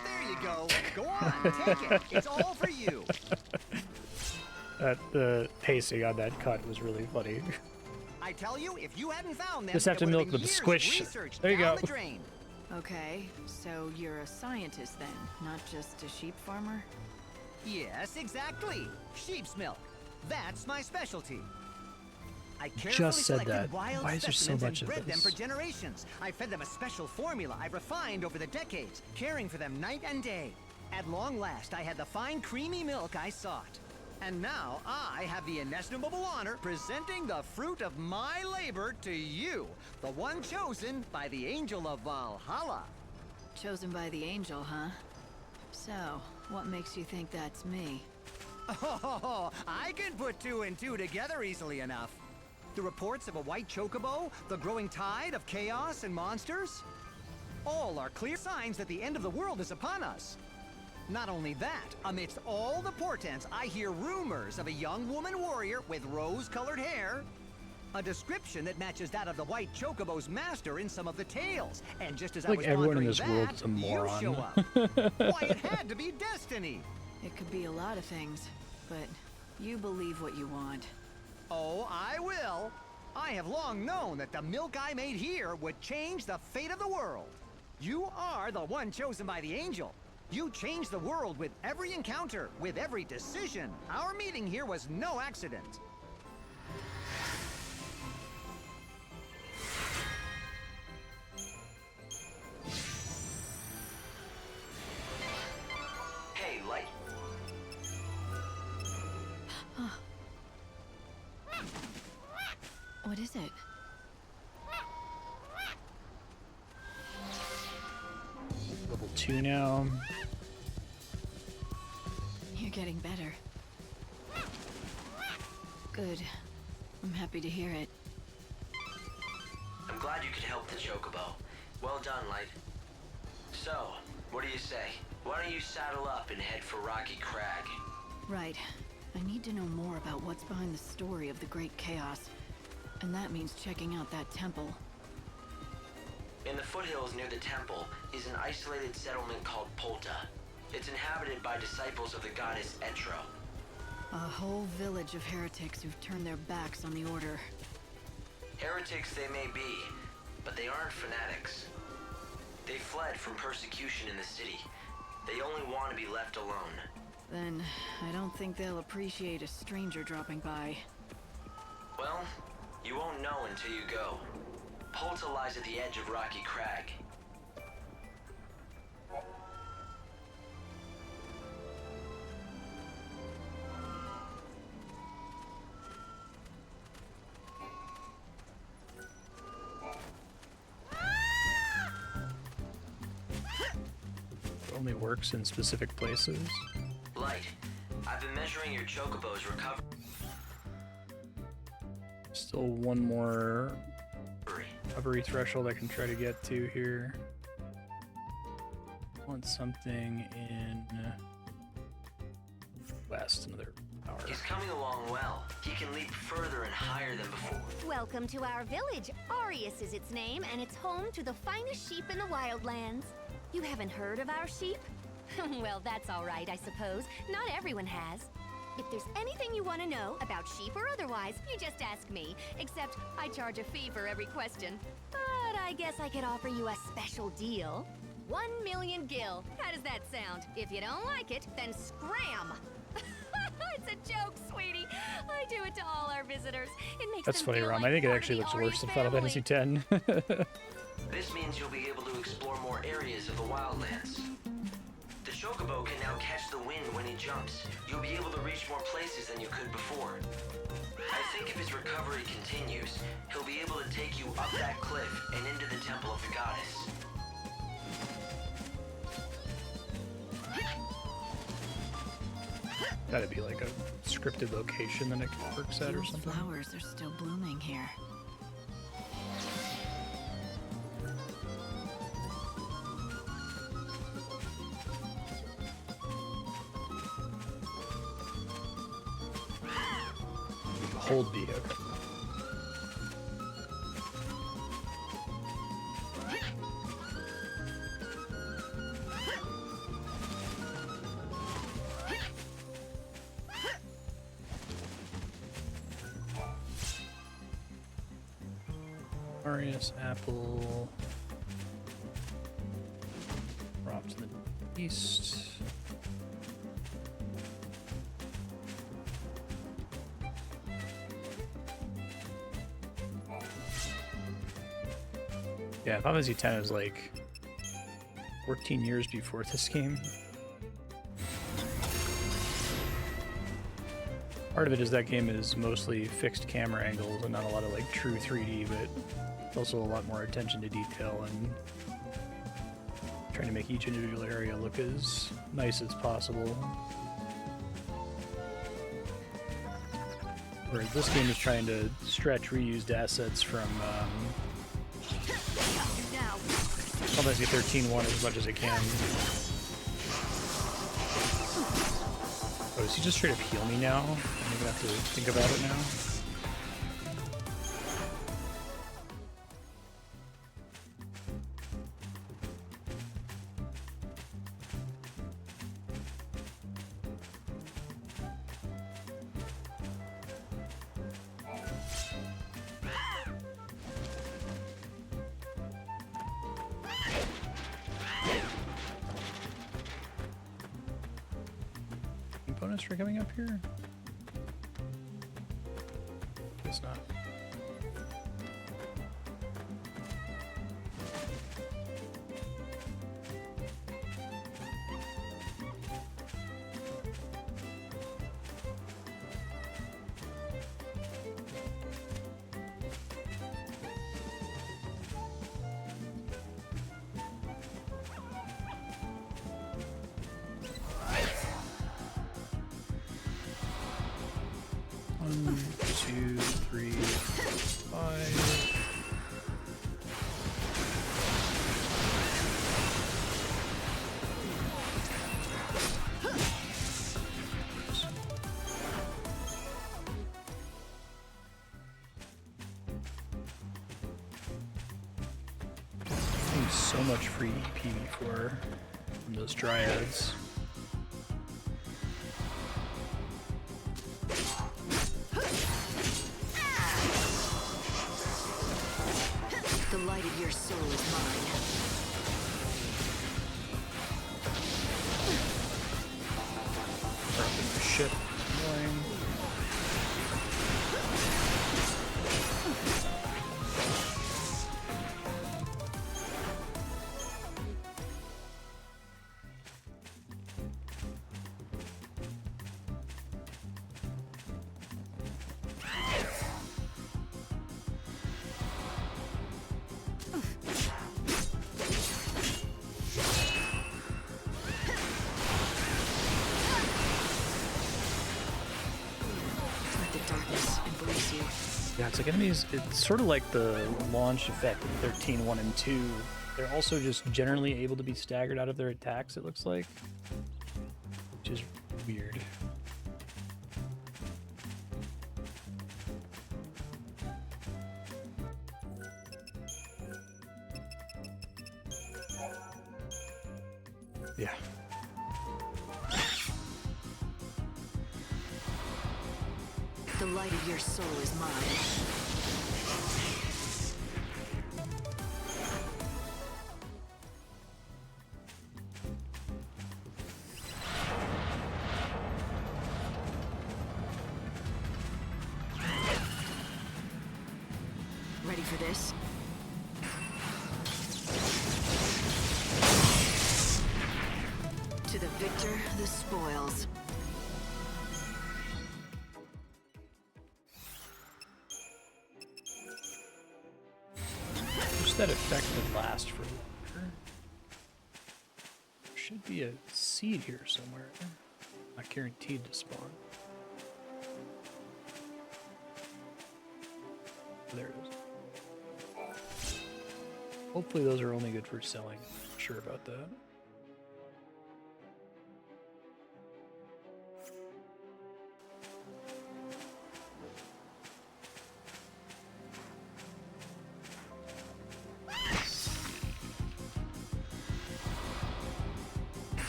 [SPEAKER 15] There you go. Go on, take it. It's all for you.
[SPEAKER 1] The pacing on that cut was really funny.
[SPEAKER 15] I tell you, if you hadn't found them,
[SPEAKER 1] Just have
[SPEAKER 15] it
[SPEAKER 1] to
[SPEAKER 15] would
[SPEAKER 1] milk
[SPEAKER 15] been
[SPEAKER 1] with the
[SPEAKER 15] years of
[SPEAKER 1] squish.
[SPEAKER 15] research
[SPEAKER 1] There you
[SPEAKER 15] down
[SPEAKER 1] go.
[SPEAKER 15] the drain.
[SPEAKER 3] Okay, so you're a scientist then, not just a sheep farmer?
[SPEAKER 15] Yes, exactly. Sheep's milk. That's my specialty. I carefully
[SPEAKER 1] Just said
[SPEAKER 15] selected
[SPEAKER 1] that.
[SPEAKER 15] wild
[SPEAKER 1] Why is there so
[SPEAKER 15] specimens
[SPEAKER 1] much
[SPEAKER 15] and
[SPEAKER 1] of
[SPEAKER 15] bred them
[SPEAKER 1] this?
[SPEAKER 15] for generations. I fed them a special formula I've refined over the decades, caring for them night and day. At long last, I had the fine, creamy milk I sought. And now I have the inestimable honor presenting the fruit of my labor to you, the one chosen by the Angel of Valhalla.
[SPEAKER 3] Chosen by the angel, huh? So, what makes you think that's me?
[SPEAKER 15] Oh, I can put 2 and 2 together easily enough. The reports of a white chocobo, the growing tide of chaos and monsters, all are clear signs that the end of the world is upon us. Not only that, amidst all the portents, I hear rumors of a young woman warrior with rose-colored hair, a description that matches that of the white chocobo's master in some of the tales. And just as I
[SPEAKER 1] Like
[SPEAKER 15] was
[SPEAKER 1] everyone in
[SPEAKER 15] pondering
[SPEAKER 1] this world
[SPEAKER 15] that,
[SPEAKER 1] is a moron.
[SPEAKER 15] you show up. Why, it had to be destiny.
[SPEAKER 3] It could be a lot of things, but You believe what you want.
[SPEAKER 15] Oh, I will. I have long known that the milk I made here would change the fate of the world. You are the one chosen by the angel. You changed the world with every encounter, with every decision. Our meeting here was no accident.
[SPEAKER 5] Hey, Light.
[SPEAKER 3] What is it?
[SPEAKER 1] Level 2 now.
[SPEAKER 3] You're getting better. Good. I'm happy to hear it.
[SPEAKER 5] I'm glad you could help the Chocobo. Well done, Light. So, what do you say? Why don't you saddle up and head for Rocky Crag?
[SPEAKER 3] Right. I need to know more about what's behind the story of the Great Chaos. And that means checking out that temple.
[SPEAKER 5] In the foothills near the temple is an isolated settlement called Polta. It's inhabited by disciples of the goddess Etro.
[SPEAKER 3] A whole village of heretics who've turned their backs on the Order.
[SPEAKER 5] Heretics they may be, but they aren't fanatics. They fled from persecution in the city. They only want to be left alone.
[SPEAKER 3] Then, I don't think they'll appreciate a stranger dropping by.
[SPEAKER 5] Well, you won't know until you go. Polta lies at the edge of Rocky Crag.
[SPEAKER 1] It only works in specific places.
[SPEAKER 5] Light, I've been measuring your Chocobo's recovery.
[SPEAKER 1] Still one more recovery threshold I can try to get to here. Want something in west, another power.
[SPEAKER 5] He's coming along well. He can leap further and higher than before.
[SPEAKER 16] Welcome to our village. Arius is its name, and it's home to the finest sheep in the wildlands. You haven't heard of our sheep? Well, that's all right, I suppose. Not everyone has. If there's anything you want to know, about sheep or otherwise, you just ask me. Except, I charge a fee for every question. But I guess I could offer you a special deal. 1 million gil. How does that sound? If you don't like it, then scram! It's a joke, sweetie. I do it to all our visitors. It makes
[SPEAKER 1] That's
[SPEAKER 16] them
[SPEAKER 1] funny,
[SPEAKER 16] feel
[SPEAKER 1] Rom.
[SPEAKER 16] like
[SPEAKER 1] I think it
[SPEAKER 16] part
[SPEAKER 1] actually
[SPEAKER 16] of the
[SPEAKER 1] looks worse than
[SPEAKER 16] Arius
[SPEAKER 1] Final
[SPEAKER 16] family.
[SPEAKER 1] Fantasy X.
[SPEAKER 5] This means you'll be able to explore more areas of the wildlands. The Chocobo can now catch the wind when he jumps. You'll be able to reach more places than you could before. I think if his recovery continues, he'll be able to take you up that cliff and into the temple of the goddess.
[SPEAKER 1] Gotta be like a scripted location that it works at or
[SPEAKER 3] Those
[SPEAKER 1] something.
[SPEAKER 3] flowers are still blooming here.
[SPEAKER 1] Hold B, okay. Marius, Apple. Drop to the east. Yeah, Final Fantasy X is like 14 years before this game. Part of it is that game is mostly fixed camera angles and not a lot of like true 3D, but also a lot more attention to detail and trying to make each individual area look as nice as possible. Whereas this game is trying to stretch reused assets from Final Fantasy 13-1 as much as it can. Oh, does he just straight up heal me now? I'm gonna have to think about it now. bonus for coming up here? Guess not. One, two, three, five. Getting so much free PV4 from those dryads.
[SPEAKER 3] The light of your soul is mine.
[SPEAKER 1] Dropping the ship. Annoying. Yeah, it's like enemies, it's sort of like the launch effect in 13, 1, and 2. They're also just generally able to be staggered out of their attacks, it looks like. Which is weird. Yeah.
[SPEAKER 3] The light of your soul is mine. Ready for this? To the victor, the spoils.
[SPEAKER 1] That effect would last for longer. There should be a seed here somewhere. Not guaranteed to spawn. There it is. Hopefully those are only good for selling. Not sure about that.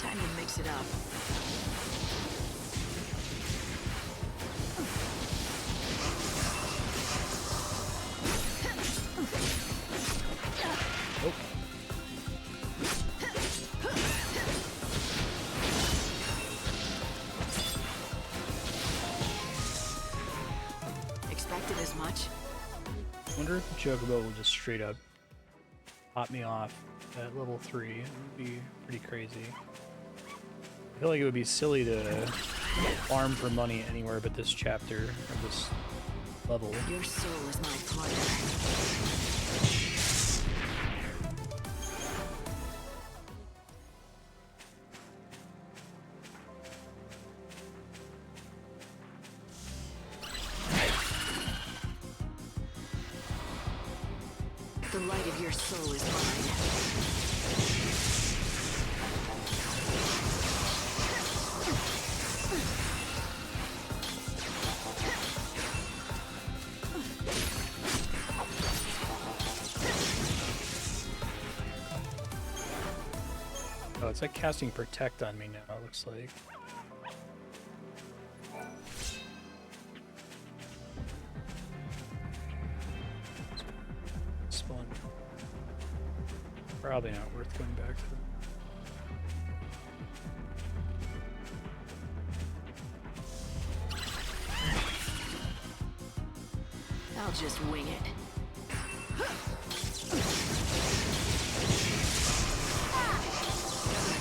[SPEAKER 3] Time to mix it up. Expected as much.
[SPEAKER 1] Wonder if the Chocobo will just straight up pop me off at level 3. It would be pretty crazy. I feel like it would be silly to farm for money anywhere but this chapter or this level.
[SPEAKER 3] Your soul is my plunder. The light of your soul is mine.
[SPEAKER 1] Oh, it's like casting Protect on me now, it looks like. Spawn. Probably not worth going back to.
[SPEAKER 3] I'll just wing it.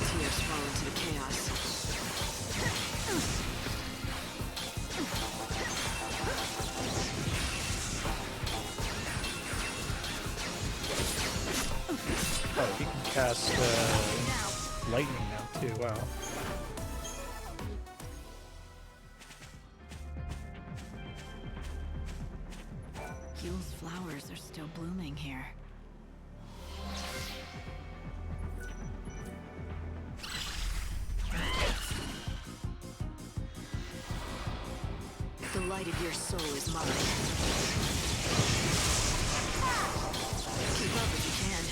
[SPEAKER 3] Tears fall into the chaos.
[SPEAKER 1] Oh, he can cast lightning now too. Wow.
[SPEAKER 3] Yule's flowers are still blooming here. The light of your soul is mine. Keep up if you can.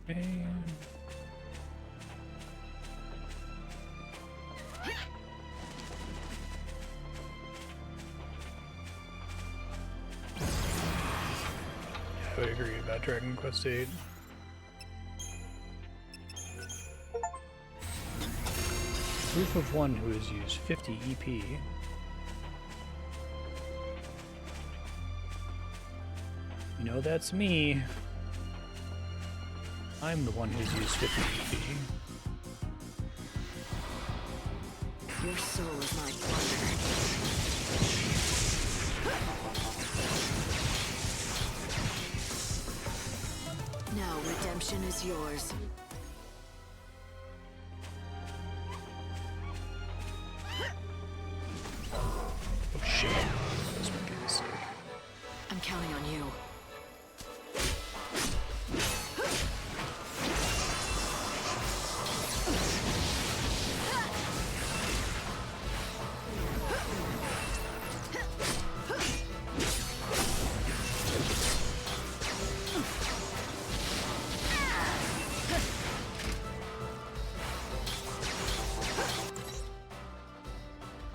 [SPEAKER 1] And I would agree about Dragon Quest VIII. Proof of one who has used 50 EP. You know that's me. I'm the one who's used 50 EP.
[SPEAKER 3] Your soul is my plunder. Now redemption is yours.
[SPEAKER 1] Oh shit. That's what gave us.
[SPEAKER 3] I'm counting on you.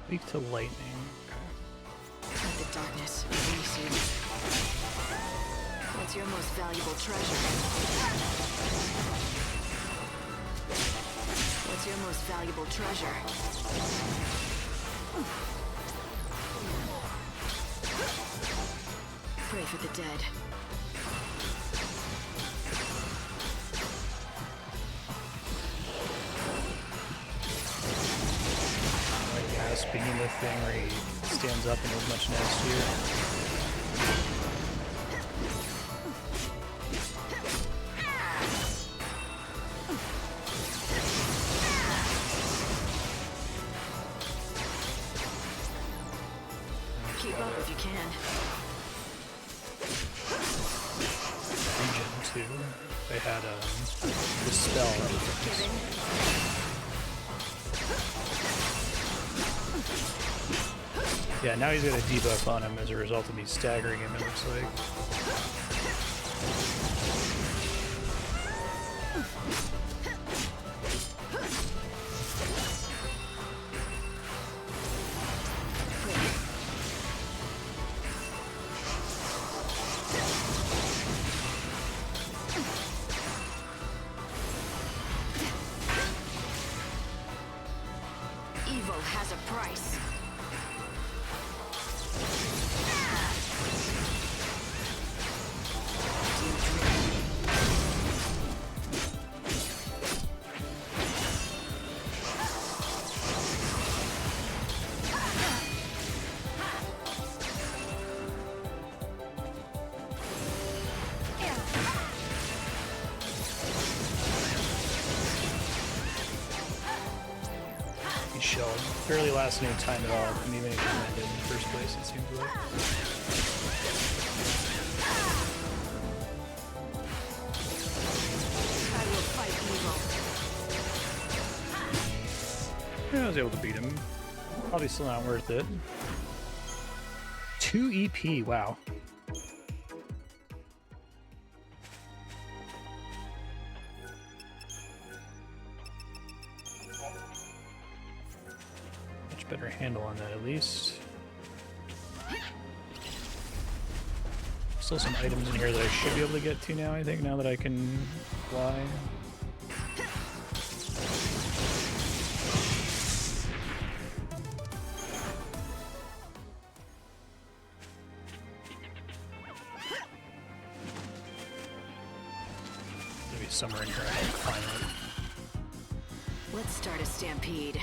[SPEAKER 1] Weak to lightning.
[SPEAKER 3] Let the darkness release you. What's your most valuable treasure? What's your most valuable treasure? Pray for the dead.
[SPEAKER 1] Being the thing where he stands up and is much nastier.
[SPEAKER 3] Keep up if you can.
[SPEAKER 1] Region 2. They had the spell. Yeah, now he's got a debuff on him as a result of me staggering him, it looks like.
[SPEAKER 3] Evil has a price.
[SPEAKER 1] Shell barely lasts any time at all, and even if you landed in the first place, it seems like.
[SPEAKER 3] I will fight evil.
[SPEAKER 1] Yeah, I was able to beat him. Probably still not worth it. 2 EP, wow. Better handle on that at least. Still some items in here that I should be able to get to now, I think, now that I can fly. somewhere in here I can climb up.
[SPEAKER 3] Let's start a stampede.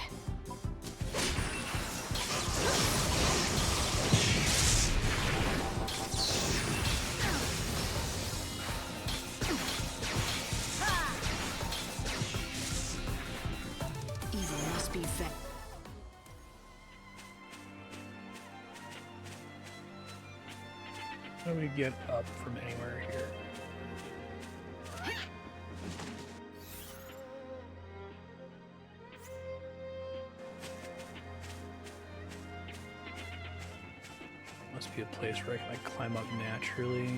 [SPEAKER 3] Evil must be vet.
[SPEAKER 1] How do we get up from anywhere here? Must be a place where I can like climb up naturally.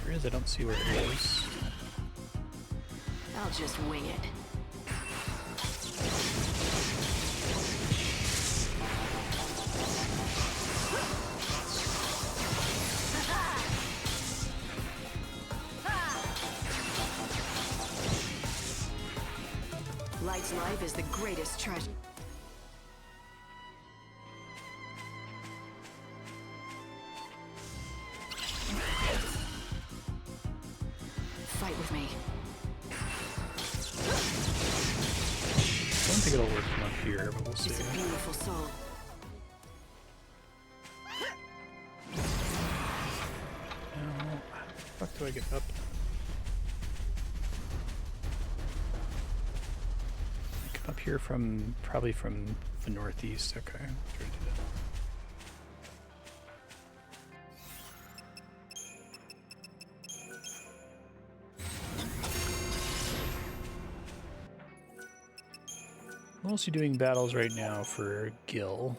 [SPEAKER 1] Where is it? I don't see where it is.
[SPEAKER 3] I'll just wing it. Light's life is the greatest treasure. Fight with me.
[SPEAKER 1] I don't think it'll work from up here, but we'll see.
[SPEAKER 3] It's a beautiful soul.
[SPEAKER 1] Now, how the fuck do I get up? I come up here from, probably from the northeast. Okay, let's try to do that. I'm also doing battles right now for Gil.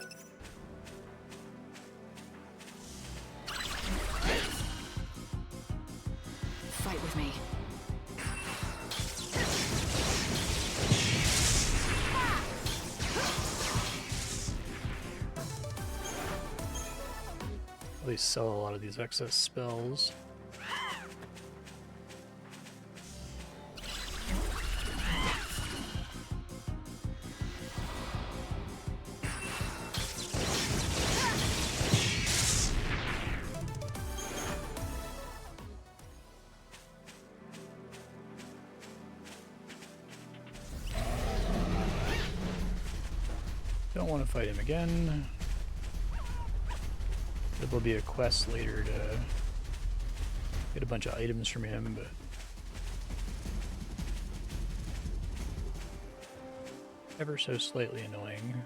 [SPEAKER 3] Fight with me.
[SPEAKER 1] At least sell a lot of these excess spells. Don't want to fight him again. There will be a quest later to get a bunch of items from him, but ever so slightly annoying.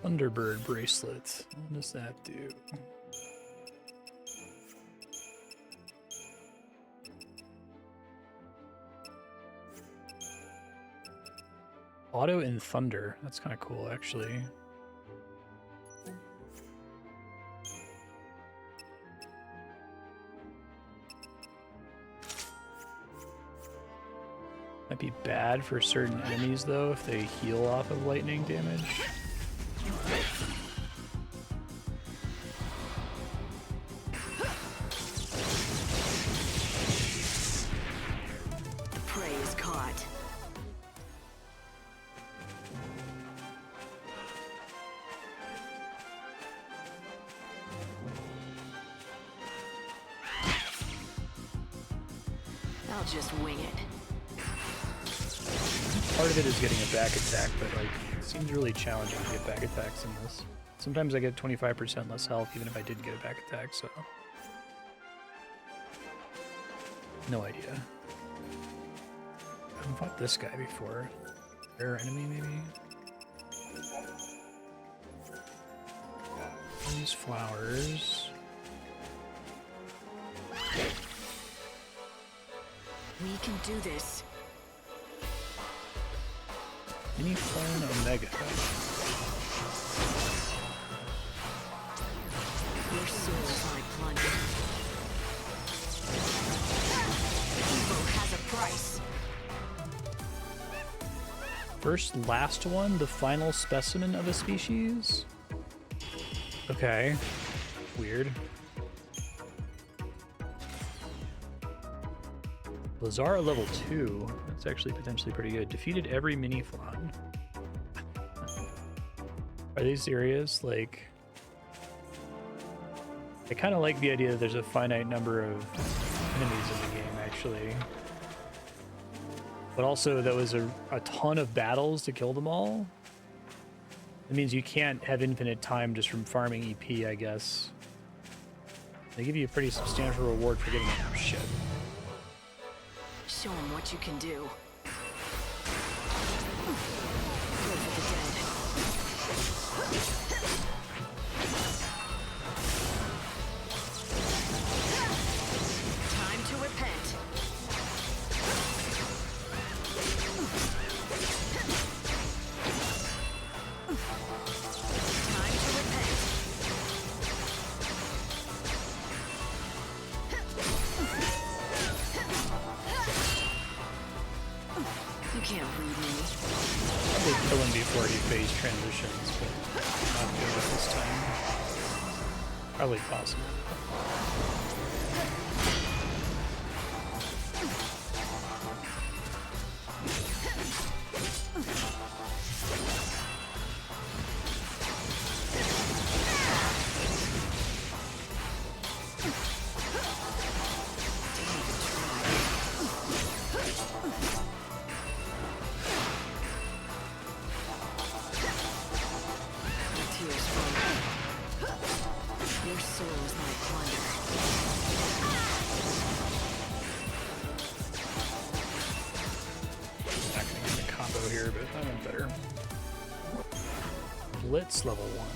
[SPEAKER 1] Thunderbird bracelet. What does that do? Auto and thunder. That's kind of cool, actually. Might be bad for certain enemies, though, if they heal off of lightning damage.
[SPEAKER 3] Prey is caught. I'll just wing it.
[SPEAKER 1] Part of it is getting a back attack, but like it seems really challenging to get back attacks in this. Sometimes I get 25% less health even if I did get a back attack, so no idea. I haven't fought this guy before. Rare enemy, maybe? These flowers.
[SPEAKER 3] We can do this.
[SPEAKER 1] Mini phone Omega.
[SPEAKER 3] Your soul is my plunder. Evil has a price.
[SPEAKER 1] First, last one, the final specimen of a species. Okay. Weird. Lazara level 2. That's actually potentially pretty good. Defeated every mini flan. Are they serious? Like, I kind of like the idea that there's a finite number of enemies in the game, actually. But also, that was a ton of battles to kill them all. It means you can't have infinite time just from farming EP, I guess. They give you a pretty substantial reward for getting enough shit.
[SPEAKER 3] Show them what you can do. Time to repent. Time to repent. You can't read me.
[SPEAKER 1] Probably kill him before he phase transitions, but not doing it this time. Probably possible.
[SPEAKER 3] Your soul is my plunder.
[SPEAKER 1] Not gonna get a combo here, but I went better. Blitz level 1.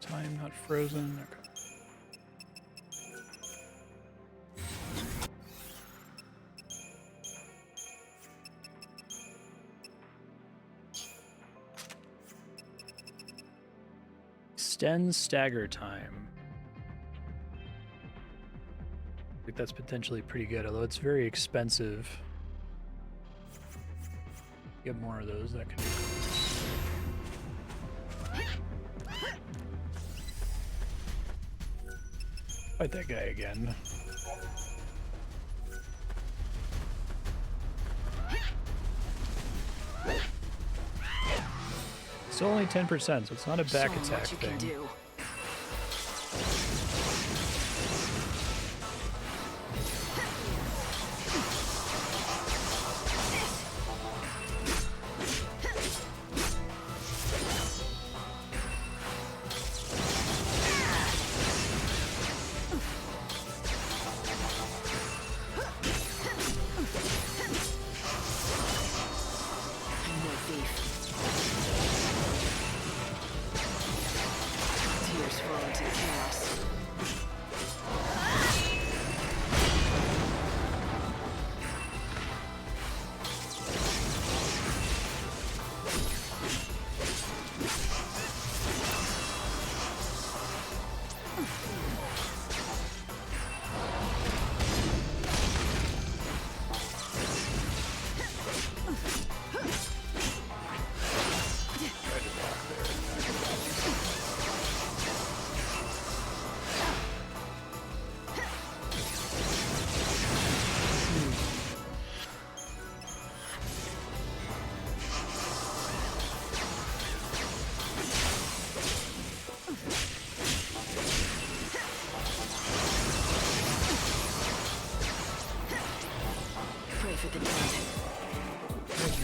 [SPEAKER 1] Time not frozen. Okay. Extends stagger time. I think that's potentially pretty good, although it's very expensive. Get more of those, that could be cool. Fight that guy again. It's only 10%, so it's not a back attack thing.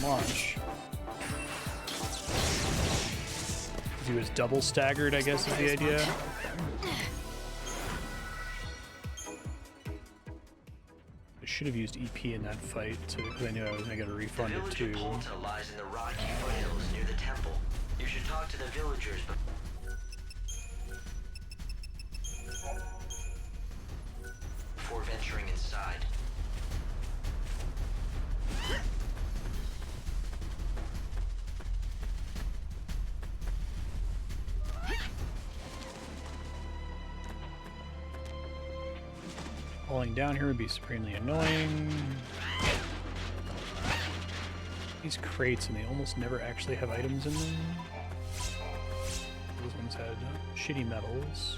[SPEAKER 1] Launch. He was double staggered, I guess is the idea. I should have used EP in that fight because I knew I was going to get a refund or two.
[SPEAKER 5] The village of Polta lies in the rocky foothills near the temple. You should talk to the villagers before venturing inside.
[SPEAKER 1] Falling down here would be supremely annoying. These crates, and they almost never actually have items in them. Those ones had shitty metals.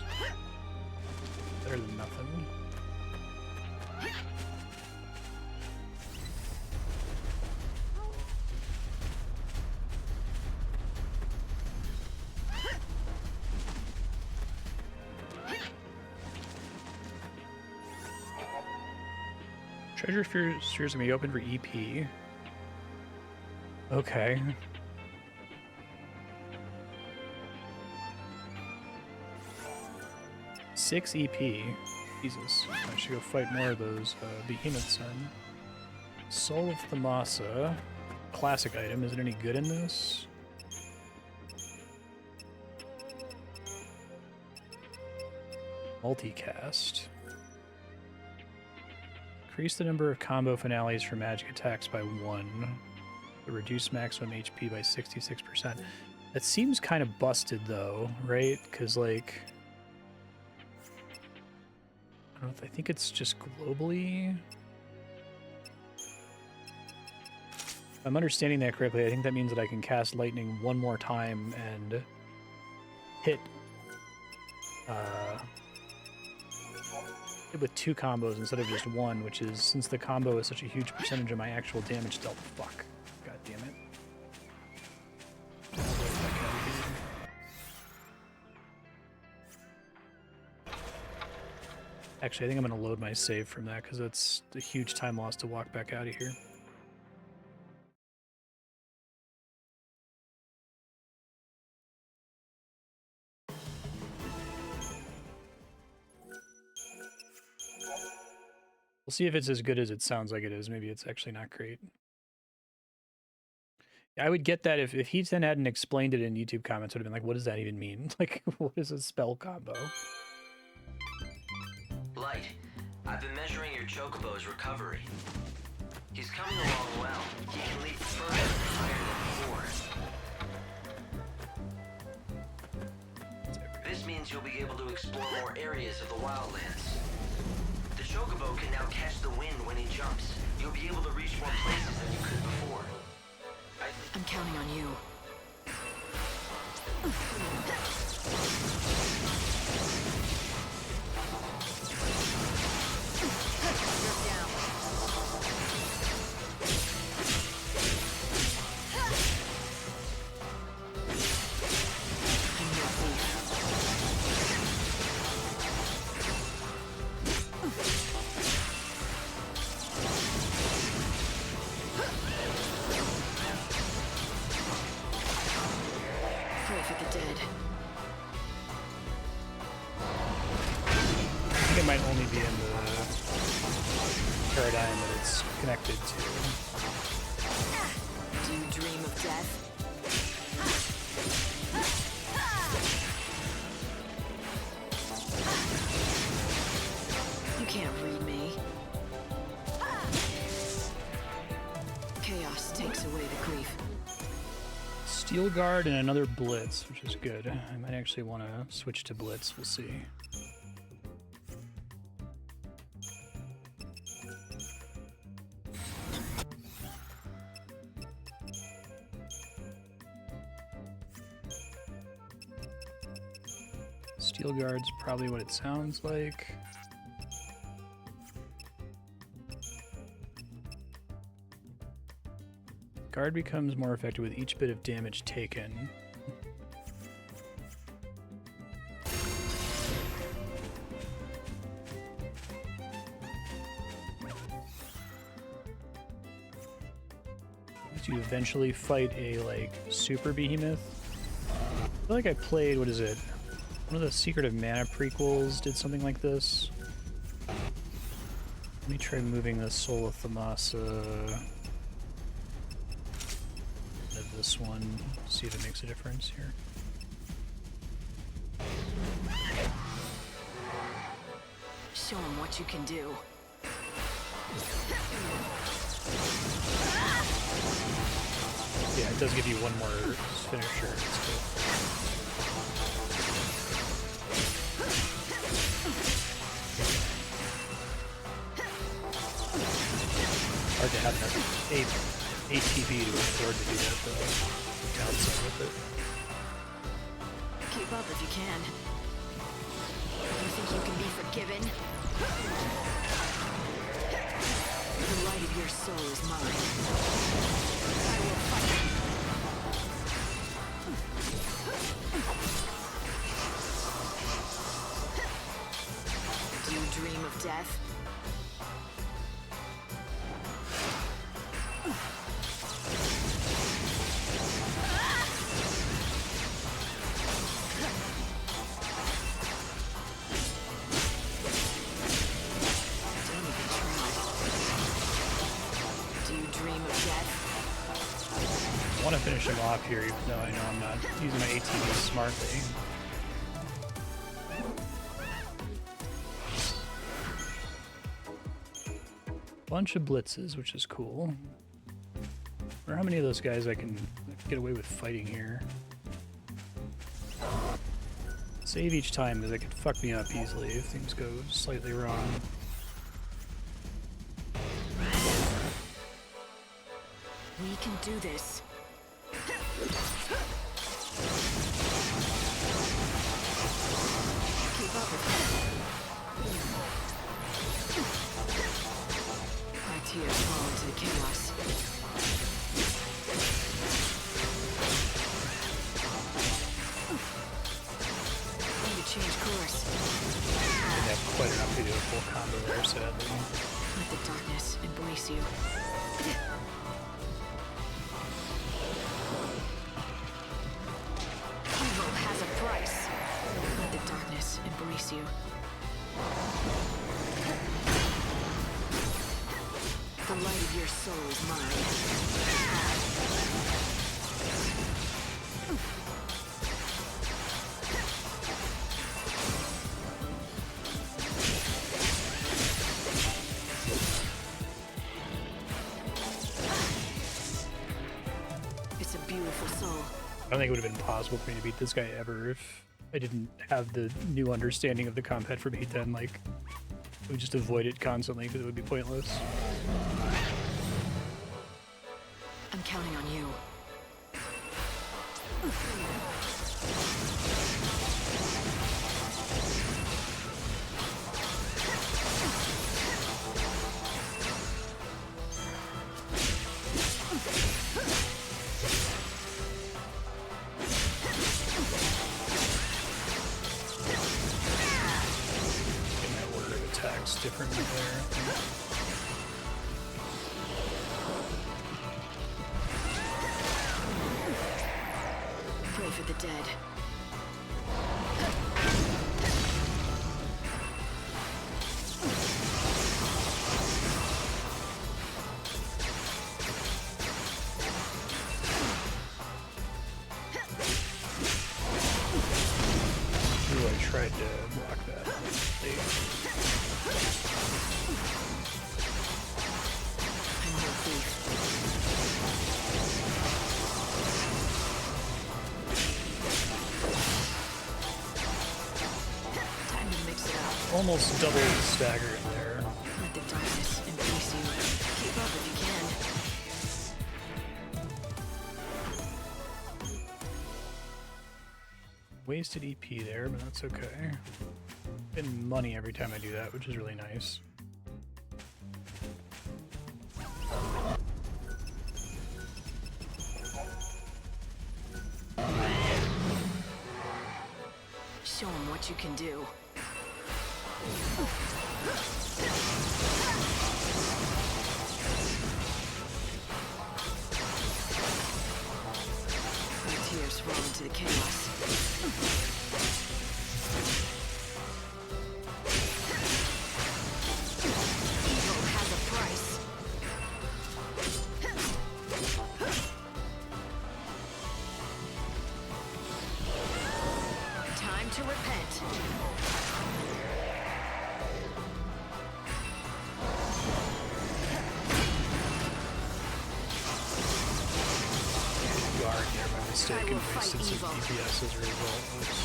[SPEAKER 1] Better than nothing. Treasure spheres can be open for EP. Okay. Six EP. Jesus. I should go fight more of those behemoths then. Soul of Thamasa. Classic item. Is it any good in this? Multicast. Increase the number of combo finales for magic attacks by 1. Reduce maximum HP by 66%. That seems kind of busted though, right? Because like, I don't know if I think it's just globally. If I'm understanding that correctly, I think that means that I can cast lightning one more time and hit with 2 combos instead of just 1, which is, since the combo is such a huge percentage of my actual damage dealt. Fuck. God damn it. Actually, I think I'm going to load my save from that because it's a huge time loss to walk back out of here. We'll see if it's as good as it sounds like it is. Maybe it's actually not great. I would get that if he then hadn't explained it in YouTube comments. Would have been like, what does that even mean? Like, what is a spell combo?
[SPEAKER 5] Light, I've been measuring your Chocobo's recovery. He's coming along well. He can leap further and higher than before. This means you'll be able to explore more areas of the wildlands. The Chocobo can now catch the wind when he jumps. You'll be able to reach more places than you could before.
[SPEAKER 3] I'm counting on you.
[SPEAKER 1] Connected to.
[SPEAKER 3] Do you dream of death? You can't read me. Chaos takes away the grief.
[SPEAKER 1] Steel Guard and another Blitz, which is good. I might actually want to switch to Blitz. We'll see. Steel Guard's probably what it sounds like. Guard becomes more effective with each bit of damage taken. You eventually fight a like super behemoth. I feel like I played, what is it? One of the Secret of Mana prequels did something like this. Let me try moving the Soul of Thamasa to this one, see if it makes a difference here.
[SPEAKER 3] Show him what you can do.
[SPEAKER 1] Yeah, it does give you one more finisher. It's good. Hard to have that ATV to afford to do that, though. The downside with it.
[SPEAKER 3] Keep up if you can. You think you can be forgiven? The light of your soul is mine. I will fight. Do you dream of death?
[SPEAKER 1] I want to finish him off here, even though I know I'm not using my ATV smartly. Bunch of blitzes, which is cool. I wonder how many of those guys I can get away with fighting here. Save each time, because it could fuck me up easily if things go slightly wrong.
[SPEAKER 3] We can do this. Keep up with me. My tears fall into the chaos. Need to change course.
[SPEAKER 1] I didn't have quite enough to do a full combo there, sadly.
[SPEAKER 3] Let the darkness embrace you. Evil has a price. Let the darkness embrace you. The light of your soul is mine. It's a beautiful soul.
[SPEAKER 1] I don't think it would have been possible for me to beat this guy ever if I didn't have the new understanding of the combat from H10. Like, I would just avoid it constantly because it would be pointless.
[SPEAKER 3] I'm counting on you.
[SPEAKER 1] Getting that order of attacks differently there. I think.
[SPEAKER 3] Pray for the dead.
[SPEAKER 1] Ooh, I tried to block that.
[SPEAKER 3] I'm no thief. Time to mix it up.
[SPEAKER 1] Almost double stagger in there.
[SPEAKER 3] Let the darkness embrace you. Keep up if you can.
[SPEAKER 1] Wasted EP there, but that's okay. Getting money every time I do that, which is really nice.
[SPEAKER 3] Show 'em what you can do. My tears fall into the chaos. Evil has a price. Time to repent.
[SPEAKER 1] Guard here by mistake
[SPEAKER 3] I will
[SPEAKER 1] and
[SPEAKER 3] fight
[SPEAKER 1] wasted some
[SPEAKER 3] evil.
[SPEAKER 1] DPS as a result. Oops.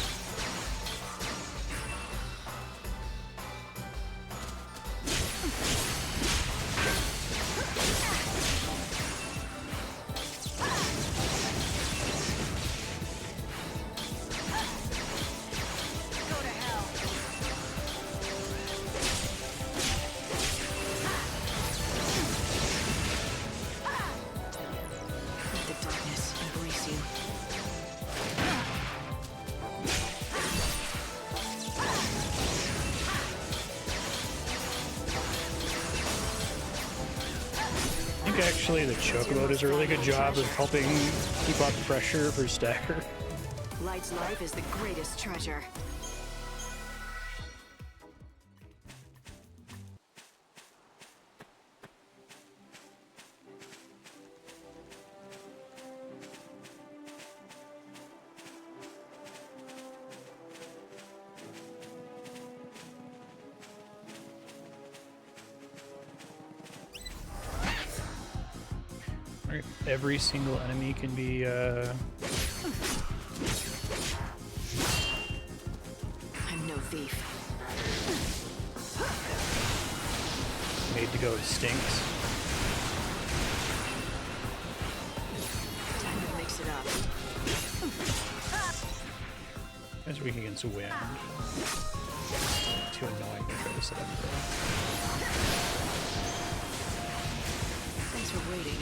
[SPEAKER 3] face you.
[SPEAKER 1] I think actually the Chocobo does a really good job of helping keep up pressure for Stagger.
[SPEAKER 3] Light's life is the greatest treasure.
[SPEAKER 1] Right, every single enemy can be
[SPEAKER 3] I'm no thief.
[SPEAKER 1] made to go extinct.
[SPEAKER 3] Time to mix it up.
[SPEAKER 1] As weak against wind. Too annoying to try to set up for.
[SPEAKER 3] Thanks for waiting.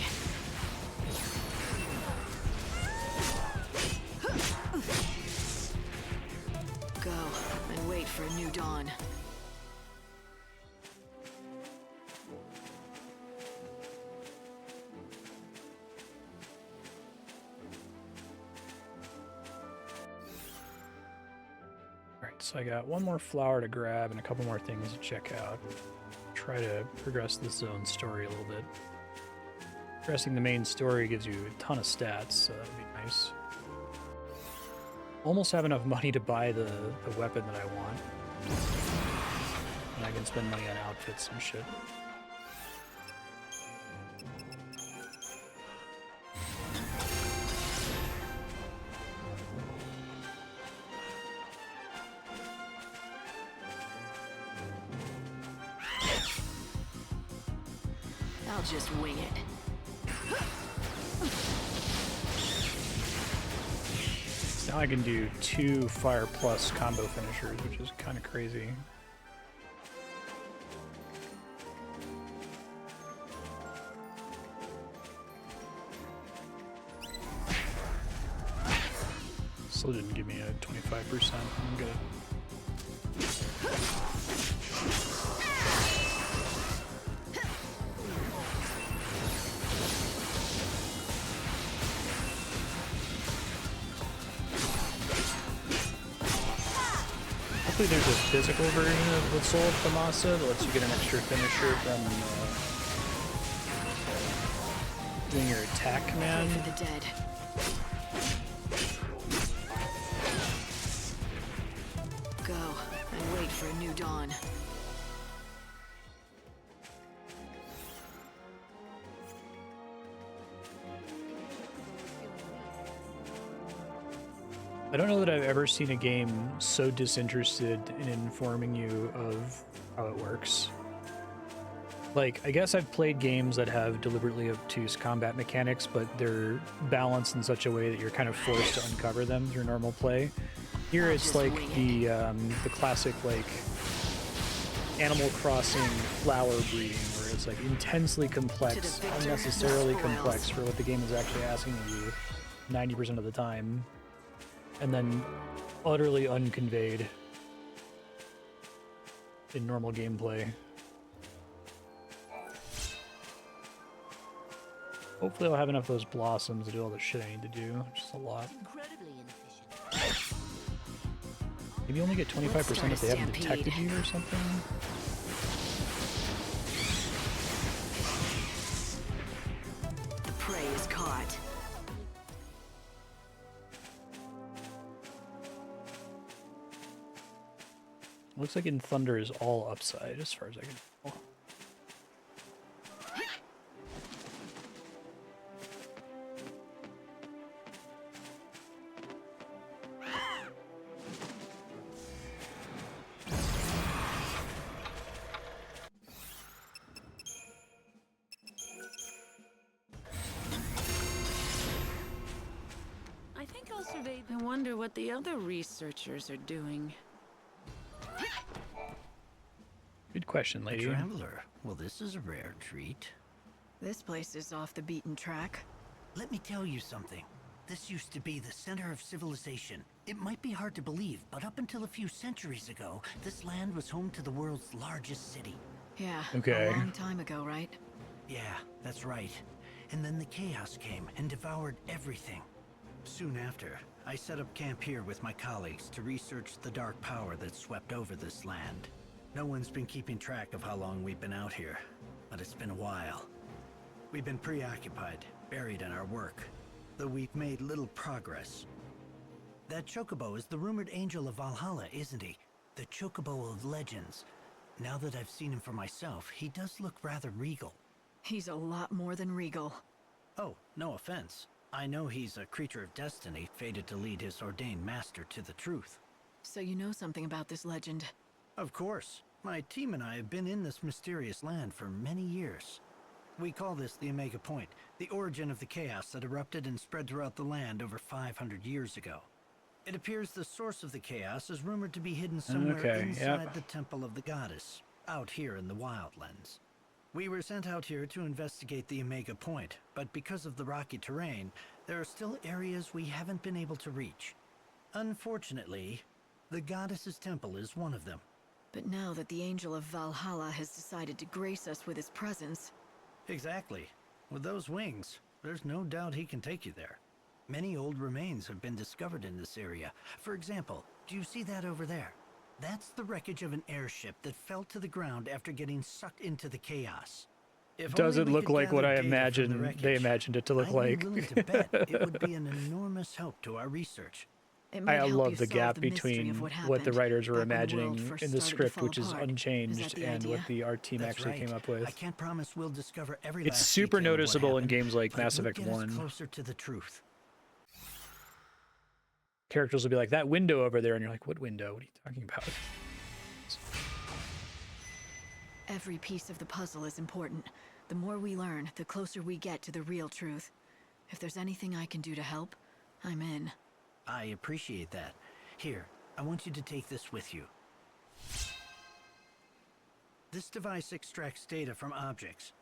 [SPEAKER 3] Go and wait for a new dawn.
[SPEAKER 1] Alright, so I got one more flower to grab and a couple more things to check out. Try to progress the zone story a little bit. Progressing the main story gives you a ton of stats, so that would be nice. Almost have enough money to buy the weapon that I want. And I can spend money on outfits and shit.
[SPEAKER 3] I'll just wing it.
[SPEAKER 1] Now I can do 2 Fire Plus combo finishers, which is kind of crazy. Still didn't give me a 25%. I'm good. Hopefully there's a physical version of the Soul of Tomasa that lets you get an extra finisher from doing your attack command.
[SPEAKER 3] For the dead. Go and wait for a new dawn.
[SPEAKER 1] I don't know that I've ever seen a game so disinterested in informing you of how it works. Like, I guess I've played games that have deliberately obtuse combat mechanics, but they're balanced in such a way that you're kind of forced to uncover them through normal play. Here it's like the classic, like, Animal Crossing flower breeding, where it's like intensely complex, unnecessarily complex for what the game is actually asking of you 90% of the time. And then utterly unconveyed in normal gameplay. Hopefully I'll have enough of those blossoms to do all the shit I need to do, which is a lot. Maybe you only get 25% if they haven't detected you or something?
[SPEAKER 3] The prey is caught.
[SPEAKER 1] Looks like in Thunder is all upside as far as I can tell.
[SPEAKER 8] I think I'll survey. I wonder what the other researchers are doing.
[SPEAKER 1] Good question, lady.
[SPEAKER 7] Traveler. Well, this is a rare treat.
[SPEAKER 3] This place is off the beaten track.
[SPEAKER 7] Let me tell you something. This used to be the center of civilization. It might be hard to believe, but up until a few centuries ago, this land was home to the world's largest city.
[SPEAKER 3] Yeah,
[SPEAKER 1] Okay.
[SPEAKER 3] a long time ago, right?
[SPEAKER 7] Yeah, that's right. And then the chaos came and devoured everything. Soon after, I set up camp here with my colleagues to research the dark power that swept over this land. No one's been keeping track of how long we've been out here, but it's been a while. We've been preoccupied, buried in our work, though we've made little progress. That Chocobo is the rumored angel of Valhalla, isn't he? The Chocobo of legends. Now that I've seen him for myself, he does look rather regal.
[SPEAKER 3] He's a lot more than regal.
[SPEAKER 7] Oh, no offense. I know he's a creature of destiny, fated to lead his ordained master to the truth.
[SPEAKER 3] So you know something about this legend?
[SPEAKER 7] Of course. My team and I have been in this mysterious land for many years. We call this the Omega Point, the origin of the chaos that erupted and spread throughout the land over 500 years ago. It appears the source of the chaos is rumored to be hidden somewhere inside the Temple of the Goddess, out here in the Wildlands. We were sent out here to investigate the Omega Point, but because of the rocky terrain, there are still areas we haven't been able to reach. Unfortunately, the Goddess's temple is one of them.
[SPEAKER 3] But now that the Angel of Valhalla has decided to grace us with his presence...
[SPEAKER 7] Exactly. With those wings, there's no doubt he can take you there. Many old remains have been discovered in this area. For example, do you see that over there? That's the wreckage of an airship that fell to the ground after getting sucked into the chaos.
[SPEAKER 1] Does it look like what I imagined they imagined it to look like?
[SPEAKER 7] I'm willing to bet it would be an enormous help to our research.
[SPEAKER 1] I love the gap between what the writers were imagining in the script, which is unchanged, and what the art team actually came up with.
[SPEAKER 7] I can't promise we'll discover every
[SPEAKER 1] It's
[SPEAKER 7] last
[SPEAKER 1] super
[SPEAKER 7] detail of what
[SPEAKER 1] noticeable in
[SPEAKER 7] happened,
[SPEAKER 1] games like
[SPEAKER 7] but it
[SPEAKER 1] Mass
[SPEAKER 7] would
[SPEAKER 1] Effect
[SPEAKER 7] get us
[SPEAKER 1] 1.
[SPEAKER 7] closer to the truth.
[SPEAKER 1] Characters will be like, that window over there, and you're like, what window? What are you talking about?
[SPEAKER 3] Every piece of the puzzle is important. The more we learn, the closer we get to the real truth. If there's anything I can do to help, I'm in.
[SPEAKER 7] I appreciate that. Here, I want you to take this with you. This device extracts data from objects.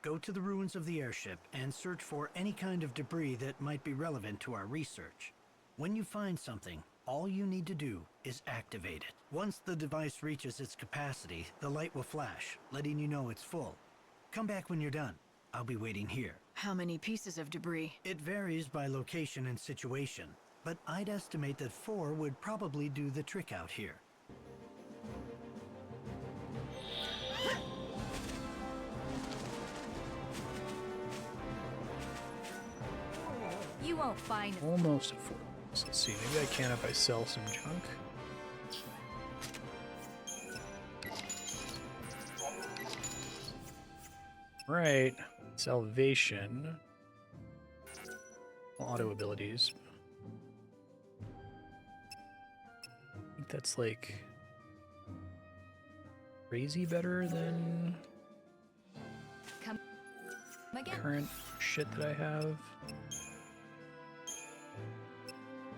[SPEAKER 7] Go to the ruins of the airship and search for any kind of debris that might be relevant to our research. When you find something, all you need to do is activate it. Once the device reaches its capacity, the light will flash, letting you know it's full. Come back when you're done. I'll be waiting here.
[SPEAKER 3] How many pieces of debris?
[SPEAKER 7] It varies by location and situation, but I'd estimate that 4 would probably do the trick out here.
[SPEAKER 16] You won't find
[SPEAKER 1] Almost at 4. So let's see, maybe I can if I sell some junk. Right, salvation. Auto abilities. I think that's like crazy better than
[SPEAKER 16] Come again.
[SPEAKER 1] current shit that I have.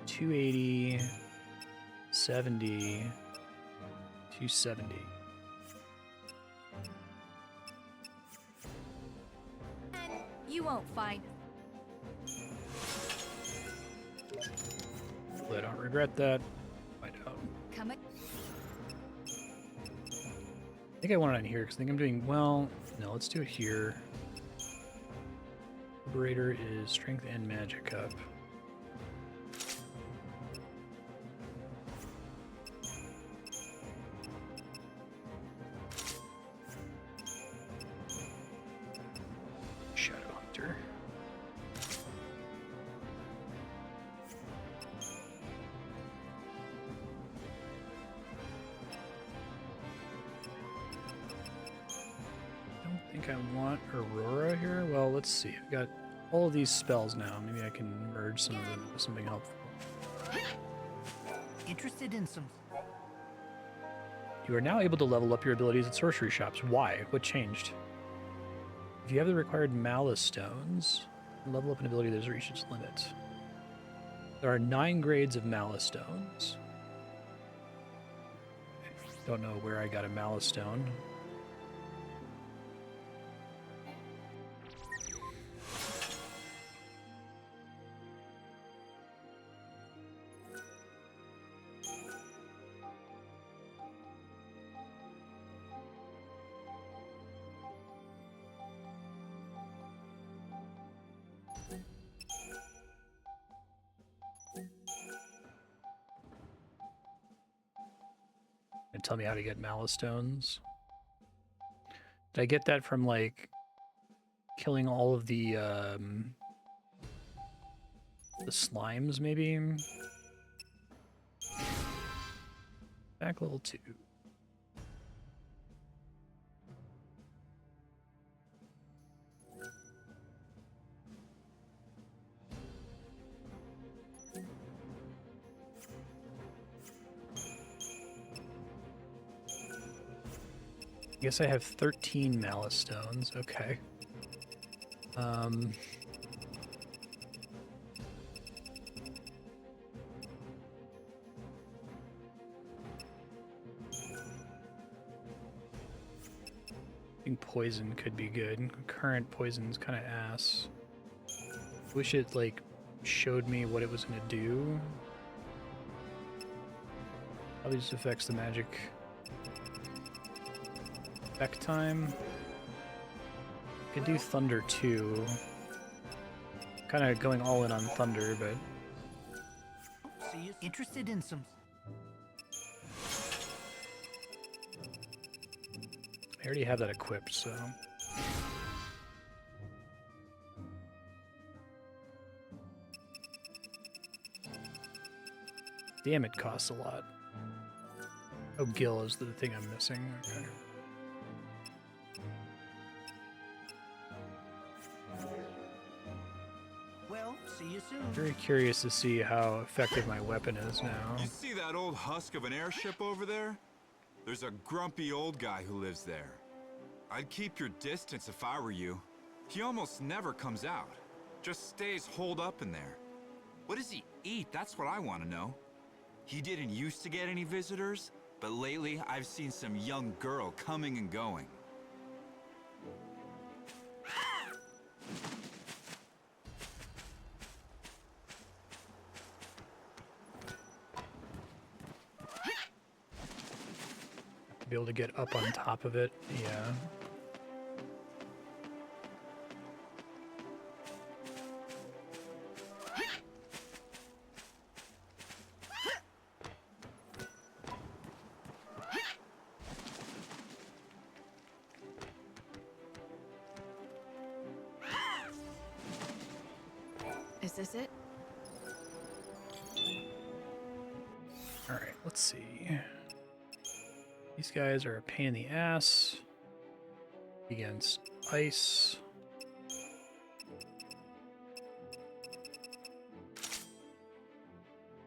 [SPEAKER 1] 280, 70, 270.
[SPEAKER 16] You won't find.
[SPEAKER 1] Hopefully I don't regret that. Find out.
[SPEAKER 16] Come.
[SPEAKER 1] I think I want it on here because I think I'm doing well. No, let's do it here. Liberator is strength and magic up. Shadow Hunter. I don't think I want Aurora here. Well, let's see. I've got all of these spells now. Maybe I can merge some of them with something helpful.
[SPEAKER 7] Interested in some...
[SPEAKER 1] You are now able to level up your abilities at sorcery shops. Why? What changed? If you have the required Malice Stones, level up an ability that has reached its limit. There are 9 grades of Malice Stones. Don't know where I got a Malice Stone. tell me how to get Malice Stones. Did I get that from, like, killing all of the slimes, maybe? Back level 2. I guess I have 13 Malice Stones. Okay. I think poison could be good. Current poison's kind of ass. Wish it, like, showed me what it was gonna do. Probably just affects the magic effect time. Could do thunder too. Kind of going all in on thunder, but
[SPEAKER 15] See, interested in some.
[SPEAKER 1] I already have that equipped, so. Damn, it costs a lot. Oh, Gil is the thing I'm missing. Okay.
[SPEAKER 15] Well, see you soon.
[SPEAKER 1] Very curious to see how effective my weapon is now.
[SPEAKER 10] You see that old husk of an airship over there? There's a grumpy old guy who lives there. I'd keep your distance if I were you. He almost never comes out. Just stays holed up in there. What does he eat? That's what I want to know. He didn't used to get any visitors, but lately I've seen some young girl coming and going.
[SPEAKER 1] Be able to get up on top of it, yeah.
[SPEAKER 3] Is this it?
[SPEAKER 1] All right, let's see. These guys are a pain in the ass against ice.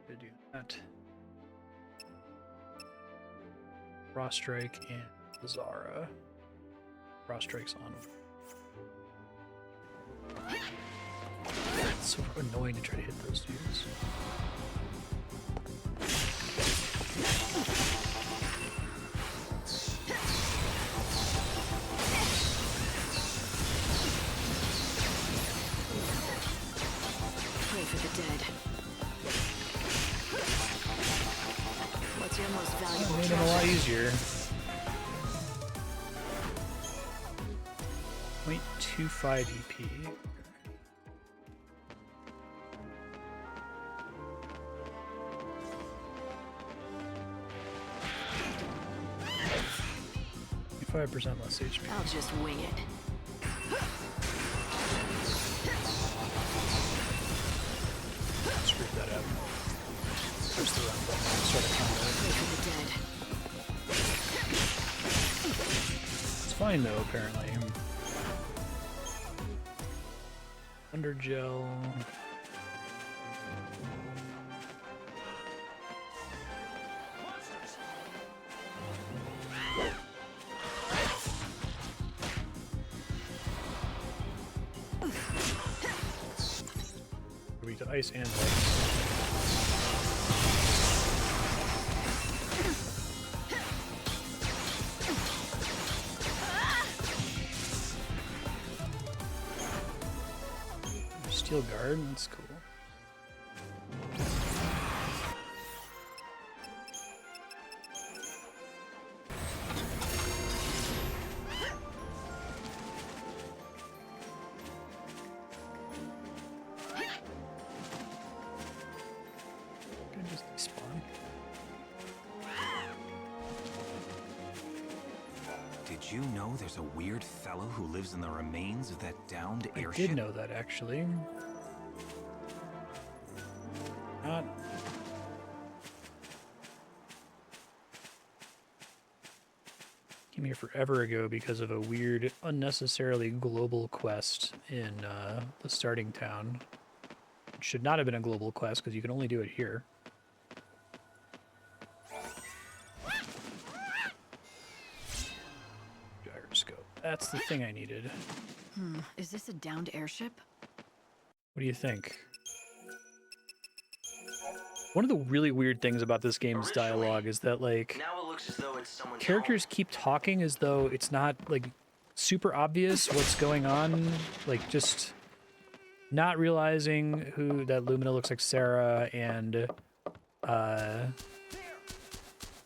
[SPEAKER 1] To do that. Frost Strike and Zara. Frost Strike's on. It's so annoying to try to hit those dudes.
[SPEAKER 3] Pray for the dead. What's your most valuable
[SPEAKER 1] That made him a lot
[SPEAKER 3] treasure?
[SPEAKER 1] easier. 0.25 EP. 5% less HP.
[SPEAKER 3] I'll just wing it.
[SPEAKER 1] Screwed that up. Push the run button and start a combo.
[SPEAKER 3] Pray for the dead.
[SPEAKER 1] It's fine though, apparently. Thunder Gel. Weak to ice and ice. Steel Guard, that's cool. Can I just despawn?
[SPEAKER 17] Did you know there's a weird fellow who lives in the remains of that downed
[SPEAKER 1] I
[SPEAKER 17] airship?
[SPEAKER 1] did know that, actually. Not... Came here forever ago because of a weird, unnecessarily global quest in the starting town. It should not have been a global quest because you can only do it here. Gyroscope. That's the thing I needed.
[SPEAKER 3] Is this a downed airship?
[SPEAKER 1] What do you think? One of the really weird things about this game's dialogue is that, like,
[SPEAKER 5] Now it looks as though it's someone's
[SPEAKER 1] characters keep talking as though it's not, like, super obvious what's going on. Like, just not realizing that Lumina looks like Sarah, and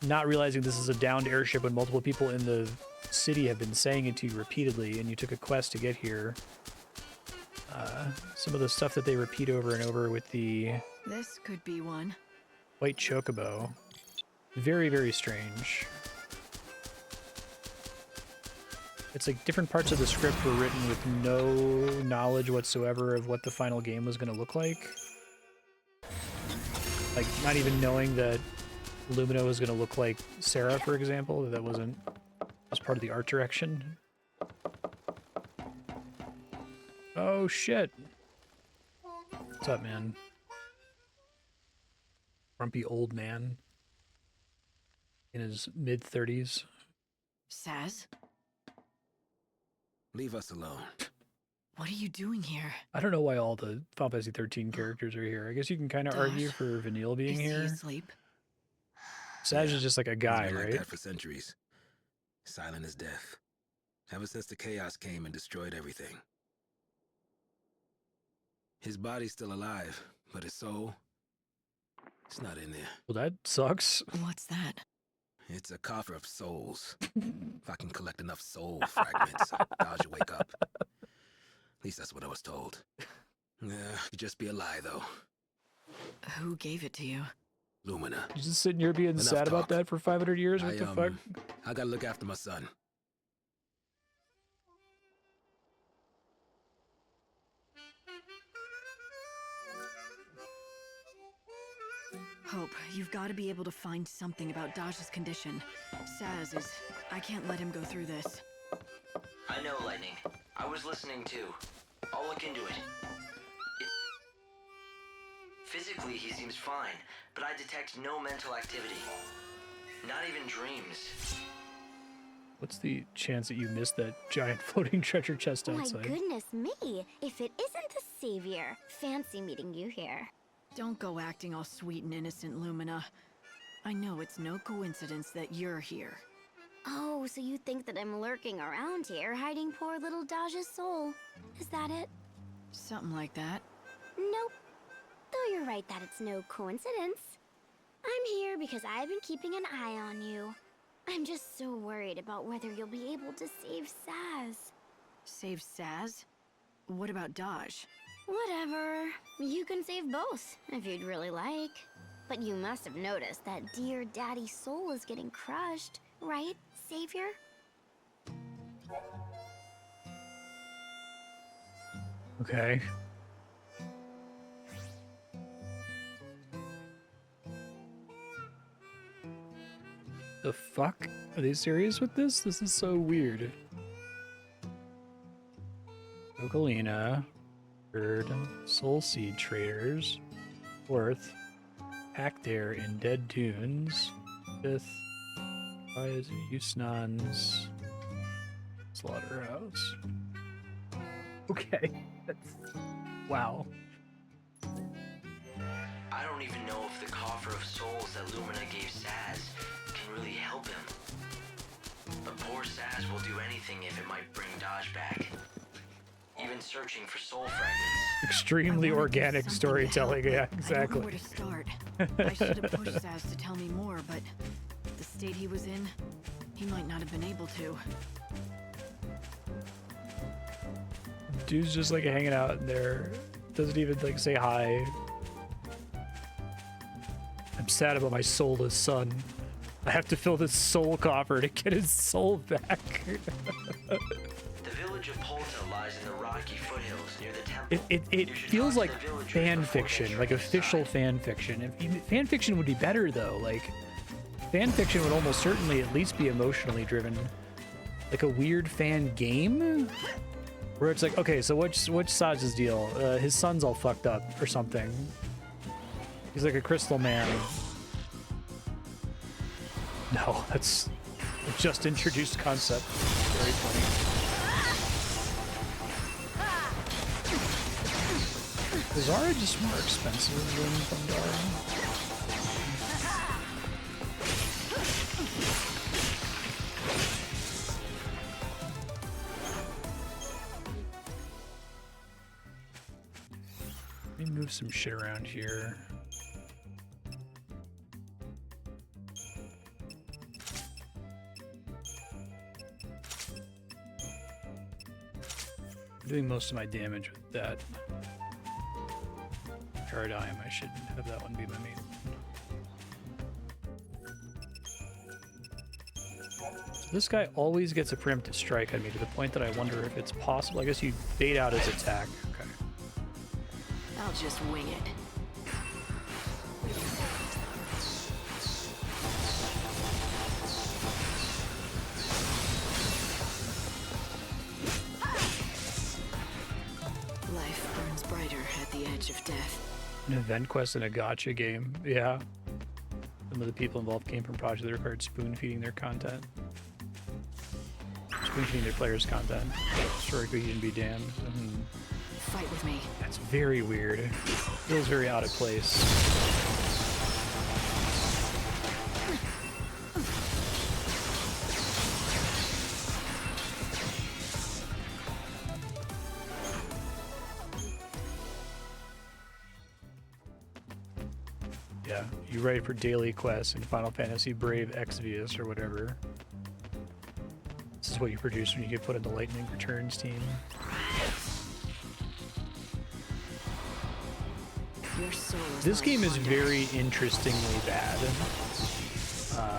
[SPEAKER 1] not realizing this is a downed airship when multiple people in the city have been saying it to you repeatedly, and you took a quest to get here. Some of the stuff that they repeat over and over with the
[SPEAKER 3] This could be one.
[SPEAKER 1] white chocobo. Very, very strange. It's like different parts of the script were written with no knowledge whatsoever of what the final game was going to look like. Like, not even knowing that Lumina was going to look like Sarah, for example. That wasn't as part of the art direction. Oh, shit. What's up, man? Grumpy old man in his mid-30s.
[SPEAKER 3] Saz?
[SPEAKER 12] Leave us alone.
[SPEAKER 3] What are you doing here?
[SPEAKER 1] I don't know why all the Final Fantasy 13 characters are here. I guess you can kind of argue for Vanille being here.
[SPEAKER 3] Is he asleep?
[SPEAKER 1] Saj is just like a guy,
[SPEAKER 12] He's been
[SPEAKER 1] right?
[SPEAKER 12] like that for centuries. Silent as death. Ever since the chaos came and destroyed everything. His body's still alive, but his soul, it's not in there.
[SPEAKER 1] Well, that sucks.
[SPEAKER 3] What's that?
[SPEAKER 12] It's a coffer of souls. If I can collect enough soul fragments, Dodge will wake up. At least that's what I was told. Yeah, could just be a lie, though.
[SPEAKER 3] Who gave it to you?
[SPEAKER 12] Lumina.
[SPEAKER 1] You just sitting here being
[SPEAKER 12] Enough
[SPEAKER 1] sad about
[SPEAKER 12] talk.
[SPEAKER 1] that for 500 years? What the fuck?
[SPEAKER 12] I gotta look after my son.
[SPEAKER 3] Hope, you've got to be able to find something about Daj's condition. Saz is... I can't let him go through this.
[SPEAKER 5] I know, Lightning. I was listening too. I'll look into it. Physically, he seems fine, but I detect no mental activity. Not even dreams.
[SPEAKER 1] What's the chance that you missed that giant floating treasure chest outside?
[SPEAKER 6] My goodness me, if it isn't the Savior. Fancy meeting you here.
[SPEAKER 3] Don't go acting all sweet and innocent, Lumina. I know it's no coincidence that you're here.
[SPEAKER 6] Oh, so you think that I'm lurking around here, hiding poor little Daj's soul. Is that it?
[SPEAKER 3] Something like that.
[SPEAKER 6] Nope. Though you're right that it's no coincidence. I'm here because I've been keeping an eye on you. I'm just so worried about whether you'll be able to save Saz.
[SPEAKER 3] Save Saz? What about Daj?
[SPEAKER 6] Whatever. You can save both, if you'd really like. But you must have noticed that dear Daddy's soul is getting crushed, right, Savior?
[SPEAKER 1] Okay. The fuck? Are they serious with this? This is so weird. Ocarina, Bird, Soul Seed Traders, 4th, Hackdare in Dead Tunes, 5th, Yusnan's Slaughterhouse. Okay, that's... wow.
[SPEAKER 5] I don't even know if the coffer of souls that Lumina gave Saz can really help him. But poor Saz will do anything if it might bring Dodge back. Even searching for soul fragments.
[SPEAKER 1] Extremely organic storytelling, yeah, exactly.
[SPEAKER 3] I don't know where to start. I should have pushed Saz to tell me more, but the state he was in, he might not have been able to.
[SPEAKER 1] Dude's just like hanging out in there. Doesn't even like say hi. I'm sad about my soulless son. I have to fill this soul coffer to get his soul back.
[SPEAKER 5] The village of Polta lies in the rocky foothills near the temple.
[SPEAKER 1] It feels like fan fiction, like official fan fiction. Fan fiction would be better though. Like fan fiction would almost certainly at least be emotionally driven. Like a weird fan game where it's like, okay, so what's Saj's deal? His son's all fucked up or something. He's like a crystal man. No, that's a just introduced concept. Very funny. Is Zara just more expensive than Thundara? Let me move some shit around here. I'm doing most of my damage with that paradigm. I should have that one be my main one. So this guy always gets a preemptive strike on me to the point that I wonder if it's possible. I guess you bait out his attack. Okay.
[SPEAKER 3] I'll just wing it. Life burns brighter at the edge of death.
[SPEAKER 1] An event quest in a gacha game. Yeah. Some of the people involved came from projects that required spoon-feeding their content. Spoon-feeding their players' content. Story cohesion be damned.
[SPEAKER 3] Fight with me.
[SPEAKER 1] That's very weird. Feels very out of place. Yeah, you write for daily quests in Final Fantasy Brave Exvius or whatever. This is what you produce when you get put in the Lightning Returns team. This game is very interestingly bad.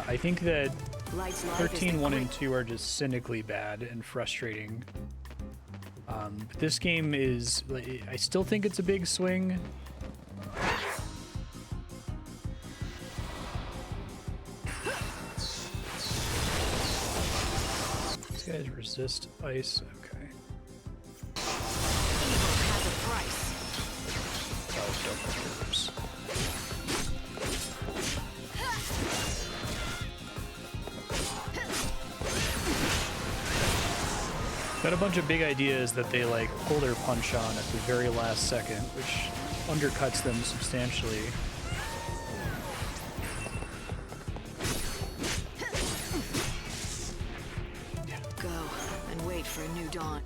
[SPEAKER 1] I think that 13, 1, and 2 are just cynically bad and frustrating. But this game is... I still think it's a big swing. These guys resist ice. Okay. Got a bunch of big ideas that they like pull their punch on at the very last second, which undercuts them substantially.
[SPEAKER 3] Go and wait for a new dawn.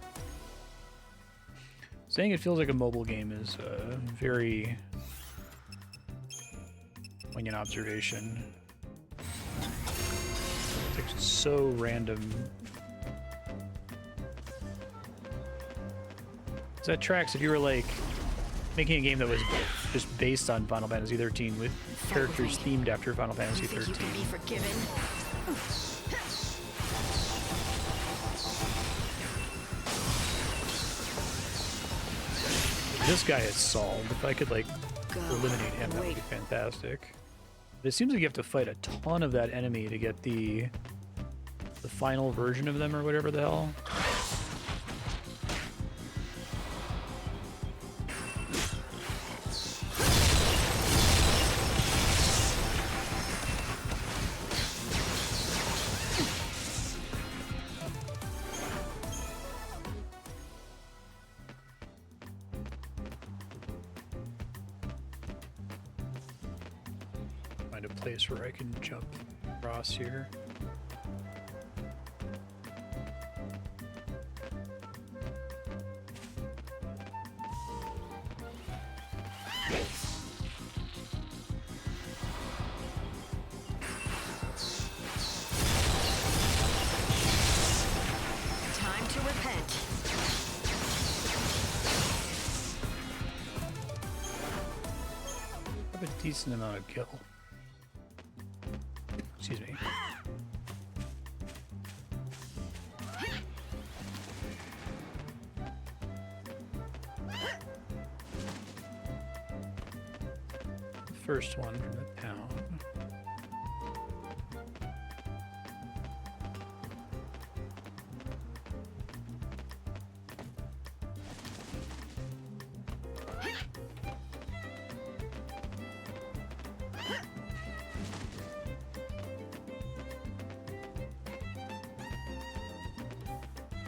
[SPEAKER 1] Saying it feels like a mobile game is a very poignant observation. It's like so random. So that tracks if you were like making a game that was just based on Final Fantasy 13 with characters themed after Final Fantasy 13.
[SPEAKER 3] You can be forgiven.
[SPEAKER 1] This guy is solved. If I could like eliminate him, that would be fantastic. But it seems like you have to fight a ton of that enemy to get the final version of them or whatever the hell. Find a place where I can jump across here.
[SPEAKER 3] Time to repent.
[SPEAKER 1] I have a decent amount of kill. Excuse me. First one from the town.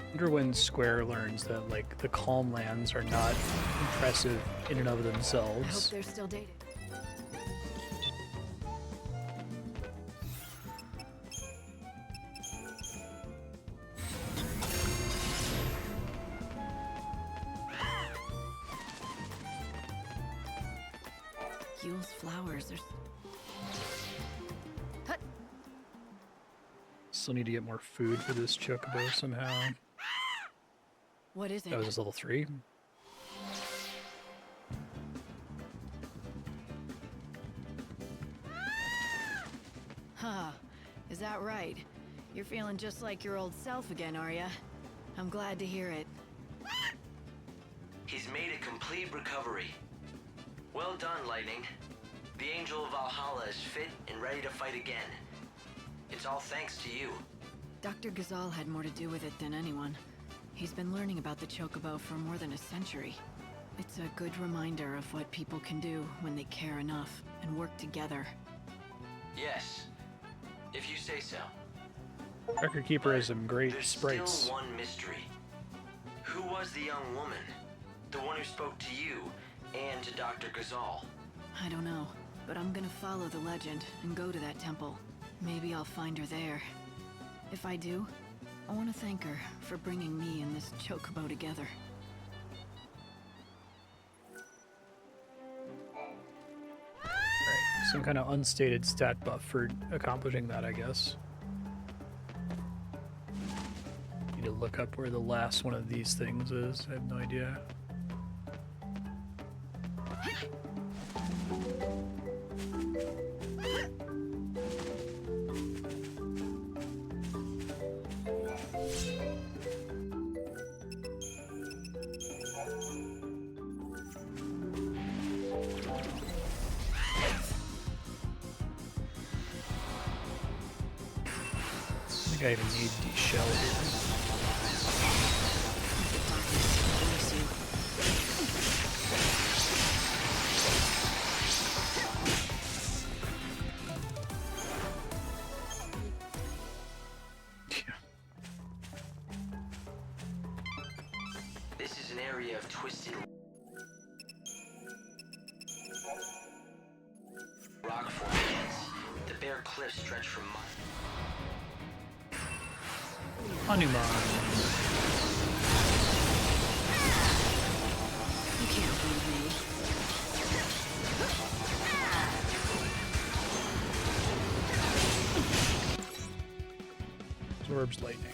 [SPEAKER 1] Wonder when Square learns that like the Calm Lands are not impressive in and of
[SPEAKER 3] I hope
[SPEAKER 1] themselves.
[SPEAKER 3] they're still dating. Yule's flowers are...
[SPEAKER 1] Still need to get more food for this chocobo somehow.
[SPEAKER 3] What is it?
[SPEAKER 1] That was just level 3.
[SPEAKER 3] Huh. Is that right? You're feeling just like your old self again, are ya? I'm glad to hear it.
[SPEAKER 5] He's made a complete recovery. Well done, Lightning. The Angel of Valhalla is fit and ready to fight again. It's all thanks to you.
[SPEAKER 3] Dr. Ghazal had more to do with it than anyone. He's been learning about the chocobo for more than a century. It's a good reminder of what people can do when they care enough and work together.
[SPEAKER 5] Yes, if you say so.
[SPEAKER 1] Record Keeper has some great
[SPEAKER 5] There's
[SPEAKER 1] sprites.
[SPEAKER 5] still one mystery. Who was the young woman? The one who spoke to you and to Dr. Ghazal?
[SPEAKER 3] I don't know, but I'm gonna follow the legend and go to that temple. Maybe I'll find her there. If I do, I want to thank her for bringing me and this chocobo together.
[SPEAKER 1] Right. Some kind of unstated stat buff for accomplishing that, I guess. Need to look up where the last one of these things is. I have no idea. I think I even need de-shell here.
[SPEAKER 5] This is an area of twisted rock formations. The bare cliffs stretch from
[SPEAKER 1] Hanuman.
[SPEAKER 3] You can't beat me.
[SPEAKER 1] Absorbs lightning.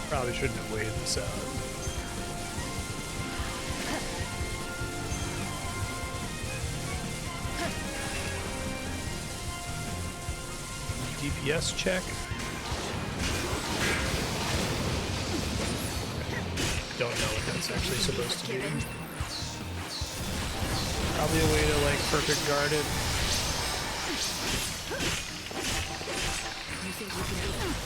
[SPEAKER 1] Probably shouldn't have waited this out. DPS check. Don't know what that's actually supposed to be. Probably a way to like perfect guard it.
[SPEAKER 3] You think we can do that?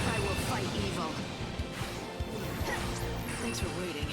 [SPEAKER 3] I will fight evil. Thanks for waiting.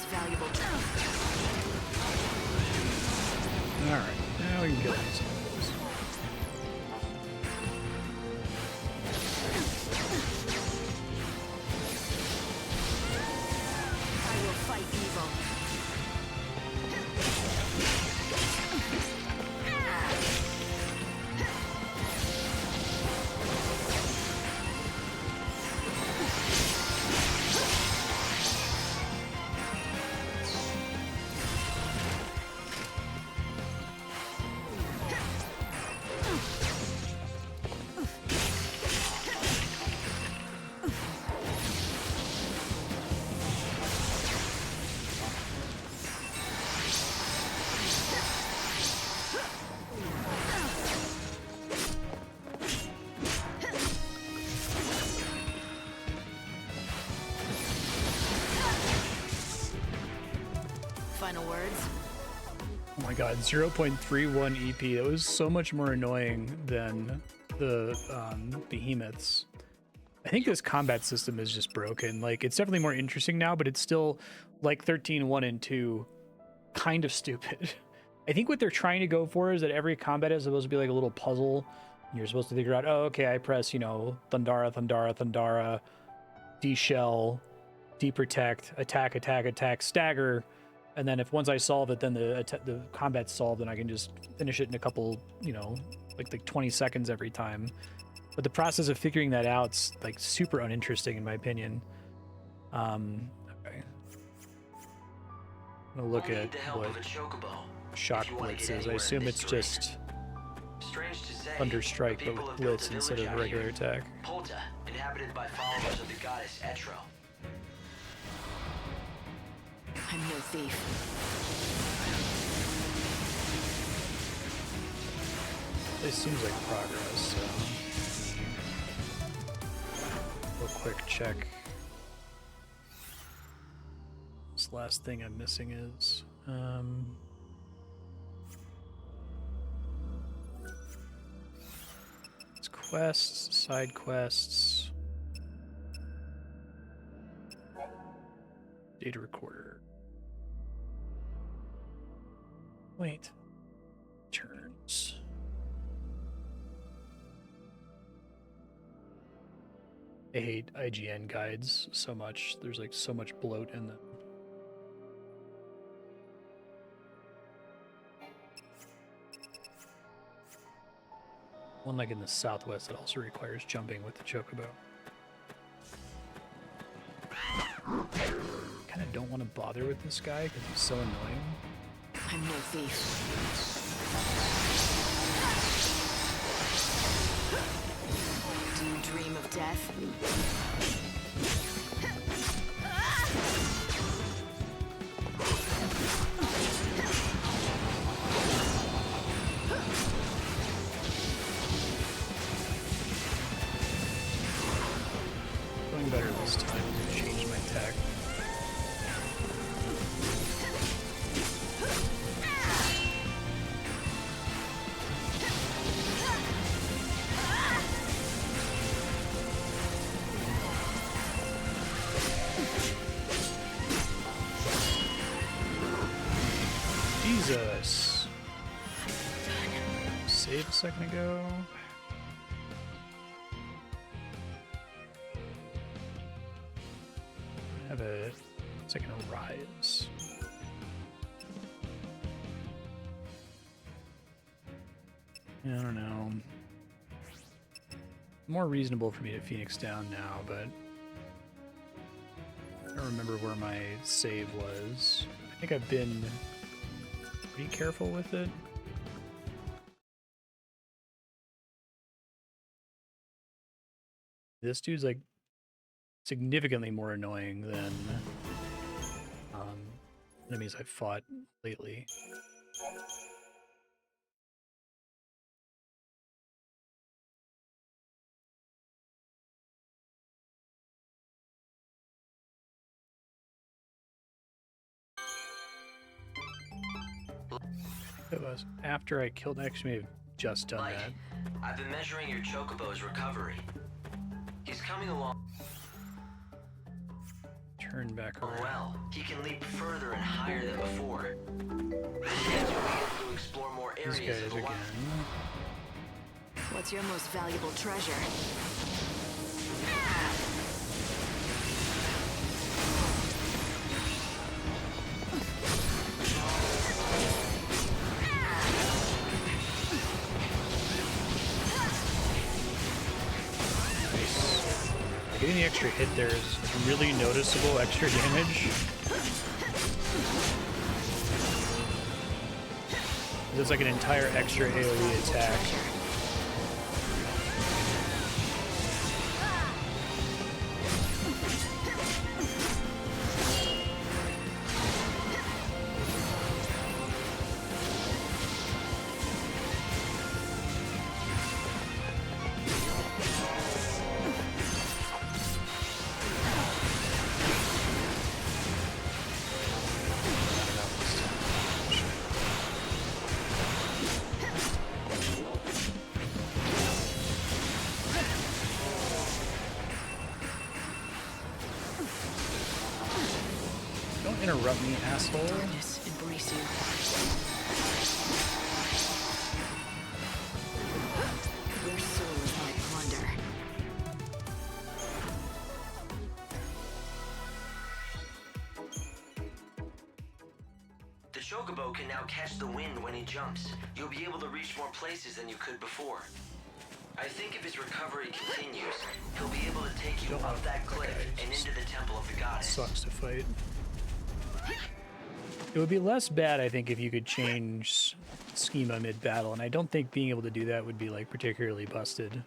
[SPEAKER 3] most valuable.
[SPEAKER 1] Alright, now we can kill these guys.
[SPEAKER 3] I will fight evil. Final words?
[SPEAKER 1] Oh my god, 0.31 EP. It was so much more annoying than the behemoths. I think this combat system is just broken. Like, it's definitely more interesting now, but it's still, like 13.1 and 2, kind of stupid. I think what they're trying to go for is that every combat is supposed to be like a little puzzle. And you're supposed to figure out, oh, okay, I press, you know, Thundara, Thundara, Thundara, D-Shell, D-Protect, attack, attack, attack, stagger. And then if once I solve it, then the combat's solved, and I can just finish it in a couple, you know, like 20 seconds every time. But the process of figuring that out's like super uninteresting in my opinion. Okay. I'm gonna look at what Shock Blitz is. I assume it's just Thunder Strike, but with Blitz instead of regular attack.
[SPEAKER 5] Polta, inhabited by followers of the goddess Etro.
[SPEAKER 3] I'm no thief.
[SPEAKER 1] This seems like progress, so... Real quick check. This last thing I'm missing is... it's quests, side quests... Data recorder. Wait. Turns. I hate IGN guides so much. There's like so much bloat in them. One like in the southwest that also requires jumping with the chocobo. Kinda don't want to bother with this guy because he's so annoying.
[SPEAKER 3] I'm no thief. Do you dream of death?
[SPEAKER 1] Going better this time. I changed my attack. Jesus. Save a second ago. Have a second rise. I don't know. More reasonable for me to Phoenix down now, but I don't remember where my save was. I think I've been pretty careful with it. This dude's like significantly more annoying than enemies I've fought lately. It was after I killed. Actually, may have just done
[SPEAKER 5] Mike,
[SPEAKER 1] that.
[SPEAKER 5] I've been measuring your chocobo's recovery. He's coming along.
[SPEAKER 1] Turn turn back around.
[SPEAKER 5] Well, he can leap further and higher than before. This means you'll be able to explore more
[SPEAKER 1] These
[SPEAKER 5] areas
[SPEAKER 1] guys
[SPEAKER 5] of the wild.
[SPEAKER 1] again.
[SPEAKER 3] What's your most valuable treasure?
[SPEAKER 1] Getting the extra hit there is really noticeable extra damage. It's like an entire extra AoE attack. Interrupt me, asshole.
[SPEAKER 3] Darkness, embrace you. Your soul is my plunder.
[SPEAKER 5] The Chocobo can now catch the wind when he jumps. You'll be able to reach more places than you could before. I think if his recovery continues, he'll be able to take you up that cliff and into the Temple of the Goddess.
[SPEAKER 1] Sucks to fight. It would be less bad, I think, if you could change schema mid-battle, and I don't think being able to do that would be, like, particularly busted.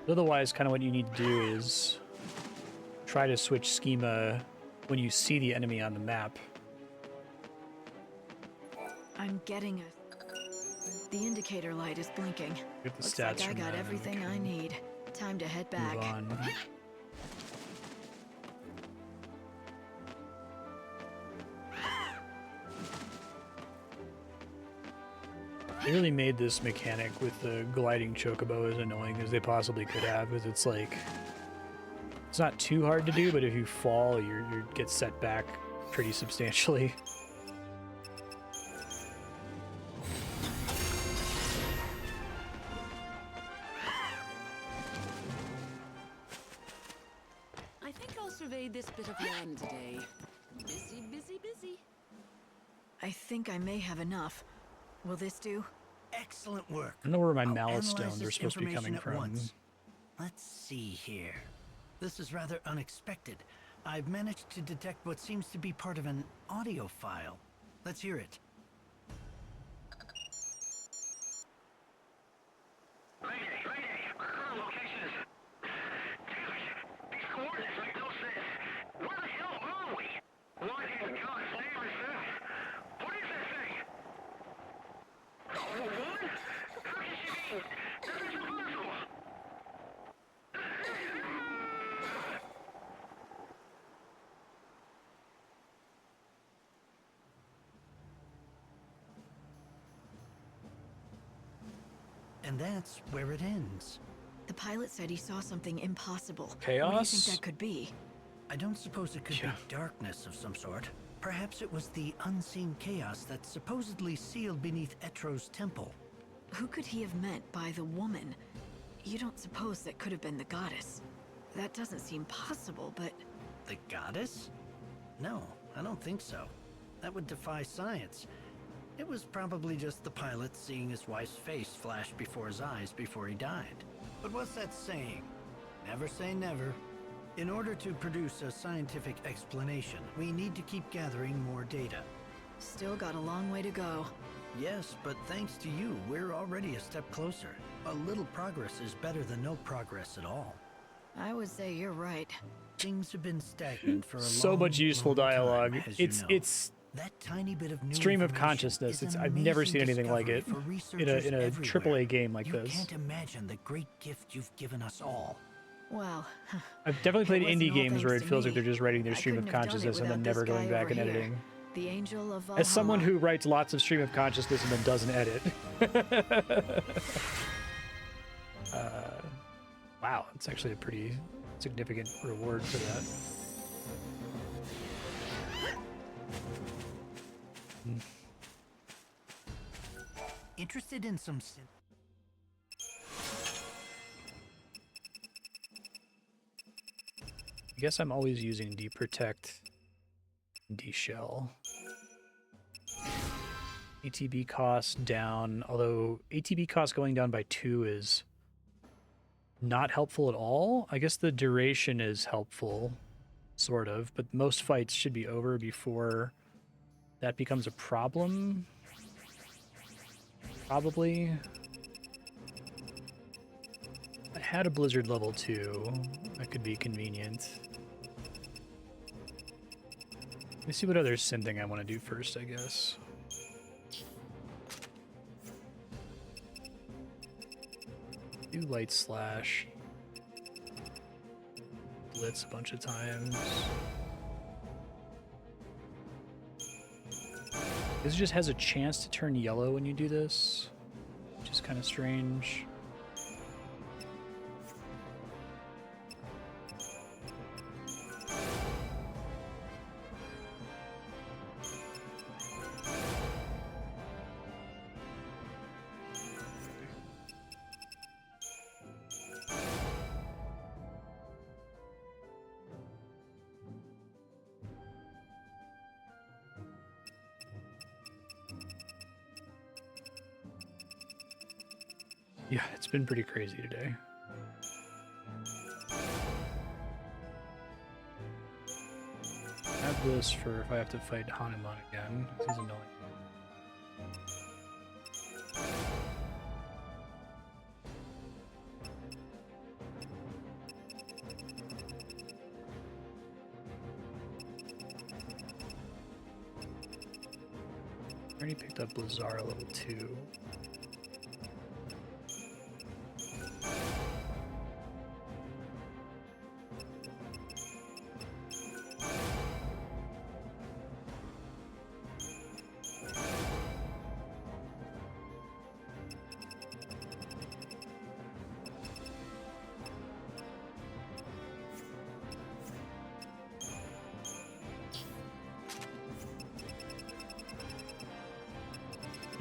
[SPEAKER 1] Otherwise, kind of what you need to do is try to switch schema when you see the enemy on the map.
[SPEAKER 3] I'm getting a... The indicator light is blinking.
[SPEAKER 1] Get the
[SPEAKER 3] Looks
[SPEAKER 1] stats
[SPEAKER 3] like I
[SPEAKER 1] from
[SPEAKER 3] got
[SPEAKER 1] that,
[SPEAKER 3] everything I need. Time to head back.
[SPEAKER 1] Move on. They really made this mechanic with the gliding chocobo as annoying as they possibly could have, because it's like, it's not too hard to do, but if you fall, you get set back pretty substantially.
[SPEAKER 8] I think I'll survey this bit of land today. Busy, busy, busy.
[SPEAKER 3] I think I may have enough. Will this do?
[SPEAKER 7] Excellent work.
[SPEAKER 1] I don't know where my
[SPEAKER 7] I'll
[SPEAKER 1] mallet
[SPEAKER 7] analyze
[SPEAKER 1] stones are
[SPEAKER 7] this
[SPEAKER 1] supposed to be coming
[SPEAKER 7] information at
[SPEAKER 1] from.
[SPEAKER 7] once. Let's see here. This is rather unexpected. I've managed to detect what seems to be part of an audio file. Let's hear it. And that's where it ends.
[SPEAKER 3] The pilot said he saw something impossible. What do you think
[SPEAKER 1] Chaos?
[SPEAKER 3] that could be?
[SPEAKER 7] I don't suppose it could be darkness of some sort. Perhaps it was the unseen chaos that supposedly sealed beneath Etro's temple.
[SPEAKER 3] Who could he have meant by the woman? You don't suppose that could have been the goddess? That doesn't seem possible, but...
[SPEAKER 7] The goddess? No, I don't think so. That would defy science. It was probably just the pilot seeing his wife's face flash before his eyes before he died. But what's that saying? Never say never. In order to produce a scientific explanation, we need to keep gathering more data.
[SPEAKER 3] Still got a long way to go.
[SPEAKER 7] Yes, but thanks to you, we're already a step closer. A little progress is better than no progress at all.
[SPEAKER 3] I would say you're right.
[SPEAKER 7] Things have been stagnant for a
[SPEAKER 1] So
[SPEAKER 7] long,
[SPEAKER 1] much useful
[SPEAKER 7] long
[SPEAKER 1] dialogue.
[SPEAKER 7] time, as you know.
[SPEAKER 1] It's
[SPEAKER 7] that tiny bit of new
[SPEAKER 1] stream of
[SPEAKER 7] information
[SPEAKER 1] consciousness.
[SPEAKER 7] is an
[SPEAKER 1] I've never
[SPEAKER 7] amazing
[SPEAKER 1] seen anything like
[SPEAKER 7] discovery
[SPEAKER 1] it
[SPEAKER 7] for
[SPEAKER 1] in a
[SPEAKER 7] researchers everywhere.
[SPEAKER 1] AAA game like
[SPEAKER 7] You
[SPEAKER 1] this.
[SPEAKER 7] can't imagine the great gift you've given us all.
[SPEAKER 3] Well,
[SPEAKER 1] I've definitely played
[SPEAKER 3] wasn't
[SPEAKER 1] indie
[SPEAKER 3] all
[SPEAKER 1] games where it
[SPEAKER 3] thanks to
[SPEAKER 1] feels like
[SPEAKER 3] me.
[SPEAKER 1] they're just writing their
[SPEAKER 3] I
[SPEAKER 1] stream of
[SPEAKER 3] couldn't have done it
[SPEAKER 1] consciousness and then
[SPEAKER 3] without
[SPEAKER 1] never
[SPEAKER 3] this
[SPEAKER 1] going
[SPEAKER 3] guy
[SPEAKER 1] back
[SPEAKER 3] over
[SPEAKER 1] and
[SPEAKER 3] here.
[SPEAKER 1] editing.
[SPEAKER 3] The Angel of Valhalla.
[SPEAKER 1] As someone who writes lots of stream of consciousness and then doesn't edit. Wow, it's actually a pretty significant reward for that.
[SPEAKER 15] Interested in some
[SPEAKER 1] I guess I'm always using deprotect, deshell. ATB cost down, although ATB cost going down by 2 is not helpful at all. I guess the duration is helpful, sort of, but most fights should be over before that becomes a problem. Probably. I had a blizzard level 2. That could be convenient. Let me see what other sending I want to do first, I guess. Do light slash. Blitz a bunch of times. This just has a chance to turn yellow when you do this, which is kind of strange. Yeah, it's been pretty crazy today. Have this for if I have to fight Hanuman again. He's annoying. I already picked up Blizzara level 2.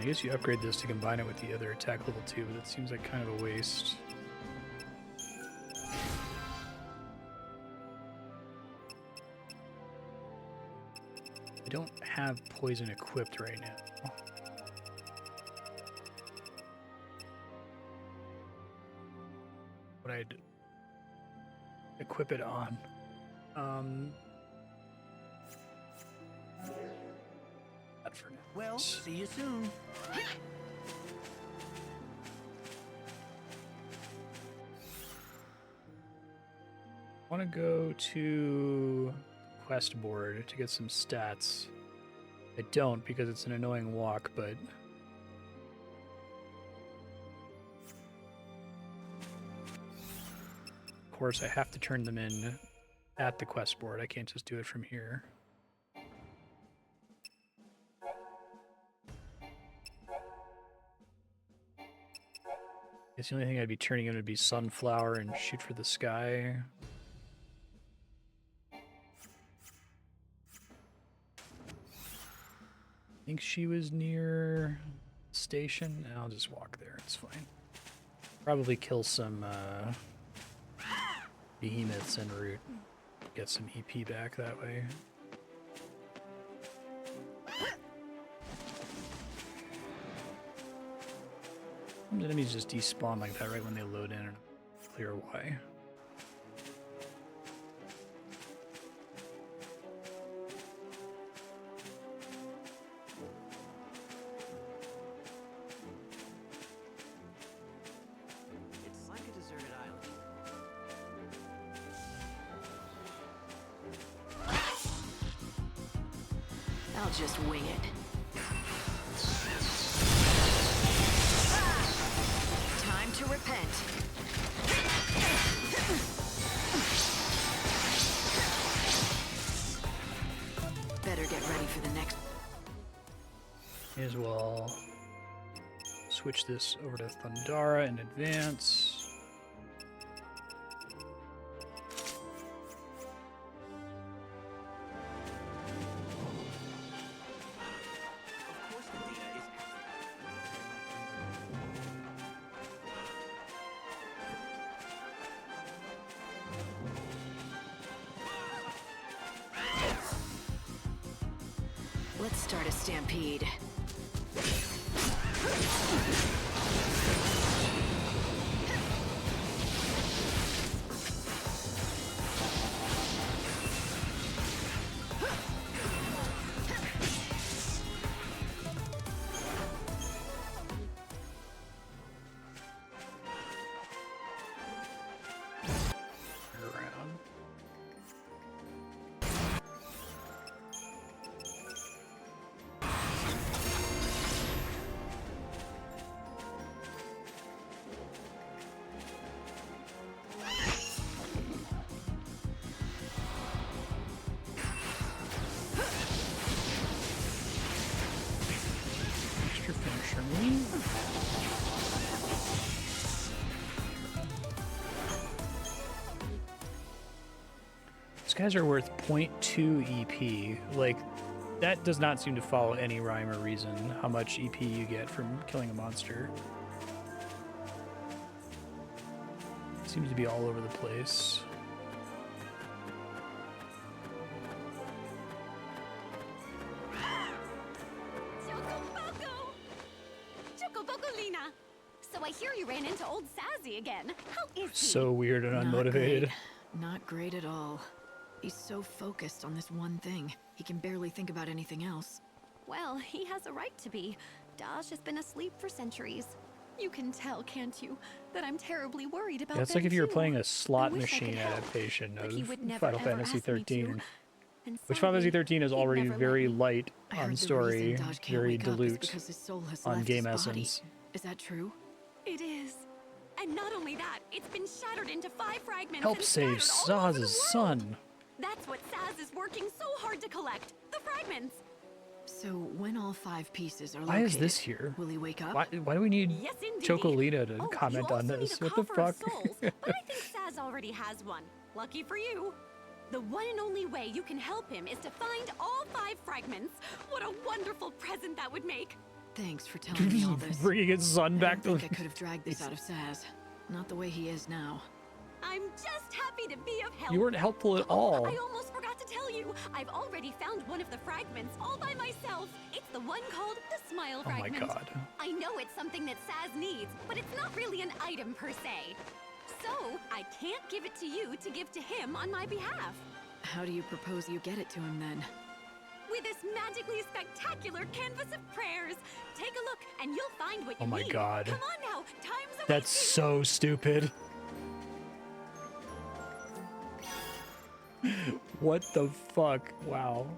[SPEAKER 1] I guess you upgrade this to combine it with the other attack level 2, but it seems like kind of a waste. I don't have poison equipped right now. What I'd equip it on. Not for now.
[SPEAKER 15] Well, see you soon.
[SPEAKER 1] I want to go to quest board to get some stats. I don't because it's an annoying walk, but of course I have to turn them in at the quest board. I can't just do it from here. I guess the only thing I'd be turning in would be Sunflower and Shoot for the Sky. I think she was near the station. I'll just walk there, it's fine. Probably kill some behemoths en route. Get some EP back that way. Some enemies just despawn like that right when they load in, and clear why.
[SPEAKER 15] It's like a deserted island.
[SPEAKER 3] I'll just wing it. Time to repent. Better get ready for the next.
[SPEAKER 1] May as well switch this over to Thundara in advance.
[SPEAKER 3] start a stampede.
[SPEAKER 1] Extra finisher me. These guys are worth 0.2 EP. Like, that does not seem to follow any rhyme or reason how much EP you get from killing a monster. Seems to be all over the place.
[SPEAKER 16] Chocobocolina! So I hear you ran into old Sassy again. How is he?
[SPEAKER 1] So weird and
[SPEAKER 3] Not
[SPEAKER 1] unmotivated.
[SPEAKER 3] great. Not great at all. He's so focused on this one thing, he can barely think about anything else.
[SPEAKER 16] Well, he has a right to be. Daj has been asleep for centuries. You can tell, can't you, that I'm terribly worried about
[SPEAKER 1] That's
[SPEAKER 16] them
[SPEAKER 1] like if you were
[SPEAKER 16] too.
[SPEAKER 1] playing a slot
[SPEAKER 16] I wish I could
[SPEAKER 1] machine
[SPEAKER 16] help,
[SPEAKER 1] adaptation
[SPEAKER 16] but he
[SPEAKER 1] of
[SPEAKER 16] would never,
[SPEAKER 1] Final
[SPEAKER 16] ever
[SPEAKER 1] Fantasy
[SPEAKER 16] ask me to.
[SPEAKER 1] 13.
[SPEAKER 16] And
[SPEAKER 1] Which Final Fantasy
[SPEAKER 16] sadly,
[SPEAKER 1] 13 is
[SPEAKER 16] he'd
[SPEAKER 1] already
[SPEAKER 16] never let
[SPEAKER 1] very
[SPEAKER 16] me.
[SPEAKER 1] light
[SPEAKER 3] I heard
[SPEAKER 1] on
[SPEAKER 3] the
[SPEAKER 1] story,
[SPEAKER 3] reason Daj can't
[SPEAKER 1] very
[SPEAKER 3] wake up is
[SPEAKER 1] dilute
[SPEAKER 3] because his soul has
[SPEAKER 1] on
[SPEAKER 3] left
[SPEAKER 1] game
[SPEAKER 3] his body.
[SPEAKER 1] essence.
[SPEAKER 3] Is that true?
[SPEAKER 16] It is. And not only that, it's been shattered into 5 fragments
[SPEAKER 1] Help
[SPEAKER 16] and
[SPEAKER 1] save
[SPEAKER 16] scattered all over the
[SPEAKER 1] Saz's
[SPEAKER 16] world.
[SPEAKER 1] son.
[SPEAKER 16] That's what Saz is working so hard to collect. The fragments.
[SPEAKER 3] So when all 5 pieces are
[SPEAKER 1] Why
[SPEAKER 3] located,
[SPEAKER 1] is this here?
[SPEAKER 3] will he wake up?
[SPEAKER 1] Why do we need
[SPEAKER 16] Yes, indeedy.
[SPEAKER 1] Chocolina to
[SPEAKER 16] Oh,
[SPEAKER 1] comment
[SPEAKER 16] you
[SPEAKER 1] on
[SPEAKER 16] also
[SPEAKER 1] this?
[SPEAKER 16] need a
[SPEAKER 1] What the
[SPEAKER 16] coffer of
[SPEAKER 1] fuck?
[SPEAKER 16] souls, but I think Saz already has one. Lucky for you. The one and only way you can help him is to find all 5 fragments. What a wonderful present that would make.
[SPEAKER 3] Thanks for telling me all this.
[SPEAKER 1] Bringing his son
[SPEAKER 3] I
[SPEAKER 1] back
[SPEAKER 3] don't
[SPEAKER 1] to
[SPEAKER 3] think I could have dragged this out of Saz. Not the way he is now.
[SPEAKER 16] I'm just happy to be of help.
[SPEAKER 1] You weren't helpful at all.
[SPEAKER 16] I almost forgot to tell you. I've already found one of the fragments all by myself. It's the one called the Smile
[SPEAKER 1] Oh my
[SPEAKER 16] Fragment.
[SPEAKER 1] god.
[SPEAKER 16] I know it's something that Saz needs, but it's not really an item per se. So, I can't give it to you to give to him on my behalf.
[SPEAKER 3] How do you propose you get it to him then?
[SPEAKER 16] With this magically spectacular canvas of prayers. Take a look and you'll find what you
[SPEAKER 1] Oh my
[SPEAKER 16] need.
[SPEAKER 1] god.
[SPEAKER 16] Come on now, time's a
[SPEAKER 1] That's so stupid. What the fuck? Wow.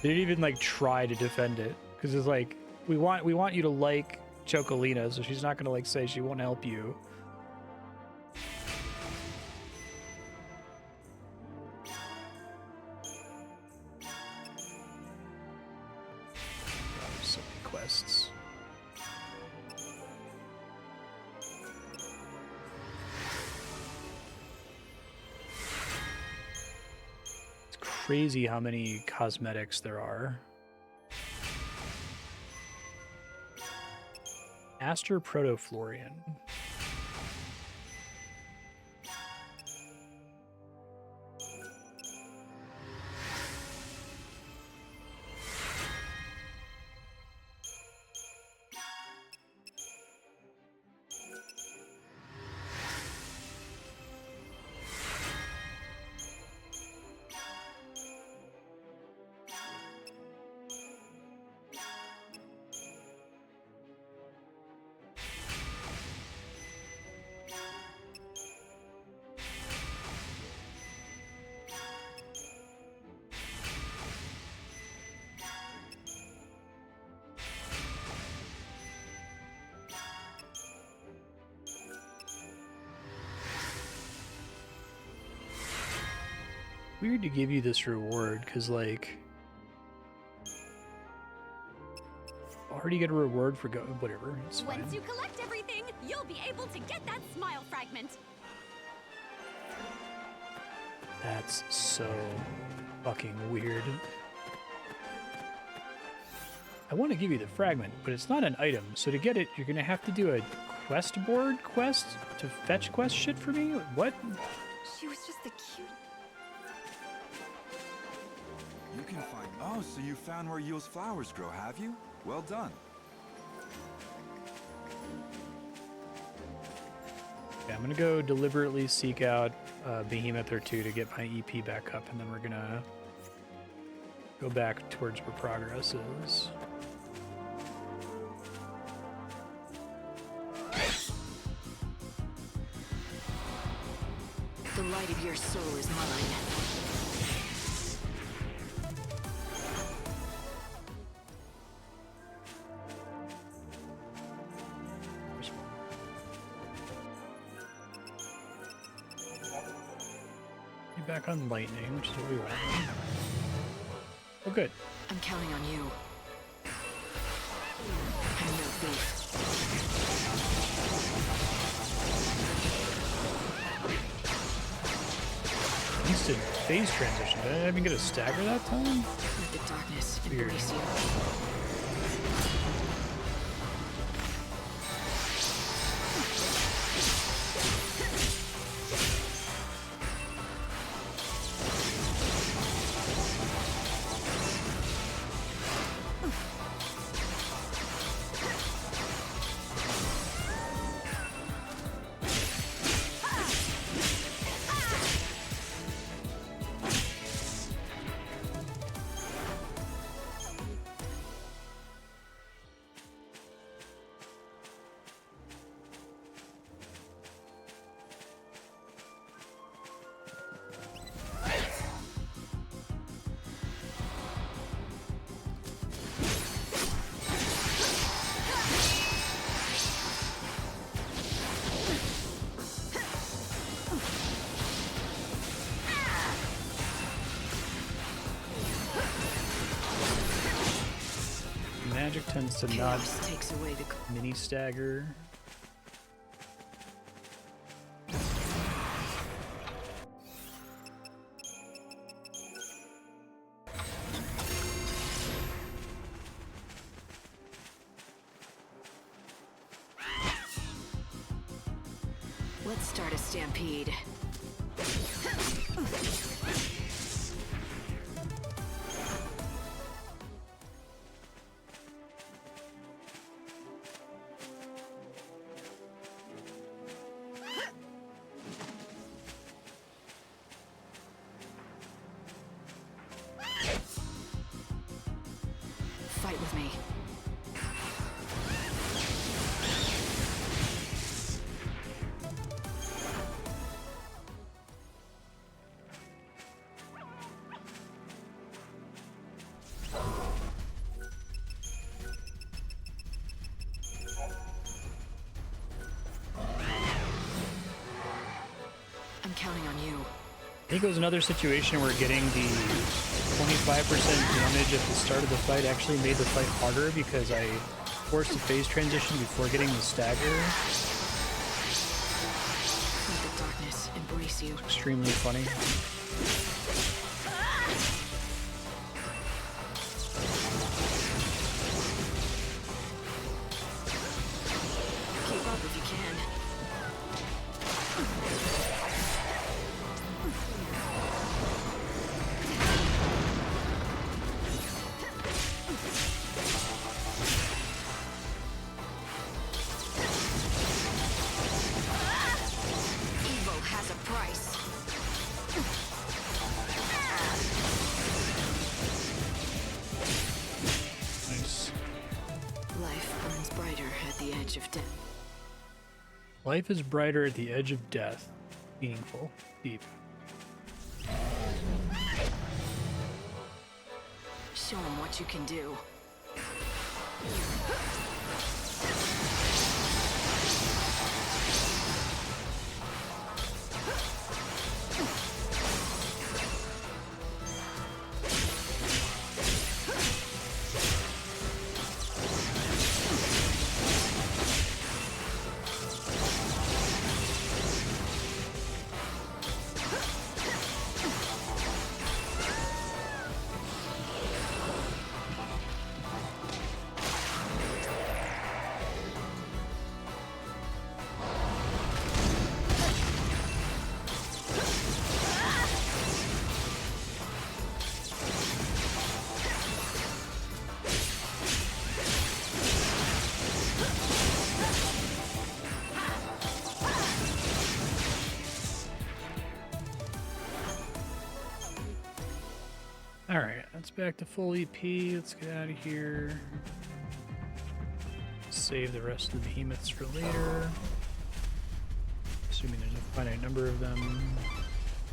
[SPEAKER 1] They didn't even like try to defend it because it's like we want you to like Chocolina, so she's not gonna like say she won't help you. Oh, so many quests. It's crazy how many cosmetics there are. Aster Protoflorian. Weird to give you this reward, because, like, already get a reward for whatever, it's fine.
[SPEAKER 16] Once you collect everything, you'll be able to get that smile fragment.
[SPEAKER 1] That's so fucking weird. I want to give you the fragment, but it's not an item, so to get it, you're gonna have to do a quest board quest to fetch quest shit for me? What?
[SPEAKER 16] She was just the
[SPEAKER 10] Oh, so you found where Yule's flowers grow, have you? Well done.
[SPEAKER 1] Yeah, I'm gonna go deliberately seek out Behemoth or two to get my EP back up, and then we're gonna go back towards where progress is.
[SPEAKER 3] The light of your soul is mine.
[SPEAKER 1] Be back on lightning, which is what we want. Oh, good.
[SPEAKER 3] I'm counting on you. I'm no thief.
[SPEAKER 1] Instant phase transition. Did I even get a stagger that time?
[SPEAKER 3] Let the darkness
[SPEAKER 1] Weird.
[SPEAKER 3] embrace you.
[SPEAKER 1] Magic tends to not
[SPEAKER 3] Chaos takes away the
[SPEAKER 1] mini stagger.
[SPEAKER 3] Let's start a stampede. Fight with me. I'm counting on you.
[SPEAKER 1] I think it was another situation where getting the 25% damage at the start of the fight actually made the fight harder because I forced a phase transition before getting the stagger.
[SPEAKER 3] Let the darkness embrace you.
[SPEAKER 1] Extremely funny.
[SPEAKER 3] Keep up if you can. Evil has a price.
[SPEAKER 1] Nice.
[SPEAKER 3] Life burns brighter at the edge of death.
[SPEAKER 1] Life is brighter at the edge of death. Meaningful. Deep.
[SPEAKER 3] Show 'em what you can do.
[SPEAKER 1] Alright, let's back to full EP. Let's get out of here. Save the rest of the behemoths for later. Assuming there's a finite number of them.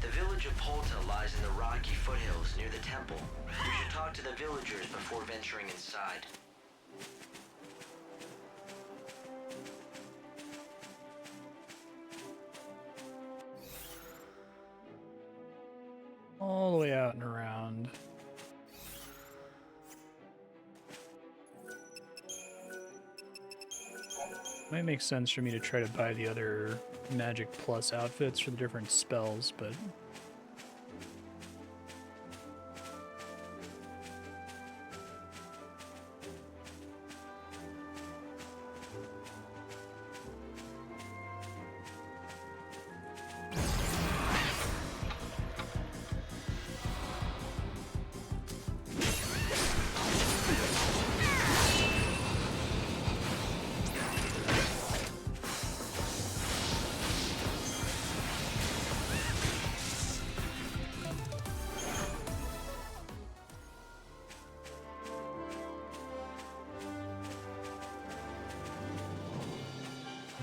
[SPEAKER 5] The village of Polta lies in the rocky foothills near the temple. You should talk to the villagers before venturing inside.
[SPEAKER 1] All the way out and around. Might make sense for me to try to buy the other Magic Plus outfits for the different spells, but...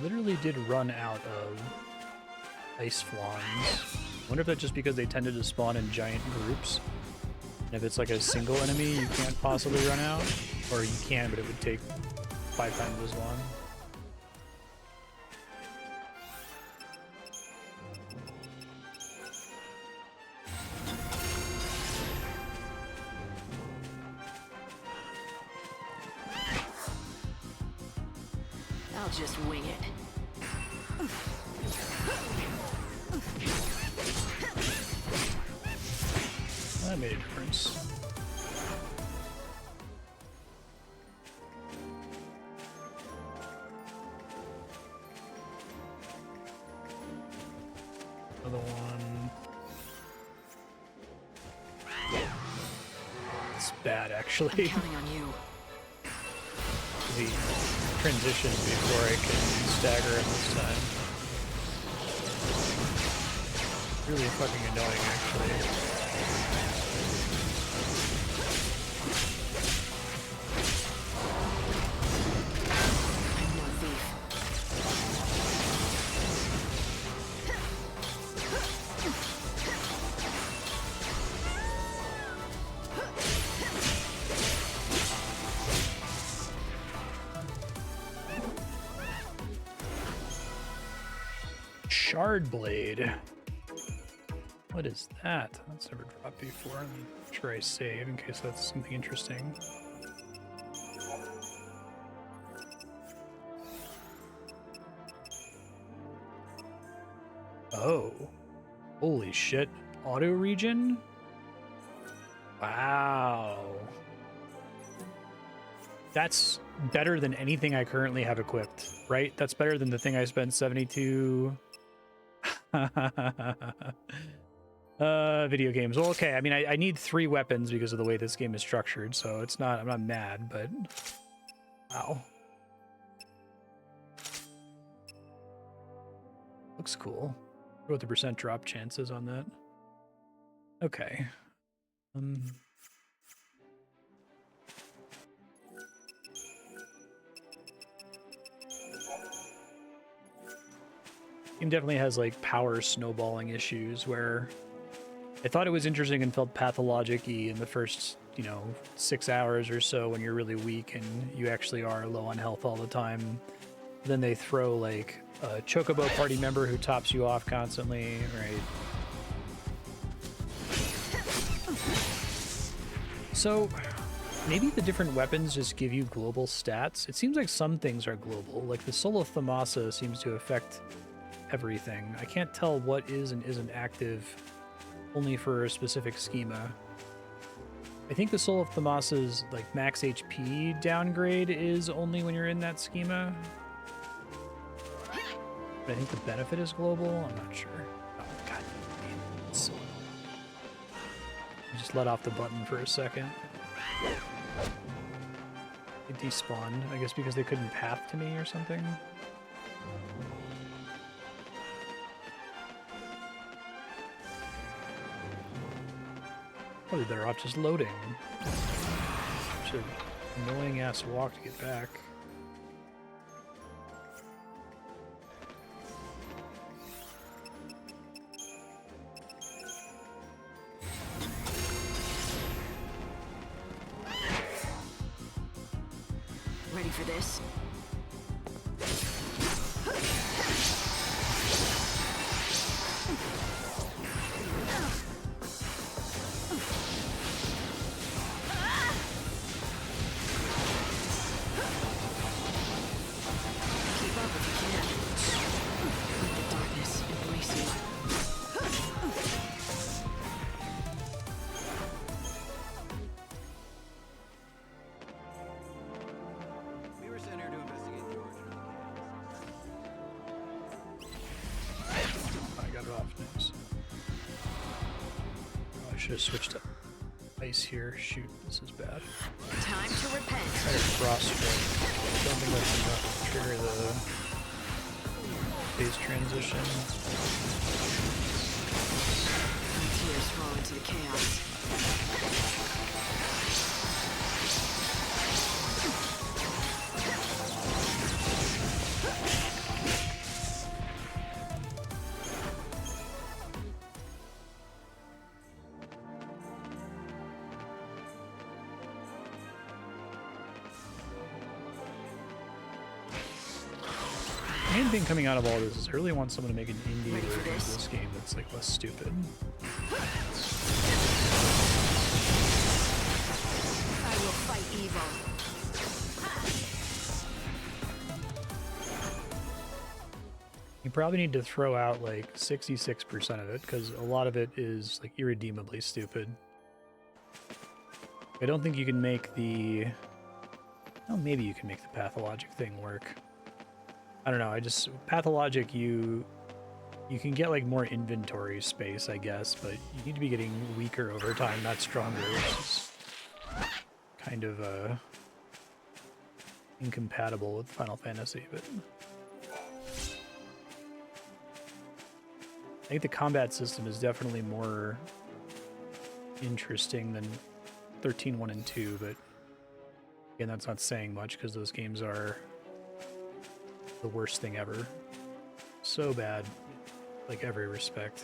[SPEAKER 1] literally did run out of ice fawns. Wonder if that's just because they tended to spawn in giant groups. And if it's like a single enemy, you can't possibly run out. Or you can, but it would take 5 times as long.
[SPEAKER 3] I'll just wing it.
[SPEAKER 1] That made a difference. Another one. It's bad, actually.
[SPEAKER 3] I'm counting on you.
[SPEAKER 1] The transition before I can stagger him this time. Really fucking annoying, actually. Shard Blade. What is that? That's never dropped before. Let me make sure I save in case that's something interesting. Oh. Holy shit. Auto regen? Wow. That's better than anything I currently have equipped, right? That's better than the thing I spent 72... video games. Well, okay. I mean, I need 3 weapons because of the way this game is structured, so it's not. I'm not mad, but wow, looks cool. What the percent drop chances on that? Okay. Game definitely has like power snowballing issues where I thought it was interesting and felt pathologic-y in the first, 6 hours or so when you're really weak and you actually are low on health all the time. Then they throw like a Chocobo party member who tops you off constantly, right? So maybe the different weapons just give you global stats. It seems like some things are global, like the Soul of Thamasa seems to affect everything. I can't tell what is and isn't active only for a specific schema. I think the Soul of Thamasa's like max HP downgrade is only when you're in that schema. But I think the benefit is global. I'm not sure. Oh god, I just let off the button for a second. It despawned, I guess because they couldn't path to me or something. Probably better off just loading. Such an annoying ass walk to get back.
[SPEAKER 3] Ready for this?
[SPEAKER 1] Switch to ice here. Shoot, this is bad.
[SPEAKER 3] Time to repent.
[SPEAKER 1] Try to froststrike. Don't think that's enough to trigger the phase transition.
[SPEAKER 3] Tears fall into the chaos.
[SPEAKER 1] The main thing coming out of all this is I really want someone to make an indie version of this game that's like less stupid.
[SPEAKER 3] I will fight evil.
[SPEAKER 1] You probably need to throw out like 66% of it because a lot of it is like irredeemably stupid. I don't think you can make the... Oh, maybe you can make the pathologic thing work. I don't know, pathologic you can get like more inventory space, I guess, but you need to be getting weaker over time, not stronger, which is kind of incompatible with Final Fantasy, but I think the combat system is definitely more interesting than 13.1 and 2, but again, that's not saying much because those games are the worst thing ever. So bad, like every respect.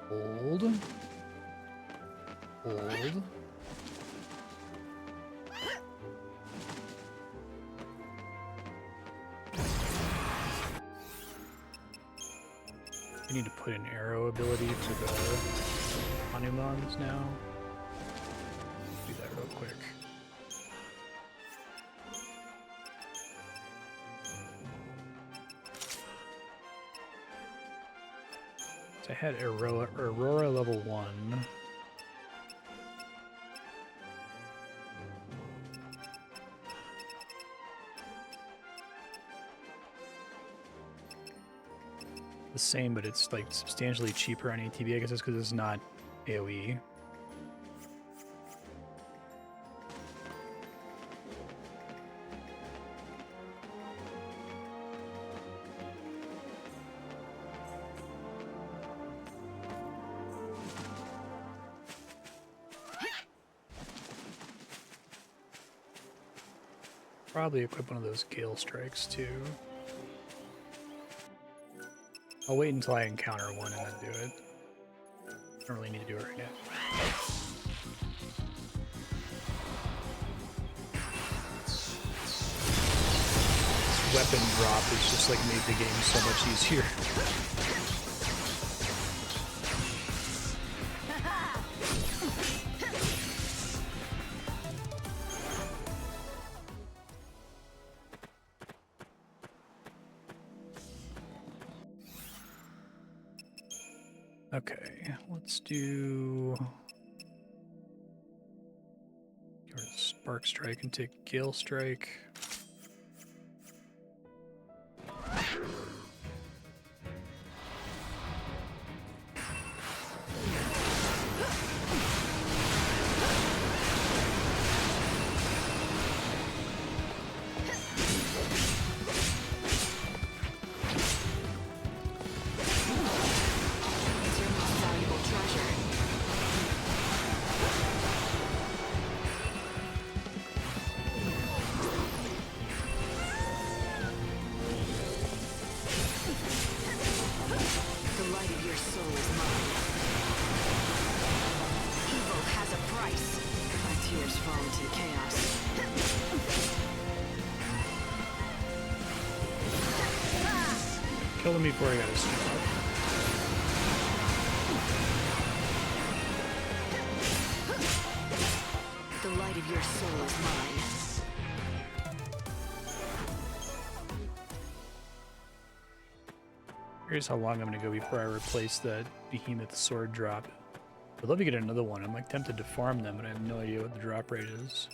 [SPEAKER 1] Hold. Hold. I need to put an arrow ability to the Hanumans now. Do that real quick. I had Aurora level 1. The same, but it's like substantially cheaper on ATB. I guess it's because it's not AoE. Probably equip one of those Gale Strikes too. I'll wait until I encounter one and then do it. I don't really need to do it right now. This weapon drop has just like made the game so much easier. Okay, let's do Spark Strike and take Gale Strike.
[SPEAKER 3] tears fall into the chaos.
[SPEAKER 1] Kill him before I got his suit up.
[SPEAKER 3] The light of your soul is mine.
[SPEAKER 1] Curious how long I'm gonna go before I replace that behemoth sword drop. I'd love to get another one. I'm like tempted to farm them, but I have no idea what the drop rate is.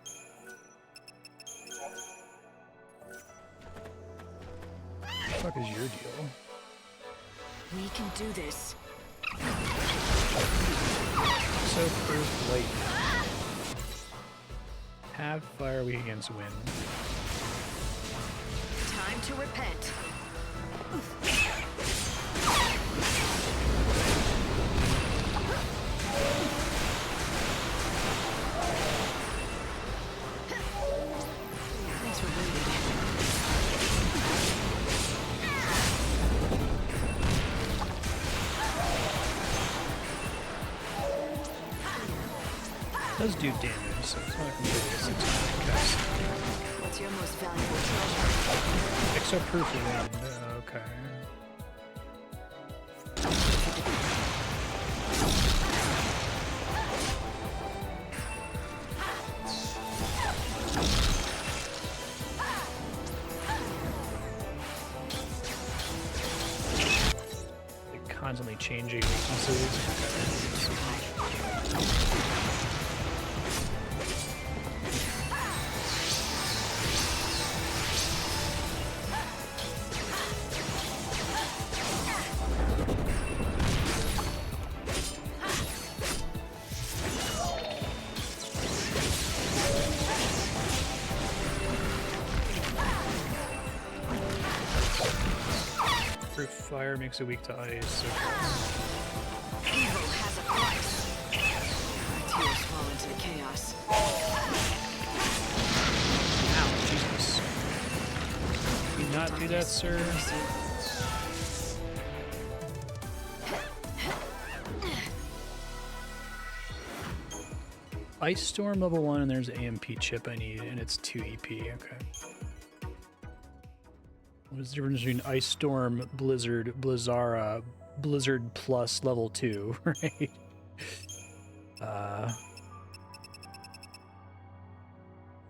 [SPEAKER 1] What the fuck is your deal?
[SPEAKER 3] We can do this.
[SPEAKER 1] So proof light. Have fire weak against wind.
[SPEAKER 3] Time to repent. Thanks for waiting.
[SPEAKER 1] Does do damage, so it's not completely a 6-minute cast.
[SPEAKER 3] What's your most valuable treasure?
[SPEAKER 1] Exoproof wind, okay. Like constantly changing weaknesses. Proof fire makes it weak to ice. So
[SPEAKER 3] Evil has a price. My tears fall into the chaos.
[SPEAKER 1] ow, Jesus. Do not do that, sir. Ice Storm level 1, and there's an AMP chip I need, and it's 2 EP. Okay. What is the difference between Ice Storm, Blizzard, Blizzara, Blizzard plus level 2, right?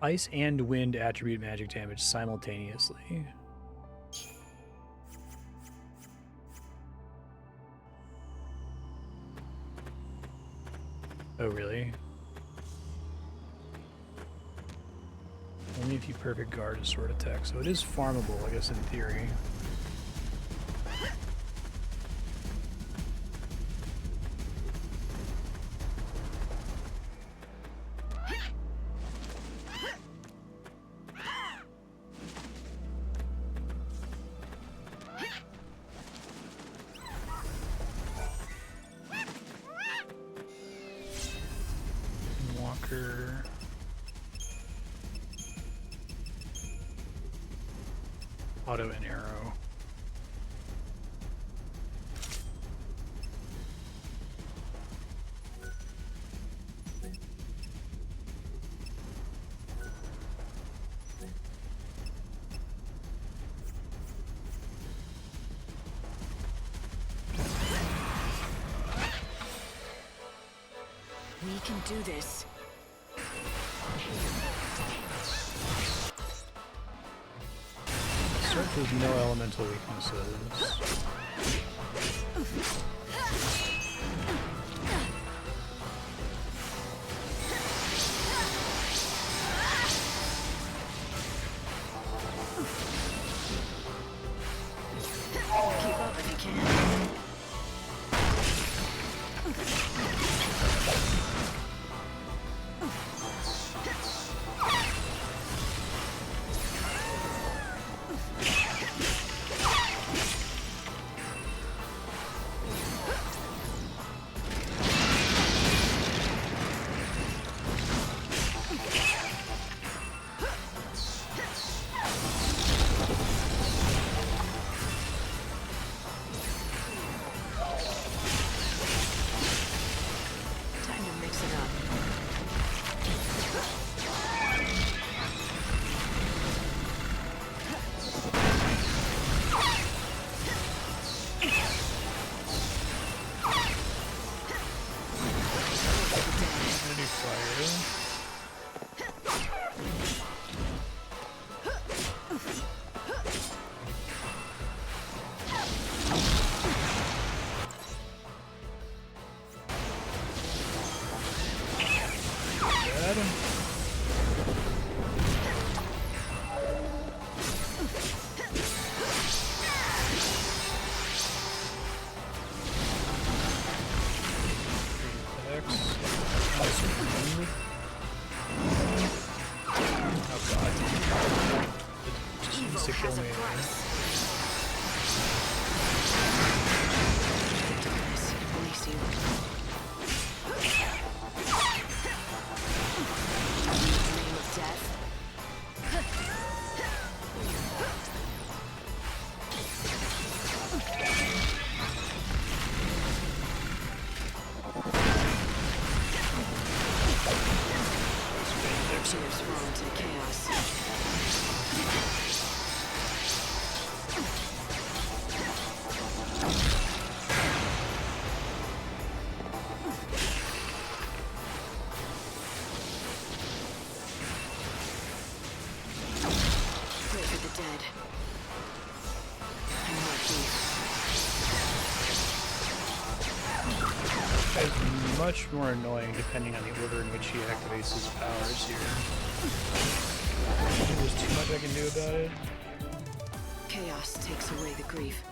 [SPEAKER 1] Ice and wind attribute magic damage simultaneously. Oh, really? Only if you perfect guard a sword attack, so it is farmable, I guess, in theory. Walker. Auto and arrow.
[SPEAKER 3] We can do this.
[SPEAKER 1] Surf has no elemental weaknesses.
[SPEAKER 3] Keep up if you can.
[SPEAKER 1] wants to kill me. Much more annoying depending on the order in which he activates his powers here. There's too much I can do about it.
[SPEAKER 3] Chaos takes away the grief.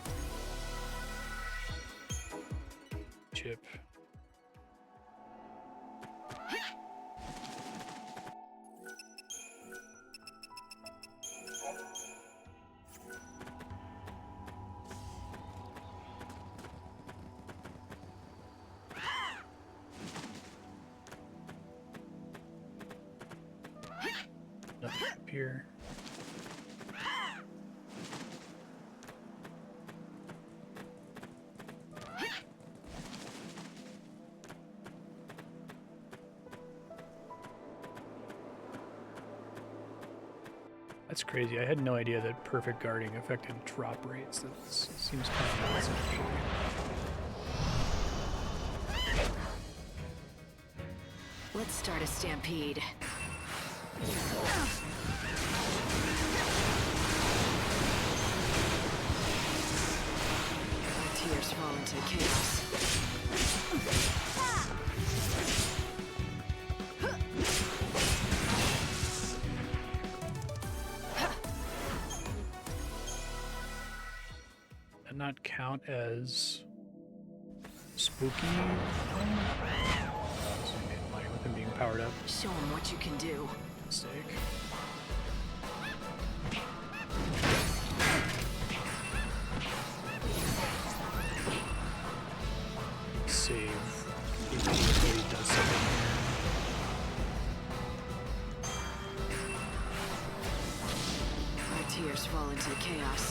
[SPEAKER 1] Chip. Nothing up here. That's crazy. I had no idea that perfect guarding affected drop rates. That seems kind of nuts, actually.
[SPEAKER 3] Let's start a stampede. My tears fall into chaos.
[SPEAKER 1] And not count as spooky. With him being powered up.
[SPEAKER 3] Show him what you can do.
[SPEAKER 1] Mistake. Save. If he does something here.
[SPEAKER 3] My tears fall into chaos.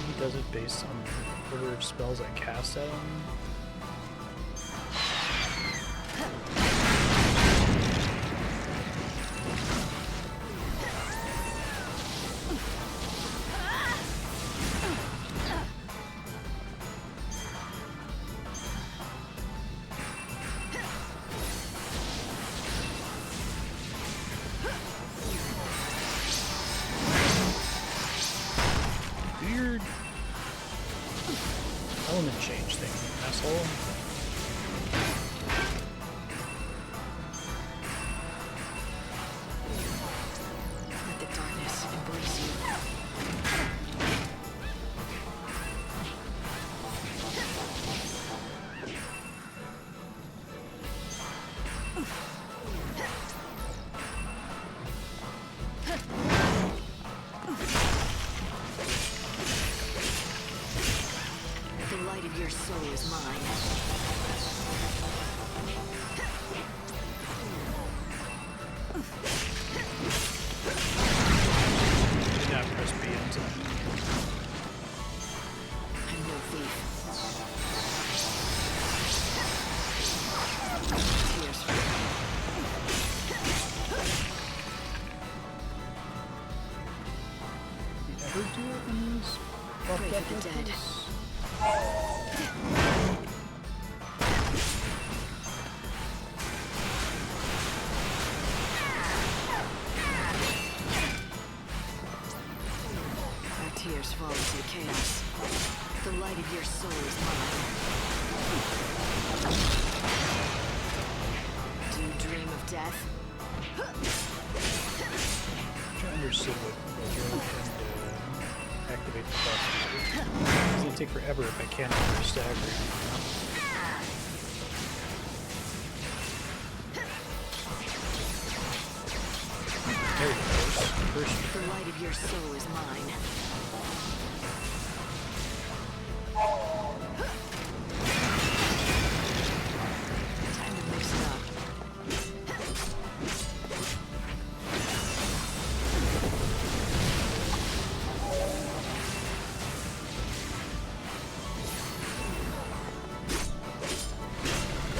[SPEAKER 1] He does it based on the order of spells I cast at him. Weird element change thing, asshole.
[SPEAKER 3] Let the darkness embrace you. The light of your soul is mine.
[SPEAKER 1] Did not press B until
[SPEAKER 3] I'm no thief. Tears fall.
[SPEAKER 1] Did he ever do it when he was buffed
[SPEAKER 3] Pray
[SPEAKER 1] up
[SPEAKER 3] for the
[SPEAKER 1] like
[SPEAKER 3] dead.
[SPEAKER 1] this?
[SPEAKER 3] Our tears fall into chaos. The light of your soul is mine. Do you dream of death?
[SPEAKER 1] I understood what you can activate the buff. It's gonna take forever if I can't for stagger.
[SPEAKER 3] of your soul is mine. Time to mix it up.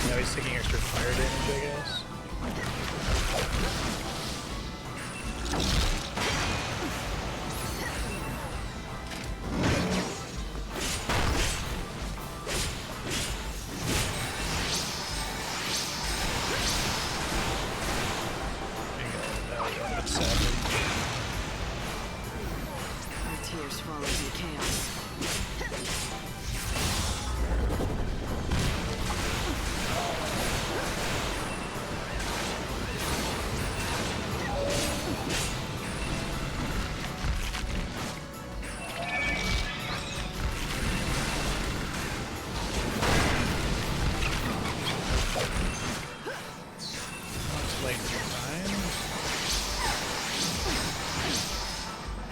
[SPEAKER 1] Now he's taking extra fire damage, I guess.
[SPEAKER 3] Our tears fall into chaos.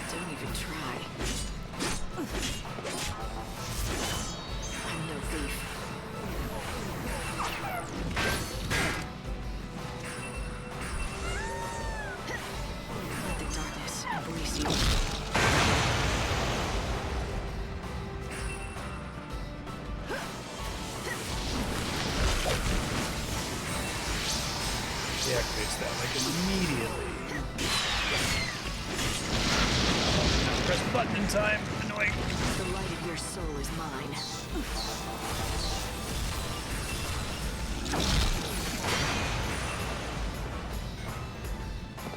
[SPEAKER 3] Don't even try. I'm no thief. Let the darkness embrace you.
[SPEAKER 1] Deactivates that like immediately. Press the button in time. Annoying.
[SPEAKER 3] The light of your soul is mine.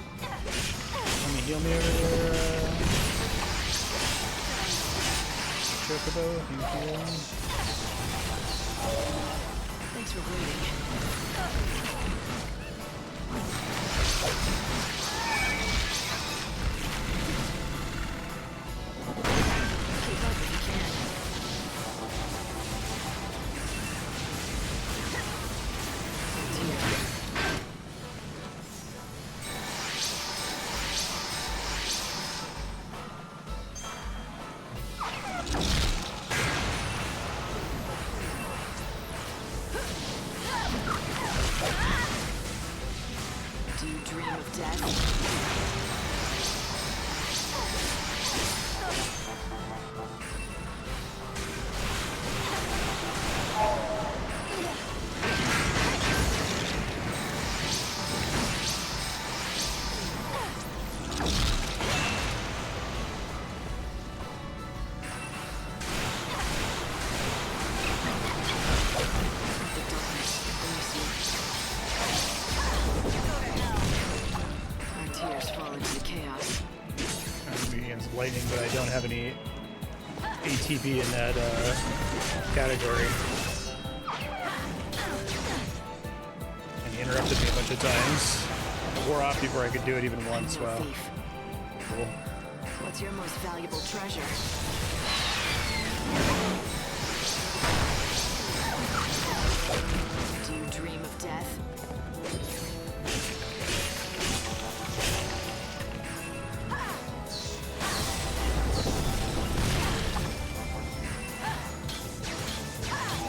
[SPEAKER 1] Let me heal me over there. Chocobo, thank you.
[SPEAKER 3] Thanks for waiting. Keep up if you can. Do you dream of death? Our tears fall into chaos.
[SPEAKER 1] Against lightning, but I don't have any ATB in that category. And he interrupted me a bunch of times. It wore off before I could do it even once.
[SPEAKER 3] I'm no
[SPEAKER 1] Wow.
[SPEAKER 3] thief.
[SPEAKER 1] Cool.
[SPEAKER 3] What's your most valuable treasure? Do you dream of death?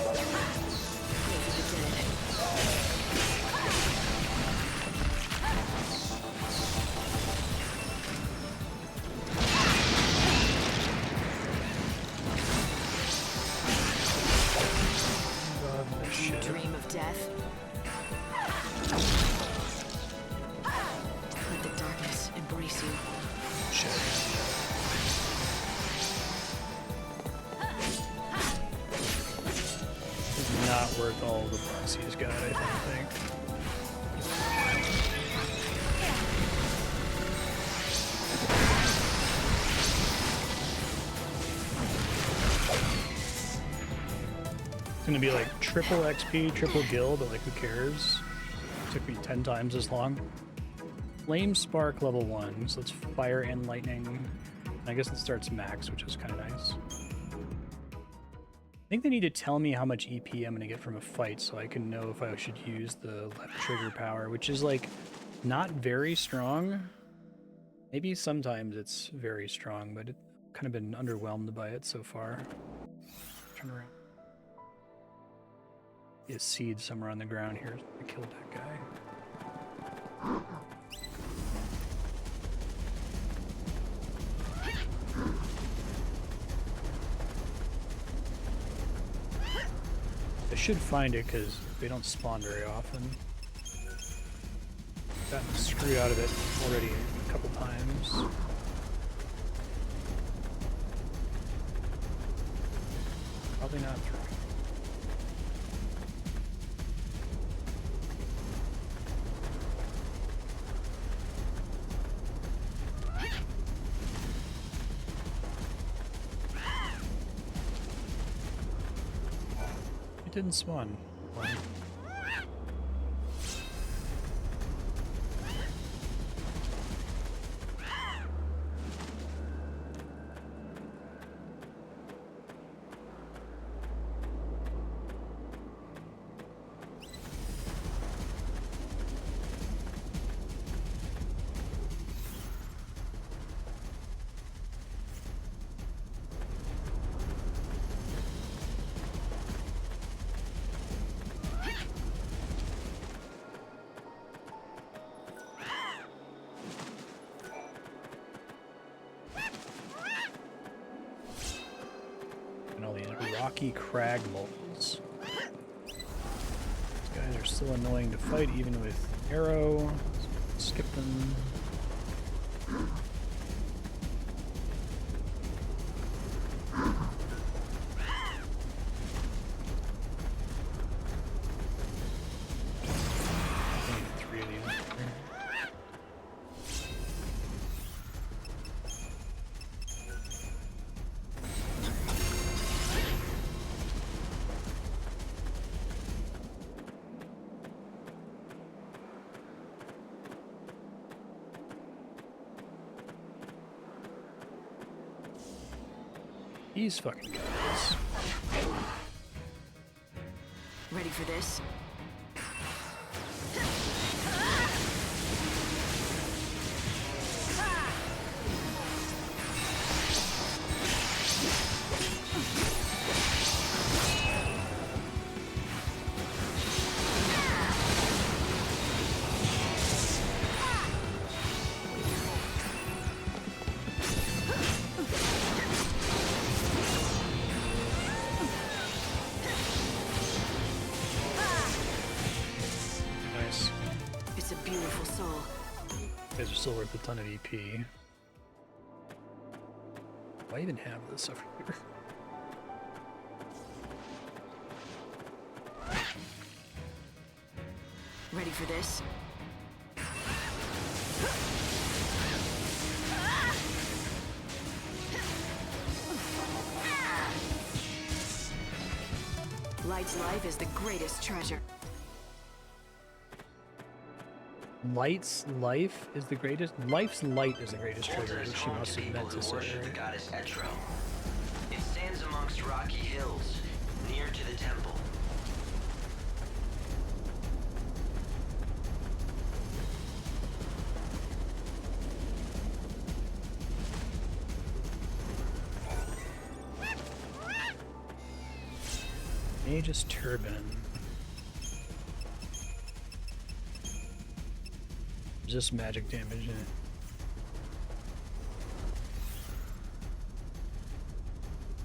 [SPEAKER 3] Pray for the dead. Do you dream of death? Let the darkness embrace you.
[SPEAKER 1] It's not worth all the bucks he's got, I don't think. It's gonna be like triple XP, triple gil, but like who cares? Took me 10 times as long. Flame Spark level 1, so it's fire and lightning. I guess it starts max, which is kind of nice. I think they need to tell me how much EP I'm gonna get from a fight so I can know if I should use the left trigger power, which is like not very strong. Maybe sometimes it's very strong, but I've kind of been underwhelmed by it so far. Turn around. Be a seed somewhere on the ground here. I killed that guy. I should find it because they don't spawn very often. Gotten screwed out of it already a couple times. Probably not through. It didn't spawn. Why? Rocky crag moles. These guys are still annoying to fight even with arrow. Skip them. These fucking guys.
[SPEAKER 3] Ready for this?
[SPEAKER 1] Still worth a ton of EP. Do I even have this over here?
[SPEAKER 3] Ready for this? Light's life is the greatest treasure.
[SPEAKER 1] Light's life is the greatest. Life's light is the greatest treasure, which she must have meant to say.
[SPEAKER 5] The goddess Etro. It stands amongst rocky hills, near to the temple.
[SPEAKER 1] Mage's Turban. Just magic damage in it.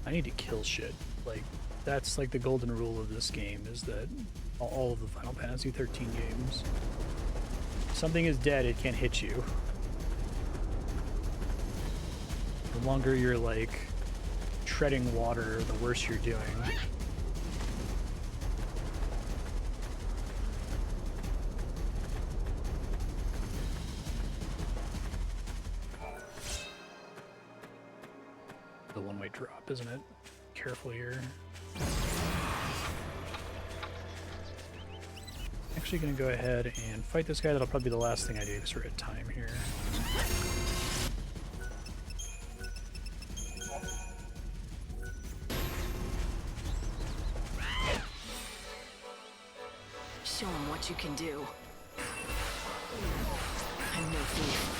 [SPEAKER 1] I need to kill shit. Like, that's like the golden rule of this game, is that all of the Final Fantasy 13 games, if something is dead, it can't hit you. The longer you're like treading water, the worse you're doing. The one-way drop, isn't it? Careful here. Actually gonna go ahead and fight this guy. That'll probably be the last thing I do because we're at time here.
[SPEAKER 3] Show him what you can do. I'm no thief.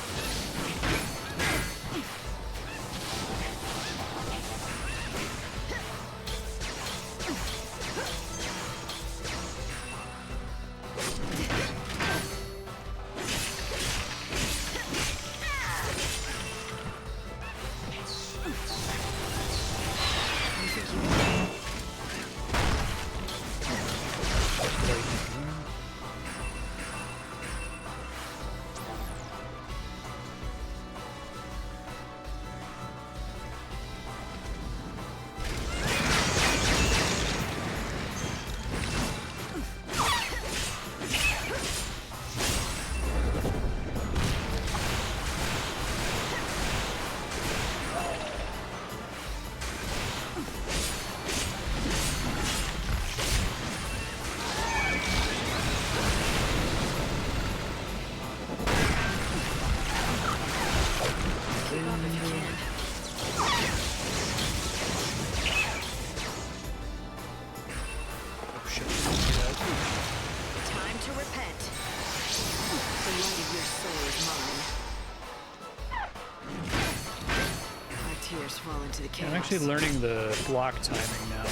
[SPEAKER 1] I'm actually learning the block timing now.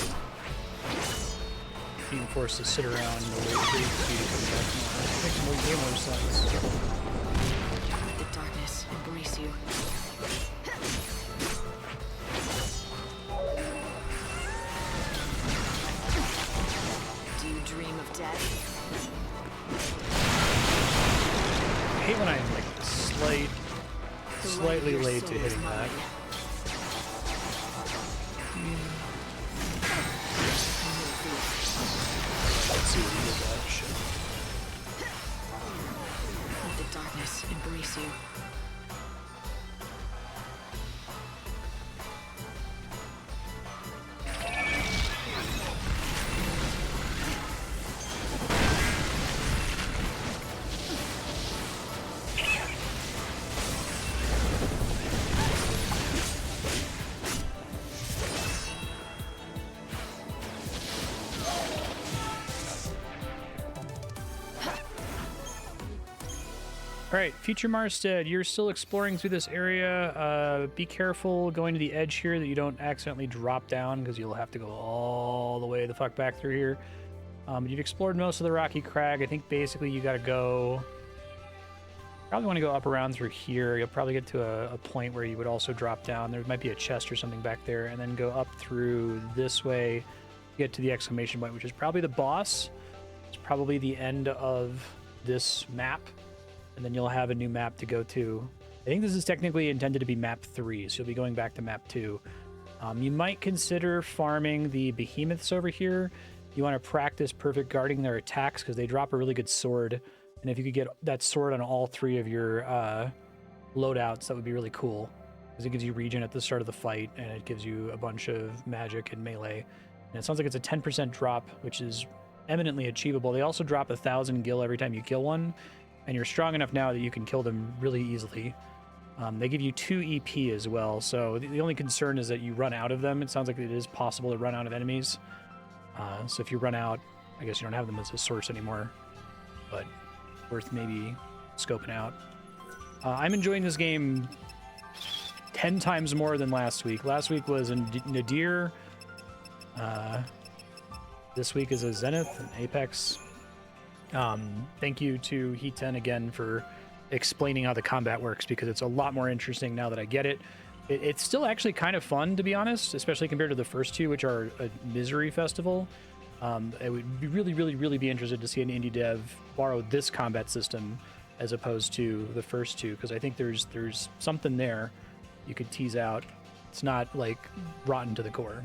[SPEAKER 1] Being forced to sit around and wait for you to come back more. It makes way more sense.
[SPEAKER 3] Let the darkness embrace you. Do you dream of death?
[SPEAKER 1] I hate when I'm like slightly late to hitting that. Let's see what he did that shit.
[SPEAKER 3] Let the darkness embrace you.
[SPEAKER 1] All right, future Marstead, you're still exploring through this area. Be careful going to the edge here that you don't accidentally drop down, because you'll have to go all the way the fuck back through here. You've explored most of the rocky crag. I think basically you got to go... Probably want to go up around through here. You'll probably get to a point where you would also drop down. There might be a chest or something back there, and then go up through this way, get to the exclamation point, which is probably the boss. It's probably the end of this map. And then you'll have a new map to go to. I think this is technically intended to be map 3, so you'll be going back to map 2. You might consider farming the behemoths over here. You want to practice perfect guarding their attacks, because they drop a really good sword. And if you could get that sword on all 3 of your loadouts, that would be really cool. Because it gives you regen at the start of the fight, and it gives you a bunch of magic and melee. And it sounds like it's a 10% drop, which is eminently achievable. They also drop 1,000 gil every time you kill one. And you're strong enough now that you can kill them really easily. They give you 2 EP as well, so the only concern is that you run out of them. It sounds like it is possible to run out of enemies. So if you run out, I guess you don't have them as a source anymore, but worth maybe scoping out. I'm enjoying this game 10 times more than last week. Last week was Nadir. This week is a Zenith and Apex. Thank you to Heat10 again for explaining how the combat works, because it's a lot more interesting now that I get it. It's still actually kind of fun, to be honest, especially compared to the first 2, which are a misery festival. I would be really be interested to see an indie dev borrow this combat system as opposed to the first 2, because I think there's something there you could tease out. It's not like rotten to the core.